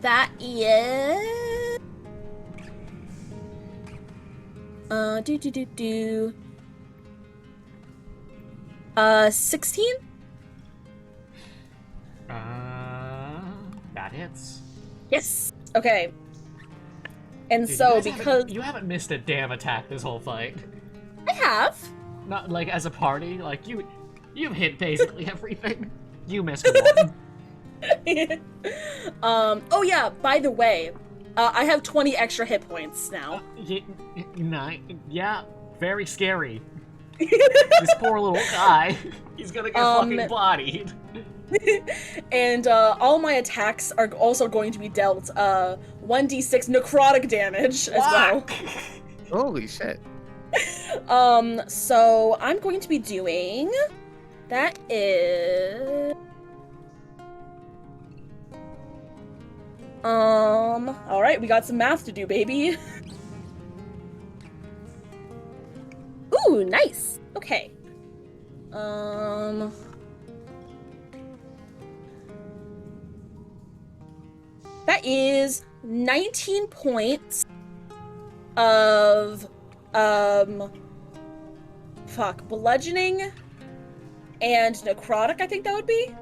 That is 16? That hits. Yes. Okay. And Dude, so you guys because you haven't missed a damn attack this whole fight. I have. Not like as a party, like you've hit basically everything. You missed one. Oh yeah, by the way, I have 20 extra hit points now. Yeah, very scary. This poor little guy. He's gonna get fucking bodied. And all my attacks are also going to be dealt 1d6 necrotic damage as well. Holy shit. So I'm going to be doing that is all right, we got some math to do, baby. Ooh, nice. Okay. That is 19 points of bludgeoning and necrotic, I think that would be.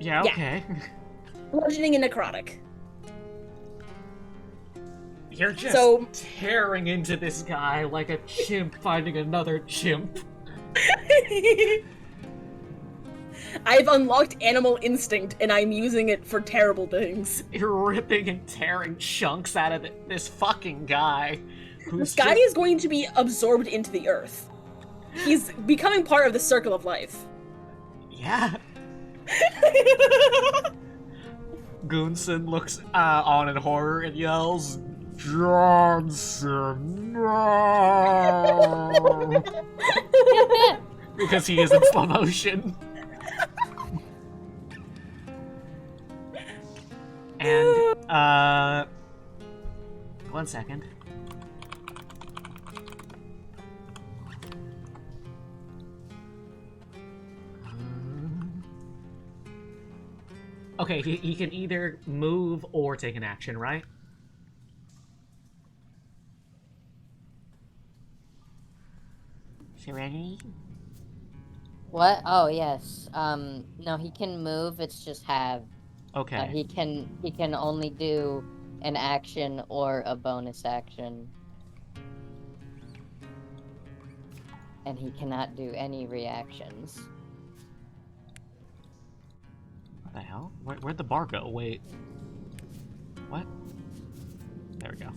Yeah, okay. Bludgeoning and necrotic. You're just So- tearing into this guy like a chimp finding another chimp. I've unlocked animal instinct, and I'm using it for terrible things. You're ripping and tearing chunks out of this fucking guy. This guy is going to be absorbed into the earth. He's becoming part of the circle of life. Yeah. Goonson looks on in horror and yells, Johnson, no! Because he is in slow motion. And, 1 second. Okay, he can either move or take an action, right? Serenity? What? Oh yes. No, he can move. It's just have. Okay. He can only do an action or a bonus action, and he cannot do any reactions. What the hell? Where'd the bar go? Wait. What? There we go.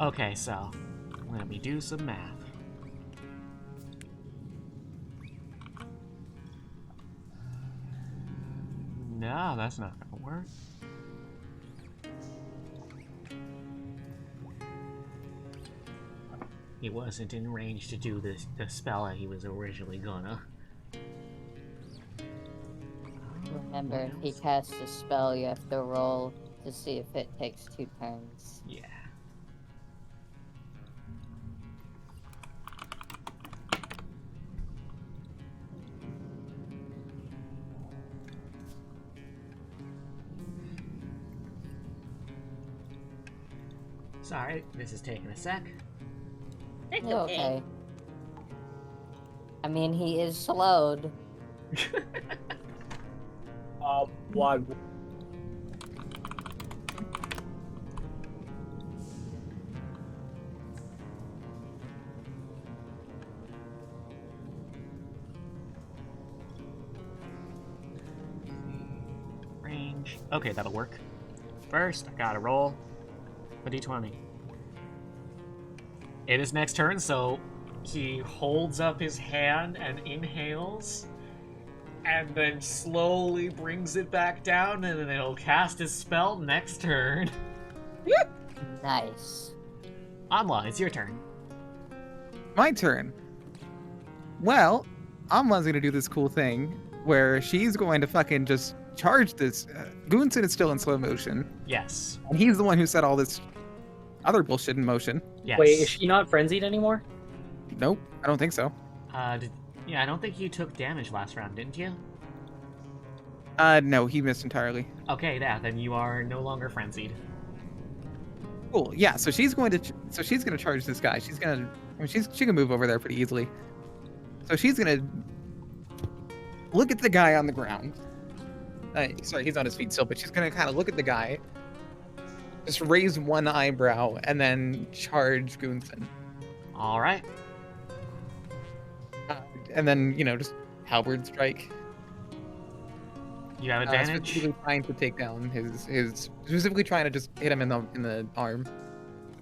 Okay, so let me do some math. No, that's not gonna work. He wasn't in range to do the spell that he was originally gonna. Remember, if he casts a spell, you have to roll to see if it takes 2 turns. Yeah. Sorry, this is taking a sec. It's You're okay. I mean, he is slowed. Why? Range. Okay, that'll work. First, I gotta roll a d20. It is next turn, so he holds up his hand and inhales, and then slowly brings it back down, and then it'll cast his spell next turn. Nice. Amla, it's your turn. My turn. Well, Amla's gonna do this cool thing where she's going to fucking just charge this. Goonson is still in slow motion, Yes. and he's the one who set all this other bullshit in motion. Yes. Wait, is she not frenzied anymore? Nope, I don't think so. Yeah, I don't think you took damage last round, didn't you? No, he missed entirely. Okay, yeah, then you are no longer frenzied. Cool. Yeah, so she's going to charge this guy. She's gonna. I mean, she can move over there pretty easily. So she's gonna look at the guy on the ground. Sorry, he's on his feet still, but she's gonna kind of look at the guy, just raise one eyebrow, and then charge Goonson. All right. And then just halberd strike. You have advantage. Specifically trying to take down his specifically trying to just hit him in the arm,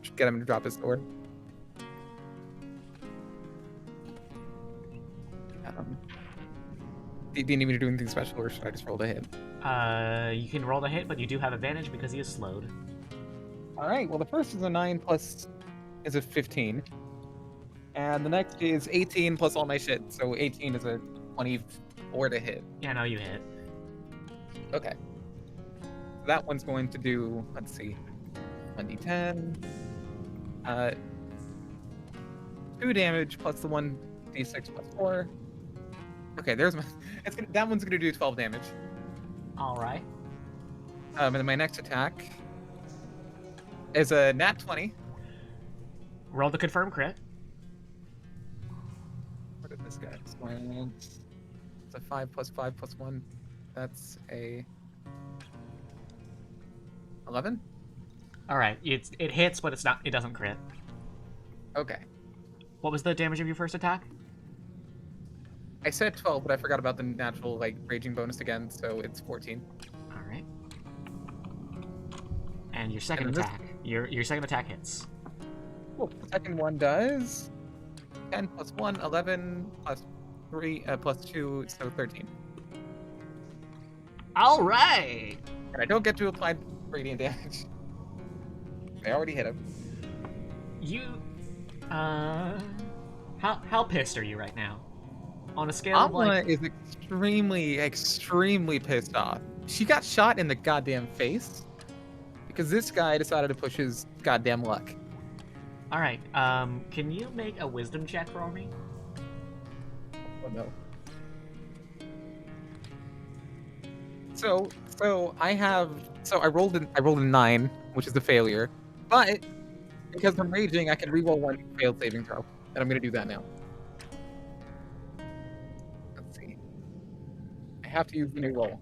just get him to drop his sword. Do you need me to do anything special, or should I just roll the hit? You can roll the hit, but you do have advantage because he is slowed. All right. Well, the first is a 9 plus is a 15, and the next is 18 plus all my shit. So 18 is a 24 to hit. Yeah, no, you hit. Okay. That one's going to do. Let's see. 1d10. 2 damage plus the 1d6 plus 4. Okay, there's my. That one's gonna do 12 damage. All right. And then my next attack is a nat 20. Roll the confirm crit. Where did this guy went? It's a 5 plus 5 plus 1. That's a 11. All right, it hits, but it's not. It doesn't crit. Okay. What was the damage of your first attack? I said 12, but I forgot about the natural, like, raging bonus again, so it's 14. All right. And your second And this- attack. Your second attack hits. Cool. The second one does 10 plus 1, 11 plus 3, plus 2, so 13. All right. And I don't get to apply radiant damage. I already hit him. You. How pissed are you right now? On a scale of Amla like. is extremely, extremely pissed off. She got shot in the goddamn face because this guy decided to push his goddamn luck. All right. Can you make a wisdom check for me? Oh no. So I rolled a 9, which is a failure, but because I'm raging, I can reroll one failed saving throw, and I'm gonna do that now. Let's see. I have to use the new roll,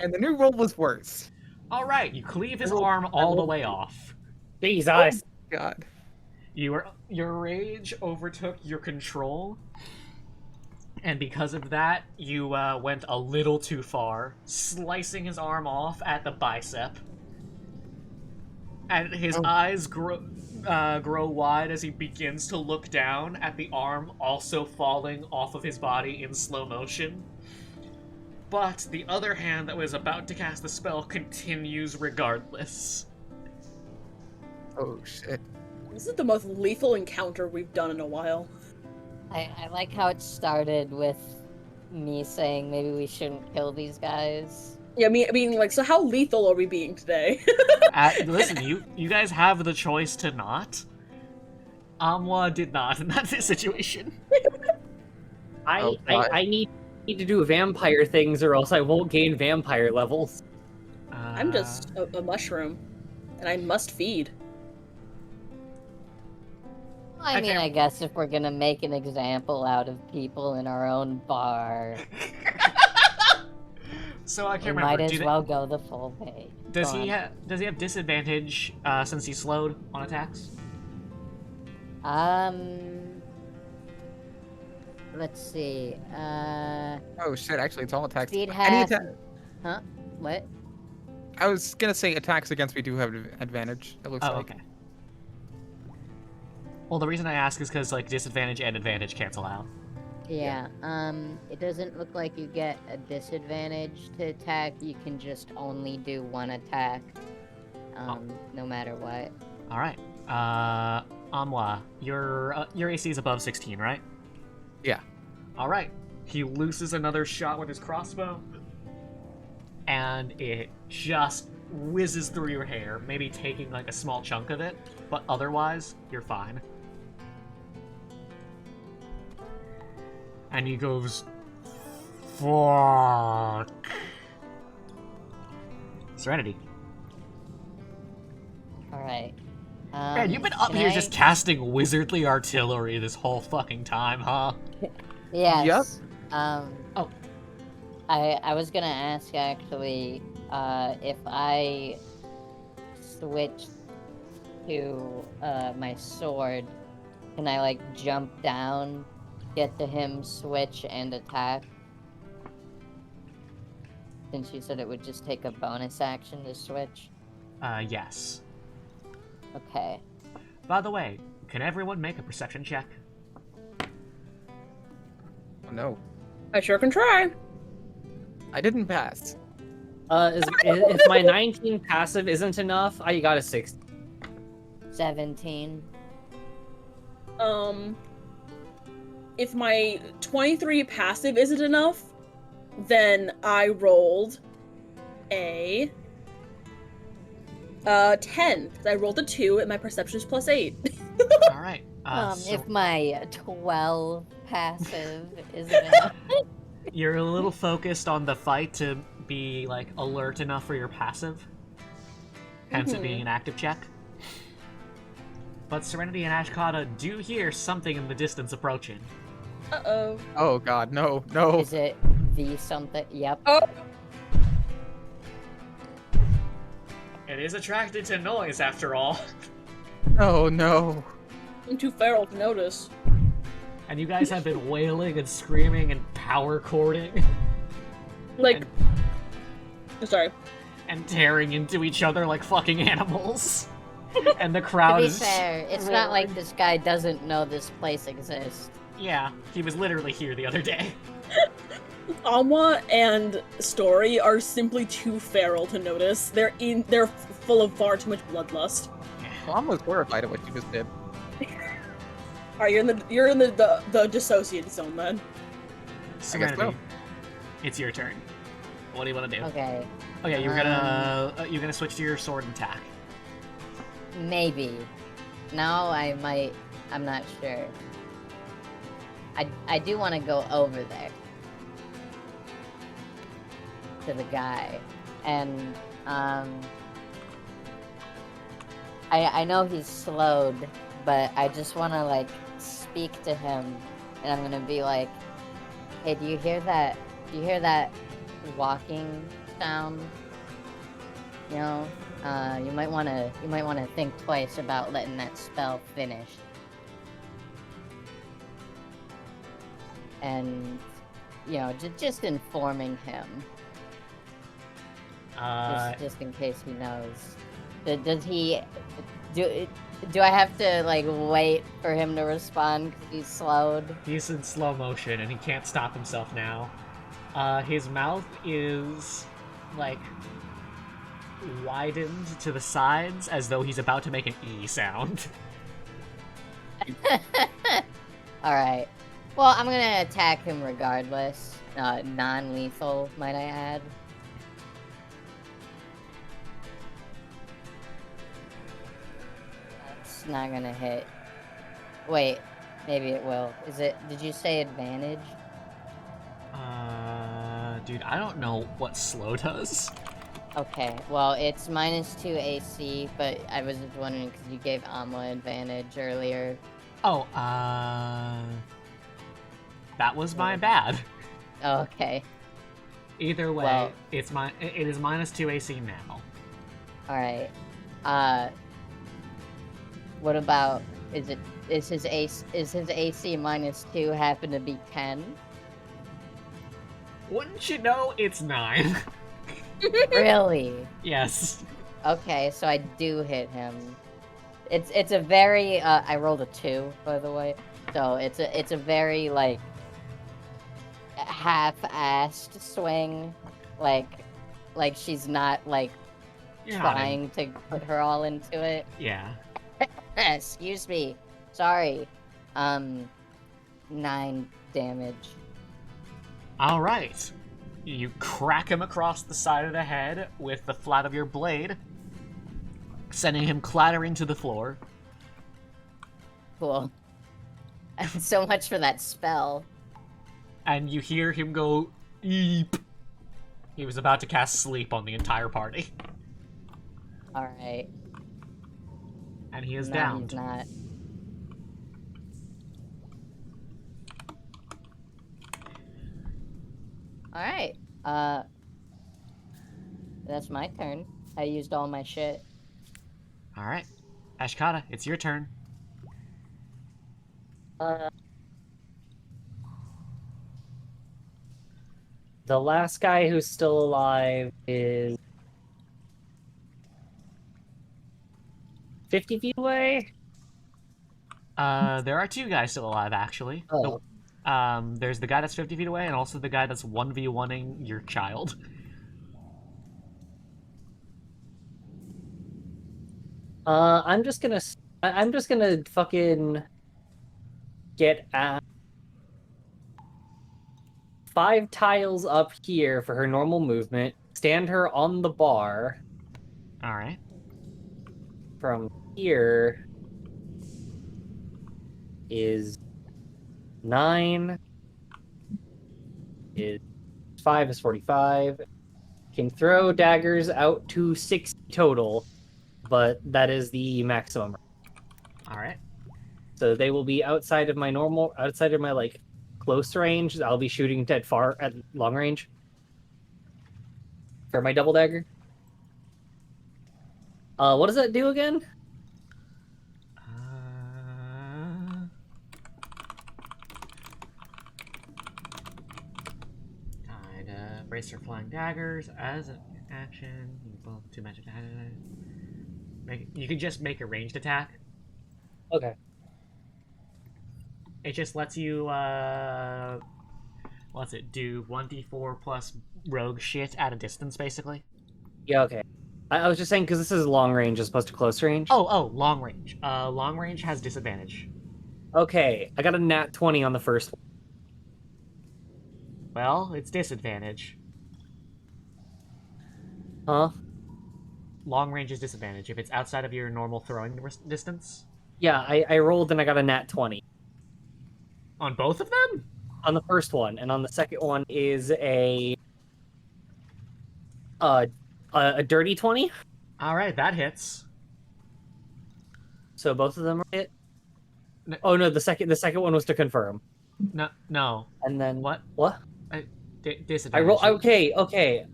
and the new roll was worse. All right. You cleave his rolled- arm I all the rolled- way off. Jesus. God. Your rage overtook your control, and because of that, you went a little too far, slicing his arm off at the bicep. And his eyes grow wide as he begins to look down at the arm also falling off of his body in slow motion. But the other hand that was about to cast the spell continues regardless. Oh shit. This is the most lethal encounter we've done in a while. I like how it started with me saying maybe we shouldn't kill these guys. Yeah, I mean, like, so how lethal are we being today? Listen, you guys have the choice to not. Amwa did not in that situation. Oh, God. I need to do vampire things or else I won't gain vampire levels. I'm just a mushroom, and I must feed. I mean, Okay. I guess if we're gonna make an example out of people in our own bar, So I we can't might remember. as well go the full way. Does Go he on. have disadvantage since he's slowed on attacks? Let's see. Oh shit, actually it's all attacks. Speed Any half. atta- Huh? What? I was gonna say attacks against me do have advantage, it looks Oh, like. okay. Well, the reason I ask is because like disadvantage and advantage cancel out. Yeah. It doesn't look like you get a disadvantage to attack. You can just only do one attack. No matter what. All right. Amwa, your AC is above 16, right? Yeah. All right. He looses another shot with his crossbow, and it just whizzes through your hair, maybe taking like a small chunk of it, but otherwise you're fine. And he goes, "Fuck." Serenity. All right. Man, you've been up can here I- just casting wizardly artillery this whole fucking time, huh? Yes. Yep. Oh. I was gonna ask actually, if I switch to my sword, can I like jump down, get to him, switch, and attack? Since you said it would just take a bonus action to switch. Yes. Okay. By the way, can everyone make a perception check? Oh no. I sure can try. I didn't pass. If my 19 passive isn't enough, I got a 6. 17. If my 23 passive isn't enough, then I rolled a 10. 'Cause I rolled a 2 and my perception is +8. All right. If my 12 passive isn't enough. You're a little focused on the fight to be like alert enough for your passive, hence it being an active check. But Serenity and Ashkata do hear something in the distance approaching. Uh-oh. Oh god, no, no. Is it the something? Yep. Oh! It is attracted to noise, after all. Oh no. I'm too feral to notice. And you guys have been wailing and screaming and power cording Like, sorry. and tearing into each other like fucking animals. And the To crowd be is... fair, it's not like this guy doesn't know this place exists. Yeah, he was literally here the other day. Alma and Story are simply too feral to notice. They're full of far too much bloodlust. Well, I'm almost horrified at what you just did. Alright, you're in the dissociated zone then. Serenity, so. it's your turn. What do you want to do? Okay, Okay, you're gonna switch to your sword and attack. maybe. Now I might. I'm not sure. I do want to go over there to the guy, and I know he's slowed, but I just want to like speak to him, and I'm gonna be like, "Hey, do you hear that? Do you hear that walking sound? You know, you might want to think twice about letting that spell finish." And you know, just informing him, just in case he knows. Does he do I have to like wait for him to respond because he's slowed? He's in slow motion and he can't stop himself now. His mouth is like widened to the sides as though he's about to make an E sound. Alright. Well, I'm gonna attack him regardless. Non-lethal, might I add. That's not gonna hit. Wait, maybe it will. Did you say advantage? Dude, I don't know what slow does. Okay, well, it's -2 AC, but I was just wondering because you gave Amla advantage earlier. Oh, that was my bad. Oh, okay. Either way, Well- it is -2 AC now. Alright. What about, is his AC -2 happen to be 10? Wouldn't you know, it's 9. Really? Yes. Okay, so I do hit him. It's a very, I rolled a 2, by the way. So it's a very, like, half-assed swing. Like she's not, like, You're not in- trying to put her all into it. Yeah. Excuse me. Sorry. 9 damage. All right. You crack him across the side of the head with the flat of your blade, sending him clattering to the floor. Cool. So much for that spell. And you hear him go, eep. He was about to cast sleep on the entire party. Alright. And he is No, downed. he's not. Alright. That's my turn. I used all my shit. All right. Ashkata, it's your turn. The last guy who's still alive is 50 feet away? There are 2 guys still alive, actually. Oh. There's the guy that's 50 feet away, and also the guy that's 1v1ing your child. I'm just gonna fucking get at 5 tiles up here for her normal movement, stand her on the bar. All right. From here is 9, is 5 is 45. Can throw daggers out to 60 total, but that is the maximum. All right. So they will be outside of my like close range. I'll be shooting at long range for my double dagger. What does that do again? Brace your flying daggers as an action. Two magic. You can just make a ranged attack. Okay. It just lets you what's it do? 1d4 plus rogue shit at a distance, basically. Yeah. Okay. I was just saying because this is long range as opposed to close range. Oh, long range. Long range has disadvantage. Okay, I got a nat 20 on the first one. Well, it's disadvantage. Huh? Long range is disadvantage if it's outside of your normal throwing distance. Yeah, I rolled and I got a nat 20. On both of them? On the first one, and on the second one is a dirty 20. All right, that hits. So both of them are hit. Oh no, the second one was to confirm. No. And then what? What? Disadvantage. I roll. Okay.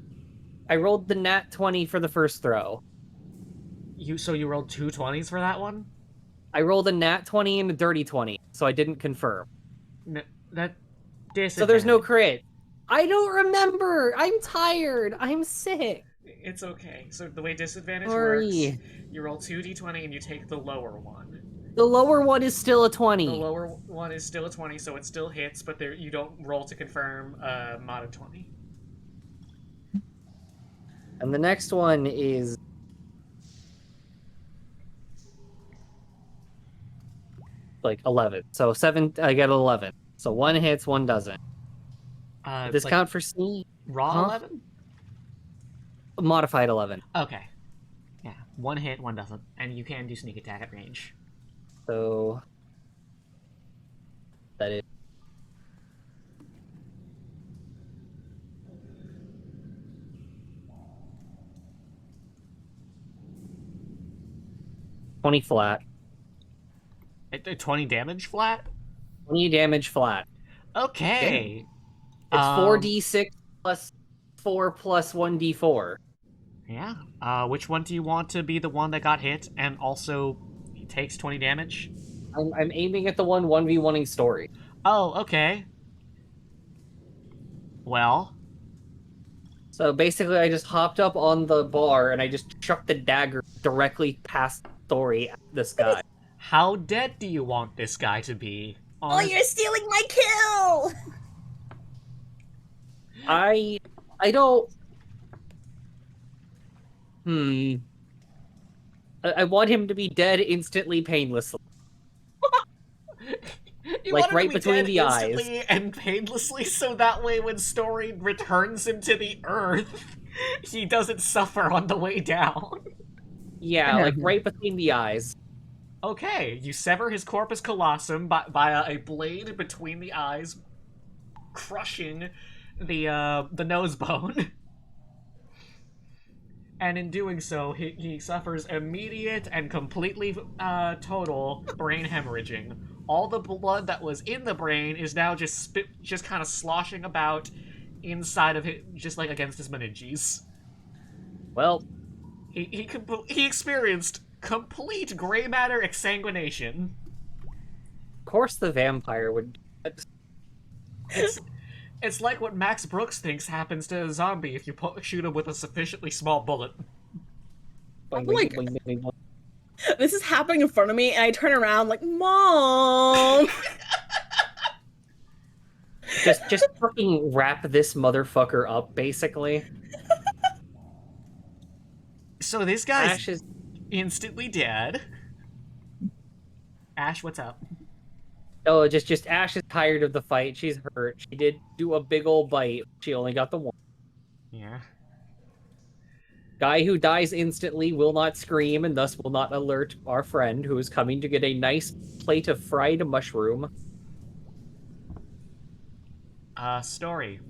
I rolled the nat 20 for the first throw. So you rolled 2 20s for that one? I rolled a nat 20 and a dirty 20, so I didn't confirm. That disadvantage. So there's no crit. I don't remember. I'm tired. I'm sick. It's okay. So the way disadvantage Sorry. works, you roll 2d20 and you take the lower one. The lower one is still a 20. The lower one is still a 20, so it still hits, but you don't roll to confirm mod of 20. And the next one is like 11. So 7, I get 11. So one hits, one doesn't. Does this count for C? Raw 11? Modified 11. Okay. Yeah, one hit, one doesn't. And you can do sneak attack at range. So that is 20 flat. 20 damage flat? 20 damage flat. Okay. It's 4d6 plus 4 plus 1d4. Yeah. Which one do you want to be the one that got hit and also takes 20 damage? I'm aiming at the 1v1ing story. Oh, okay. Well. So basically, I just hopped up on the bar and I just chucked the dagger directly past Story at this guy. How dead do you want this guy to be? Oh, you're stealing my kill! I don't... I want him to be dead instantly, painlessly. You like want him right to be between dead the eyes. instantly and painlessly, so that way when Story returns him to the earth, he doesn't suffer on the way down. Yeah, like right between the eyes. Okay, you sever his corpus colossum by a blade between the eyes, crushing the nose bone. And in doing so, he suffers immediate and completely total brain hemorrhaging. All the blood that was in the brain is now just kind of sloshing about inside of it, just like against his meninges. Well, he experienced complete gray matter exsanguination. Of course the vampire would... It's like what Max Brooks thinks happens to a zombie if you shoot him with a sufficiently small bullet. Like, this is happening in front of me, and I turn around like, Mom! just fucking wrap this motherfucker up, basically. So this guy's Ash is instantly dead. Ash, what's up? Oh, just Ash is tired of the fight. She's hurt. She did do a big old bite. She only got the one. Yeah. Guy who dies instantly will not scream and thus will not alert our friend who is coming to get a nice plate of fried mushroom. Story.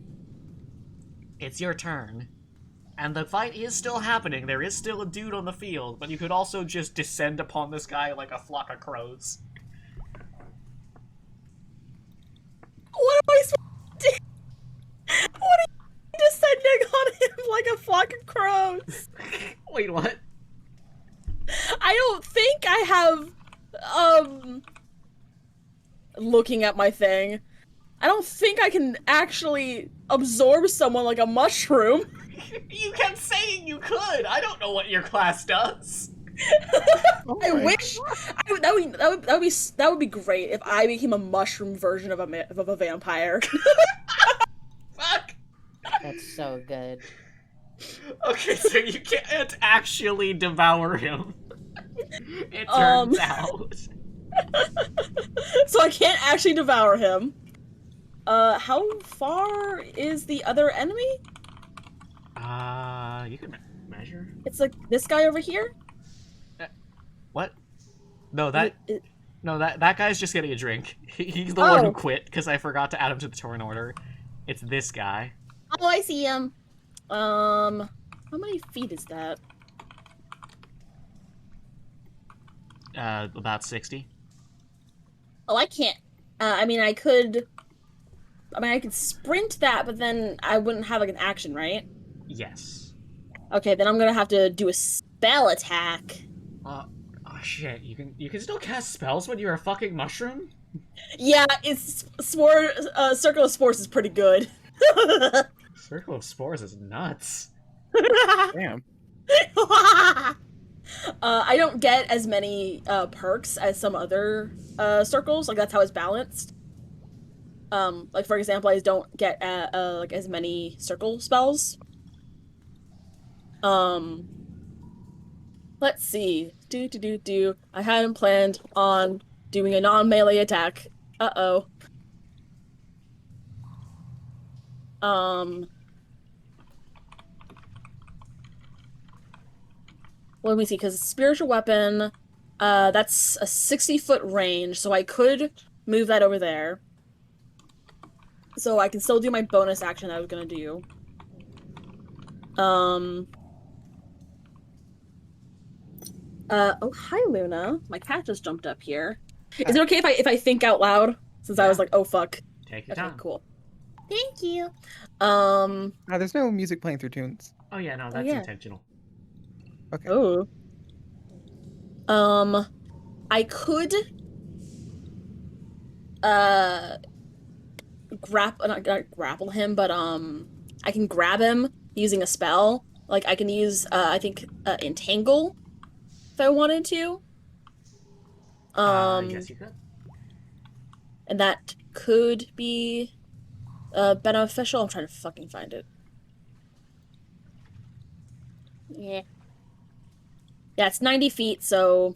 It's your turn. And the fight is still happening. There is still a dude on the field, but you could also just descend upon this guy like a flock of crows. What am I supposed to do? What are you descending on him like a flock of crows? Wait, what? looking at my thing. I don't think I can actually absorb someone like a mushroom. You kept saying you could. I don't know what your class does. I wish that would be great if I became a mushroom version of a vampire. Fuck. That's so good. Okay, so you can't actually devour him. It turns out. So I can't actually devour him. How far is the other enemy? You can measure. It's like this guy over here. What? No, that guy's just getting a drink. He's the one who quit because I forgot to add him to the turn order. It's this guy. Oh, I see him. How many feet is that? About 60. Oh, I can't. I mean, I could sprint that, but then I wouldn't have like an action, right? Yes. Okay, then I'm gonna have to do a spell attack. Oh shit! You can still cast spells when you're a fucking mushroom? Yeah, it's Circle of Spores is pretty good. Circle of Spores is nuts. Damn. I don't get as many perks as some other circles. Like that's how it's balanced. Like for example, I don't get like as many circle spells. Let's see. I hadn't planned on doing a non-melee attack. Uh-oh. Let me see, because spiritual weapon, that's a 60-foot range, so I could move that over there. So I can still do my bonus action that I was gonna do. Oh, hi, Luna. My cat just jumped up here. Is it okay if I think out loud? Since I was like, oh, fuck. Take your Okay, time. cool. Thank you. There's no music playing through tunes. Oh yeah, no, that's yeah. intentional. Okay. Oh. I could not grapple him, but I can grab him using a spell. Like I can use I think entangle if I wanted to. Yes, you could. And that could be beneficial. I'm trying to fucking find it. Yeah. Yeah, it's 90 feet, so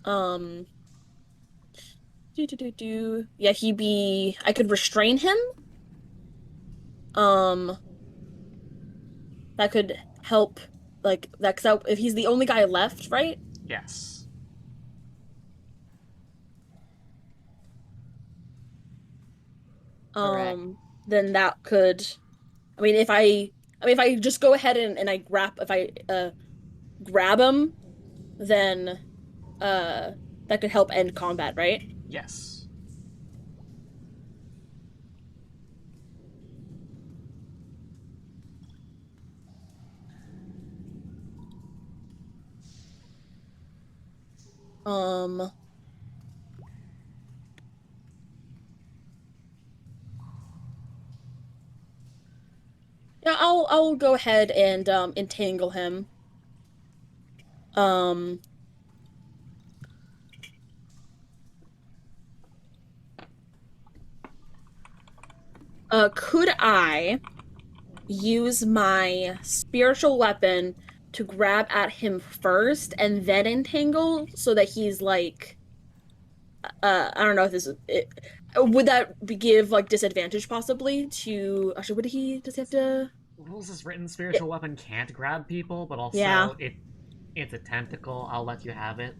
yeah, I could restrain him. That could help, like, that, cause if he's the only guy left, right? Yes. Correct. Then that could, if I just go ahead and I grab him, then, that could help end combat, right? Yes. Yeah, I'll go ahead and entangle him. Could I use my spiritual weapon to grab at him first and then entangle so that he's like I don't know if this is it, would that give like disadvantage possibly to actually does he have to Rules is written spiritual weapon can't grab people, but also Yeah. it's a tentacle. I'll let you have it.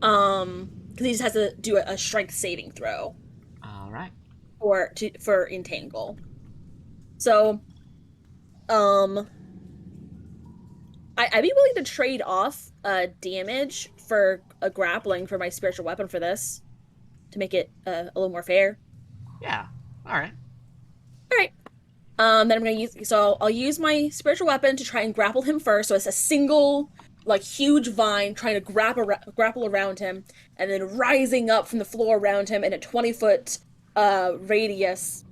because he just has to do a strength saving throw All right. for entangle. So I'd be willing to trade off damage for a grappling for my spiritual weapon for this to make it a little more fair. Yeah. All right. All right. Then I'm gonna use. So I'll use my spiritual weapon to try and grapple him first. So it's a single like huge vine trying to grapple around him, and then rising up from the floor around him in a 20-foot radius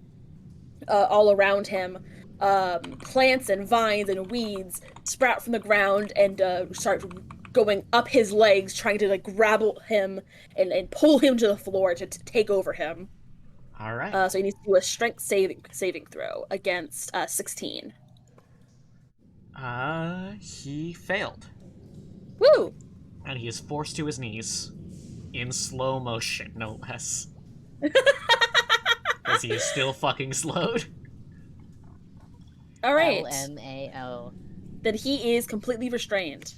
all around him. Plants and vines and weeds sprout from the ground and start going up his legs, trying to like grapple him and pull him to the floor to take over him. All right. So he needs to do a strength saving throw against 16. He failed. Woo! And he is forced to his knees. In slow motion, no less. Because he is still fucking slowed. All right. LMAO. Then he is completely restrained.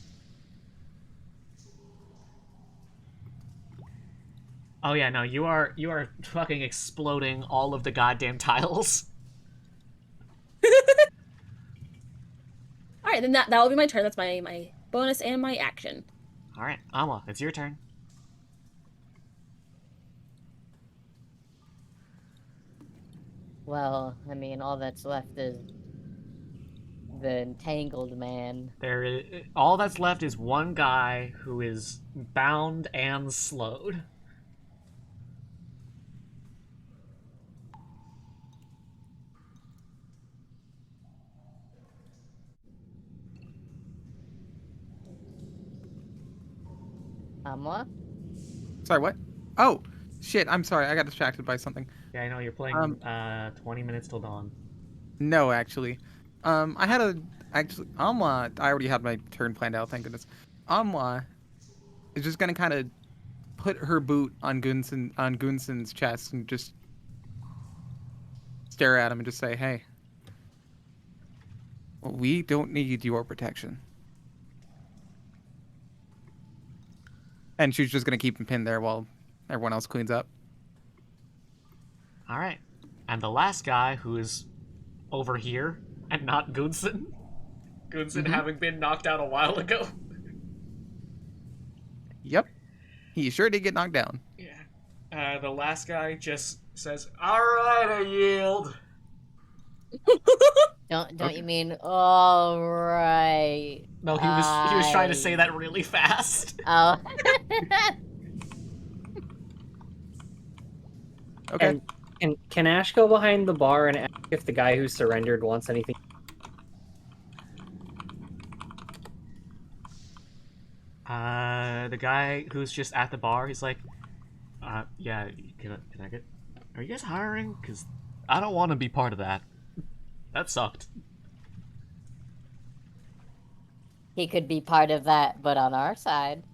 Oh yeah, no, you are fucking exploding all of the goddamn tiles. All right, then that will be my turn. That's my bonus and my action. All right, Alma, it's your turn. Well, I mean, all that's left is the entangled man. All that's left is one guy who is bound and slowed. What? Sorry, what? Oh, shit, I'm sorry. I got distracted by something. Yeah, I know you're playing 20 minutes till dawn. No, actually. Amwa, I already had my turn planned out, thank goodness. Amwa is just gonna kind of put her boot on Gunson's chest and just stare at him and just say, "Hey, we don't need your protection." And she's just gonna keep him pinned there while everyone else cleans up. All right, and the last guy who is over here and not Gunson. Gunson having been knocked out a while ago. Yep, he sure did get knocked down. Yeah. The last guy just says, "All right, I yield." Don't you mean all right? No, he was trying to say that really fast. Oh. Okay. And can Ash go behind the bar and ask if the guy who surrendered wants anything? The guy who's just at the bar, he's like, yeah, can I get... Are you guys hiring? Because I don't want to be part of that. That sucked. He could be part of that, but on our side.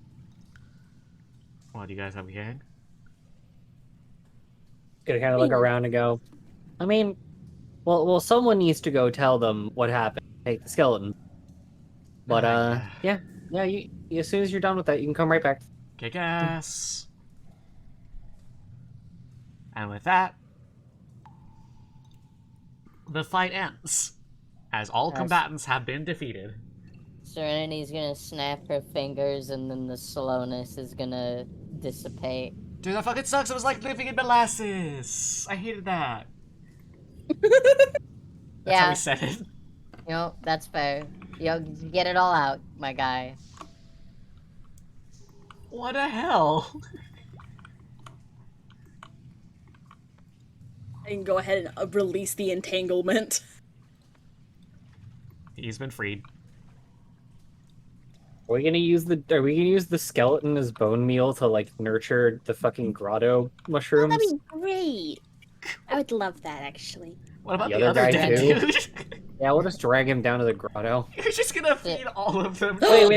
What, do you guys have a gang? Gonna kind of look around and go, I mean, well, someone needs to go tell them what happened. Take the skeleton. But yeah, you as soon as you're done with that, you can come right back. Kick ass. And with that, the fight ends, as all combatants have been defeated. Serenity's gonna snap her fingers, and then the slowness is gonna dissipate. Dude, that fucking sucks. It was like living in molasses. I hated that. That's how he said it. You know, that's fair. You know, get it all out, my guy. What the hell? I can go ahead and release the entanglement. He's been freed. Are we gonna use the skeleton as bone meal to like nurture the fucking grotto mushrooms? Oh, that'd be great. I would love that, actually. What about The the other other guy dead too? dude? Yeah, we'll just drag him down to the grotto. You're just gonna feed all of them. Wait,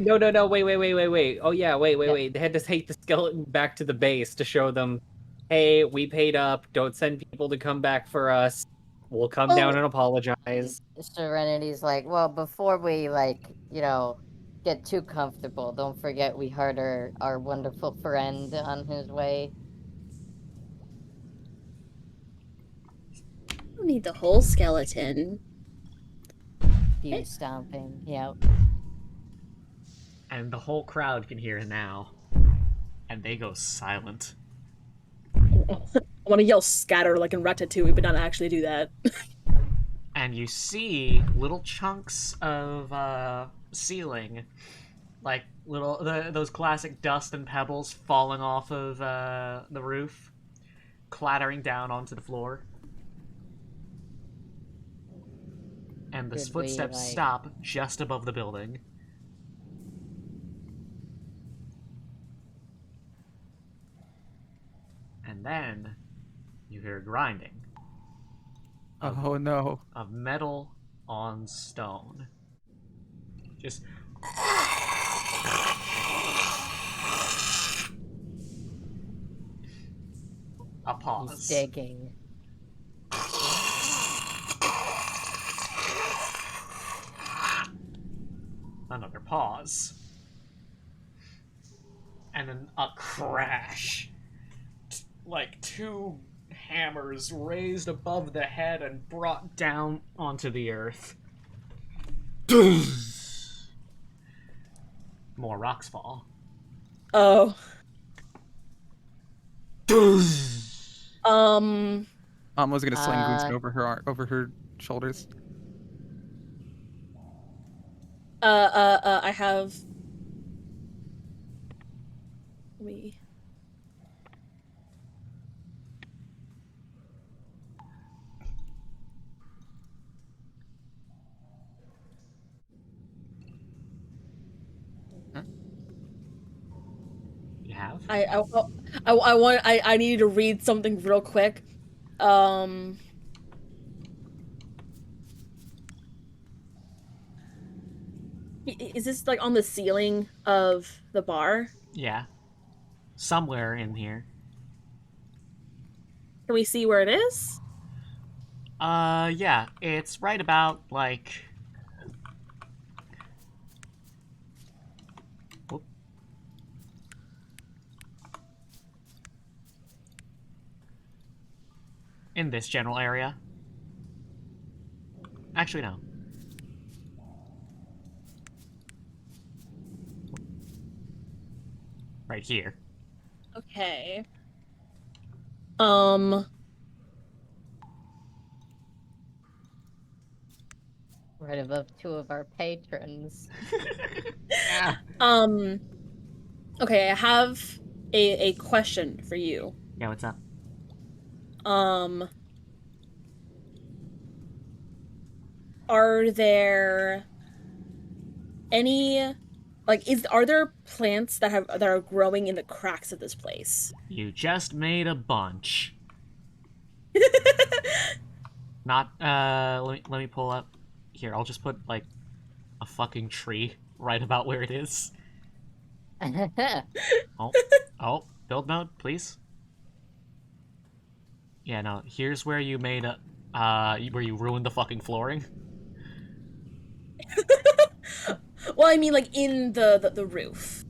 no, wait. Oh yeah, wait. They had to take the skeleton back to the base to show them, hey, we paid up, don't send people to come back for us. We'll come down and apologize. Serenity's like, well, before we, like, you know, get too comfortable, don't forget we heard our wonderful friend on his way. don't need the whole skeleton. You stomping, yep. And the whole crowd can hear now. And they go silent. I want to yell scatter like in Ratatouille, but not actually do that. And you see little chunks of ceiling like those classic dust and pebbles falling off of the roof, clattering down onto the floor. And the Did we, footsteps like- stop just above the building. And then you hear grinding Oh no. of metal on stone. Just a He's pause. digging. Another pause. And then a crash. Like two hammers raised above the head and brought down onto the earth. More rocks fall. Oh. Mom was gonna sling Goonson Uh, over her shoulders. I have. We. You have? I need to read something real quick. Is this like on the ceiling of the bar? Yeah. Somewhere in here. Can we see where it is? Yeah. It's right about, like... Whoop. In this general area. Actually, no. Right here. Okay. Right above two of our patrons. Yeah. Okay, I have a question for you. Yeah, what's up? Are there any are there plants that are growing in the cracks of this place? You just made a bunch. Not, let me pull up. Here, I'll just put, like, a fucking tree right about where it is. Oh, build mode, please. Yeah, no, here's where you made a, where you ruined the fucking flooring. Well, I mean, like in the roof.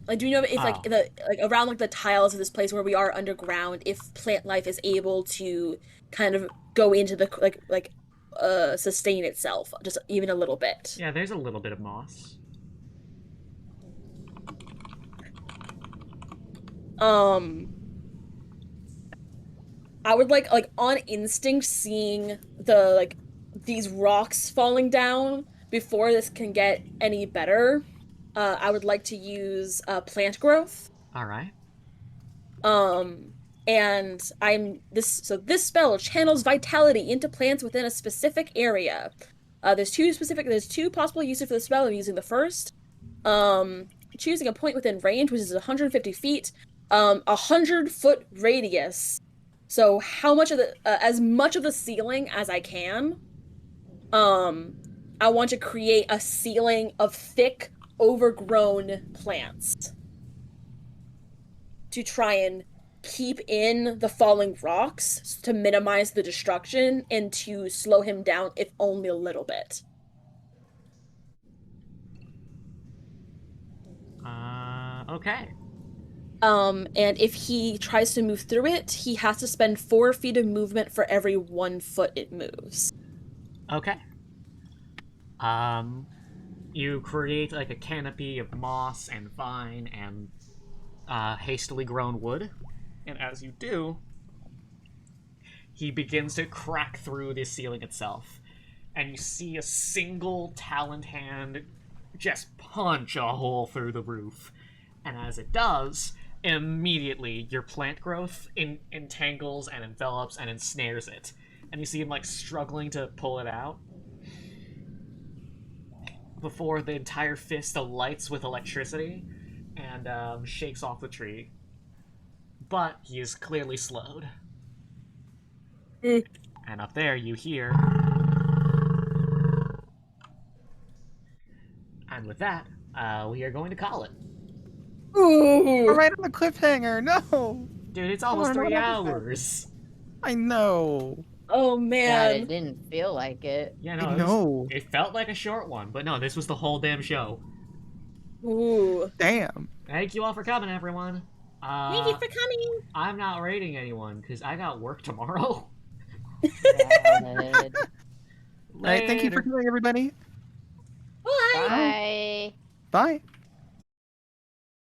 Like, do you know if like the around like the tiles of this place where we are underground, if plant life is able to kind of go into the sustain itself just even a little bit? Yeah, there's a little bit of moss. I would like on instinct seeing these rocks falling down before this can get any better. I would like to use plant growth. All right. And this spell channels vitality into plants within a specific area. There's two possible uses for the spell. I'm using the first. Choosing a point within range, which is 150 feet, 100-foot radius. So how much of as much of the ceiling as I can. I want to create a ceiling of thick, overgrown plants to try and keep in the falling rocks to minimize the destruction and to slow him down, if only a little bit. Okay. And if he tries to move through it, he has to spend 4 feet of movement for every 1 foot it moves. Okay. You create like a canopy of moss and vine and hastily grown wood, and as you do, he begins to crack through the ceiling itself, and you see a single taloned hand just punch a hole through the roof. And as it does, immediately your plant growth entangles and envelops and ensnares it. And you see him like struggling to pull it out before the entire fist alights with electricity and shakes off the tree. But he is clearly slowed. And up there you hear... And with that, we are going to call it. We're right on the cliffhanger. No. Dude, it's almost We're 3 not on the hours. I know. Oh God, man. it didn't feel like it. Yeah, I no, know. it felt like a short one, but no, this was the whole damn show. Ooh. Damn. Thank you all for coming, everyone. Thank you for coming. I'm not rating anyone because I got work tomorrow. God. All right. Thank you for Later. coming, everybody. Bye. Bye. Bye.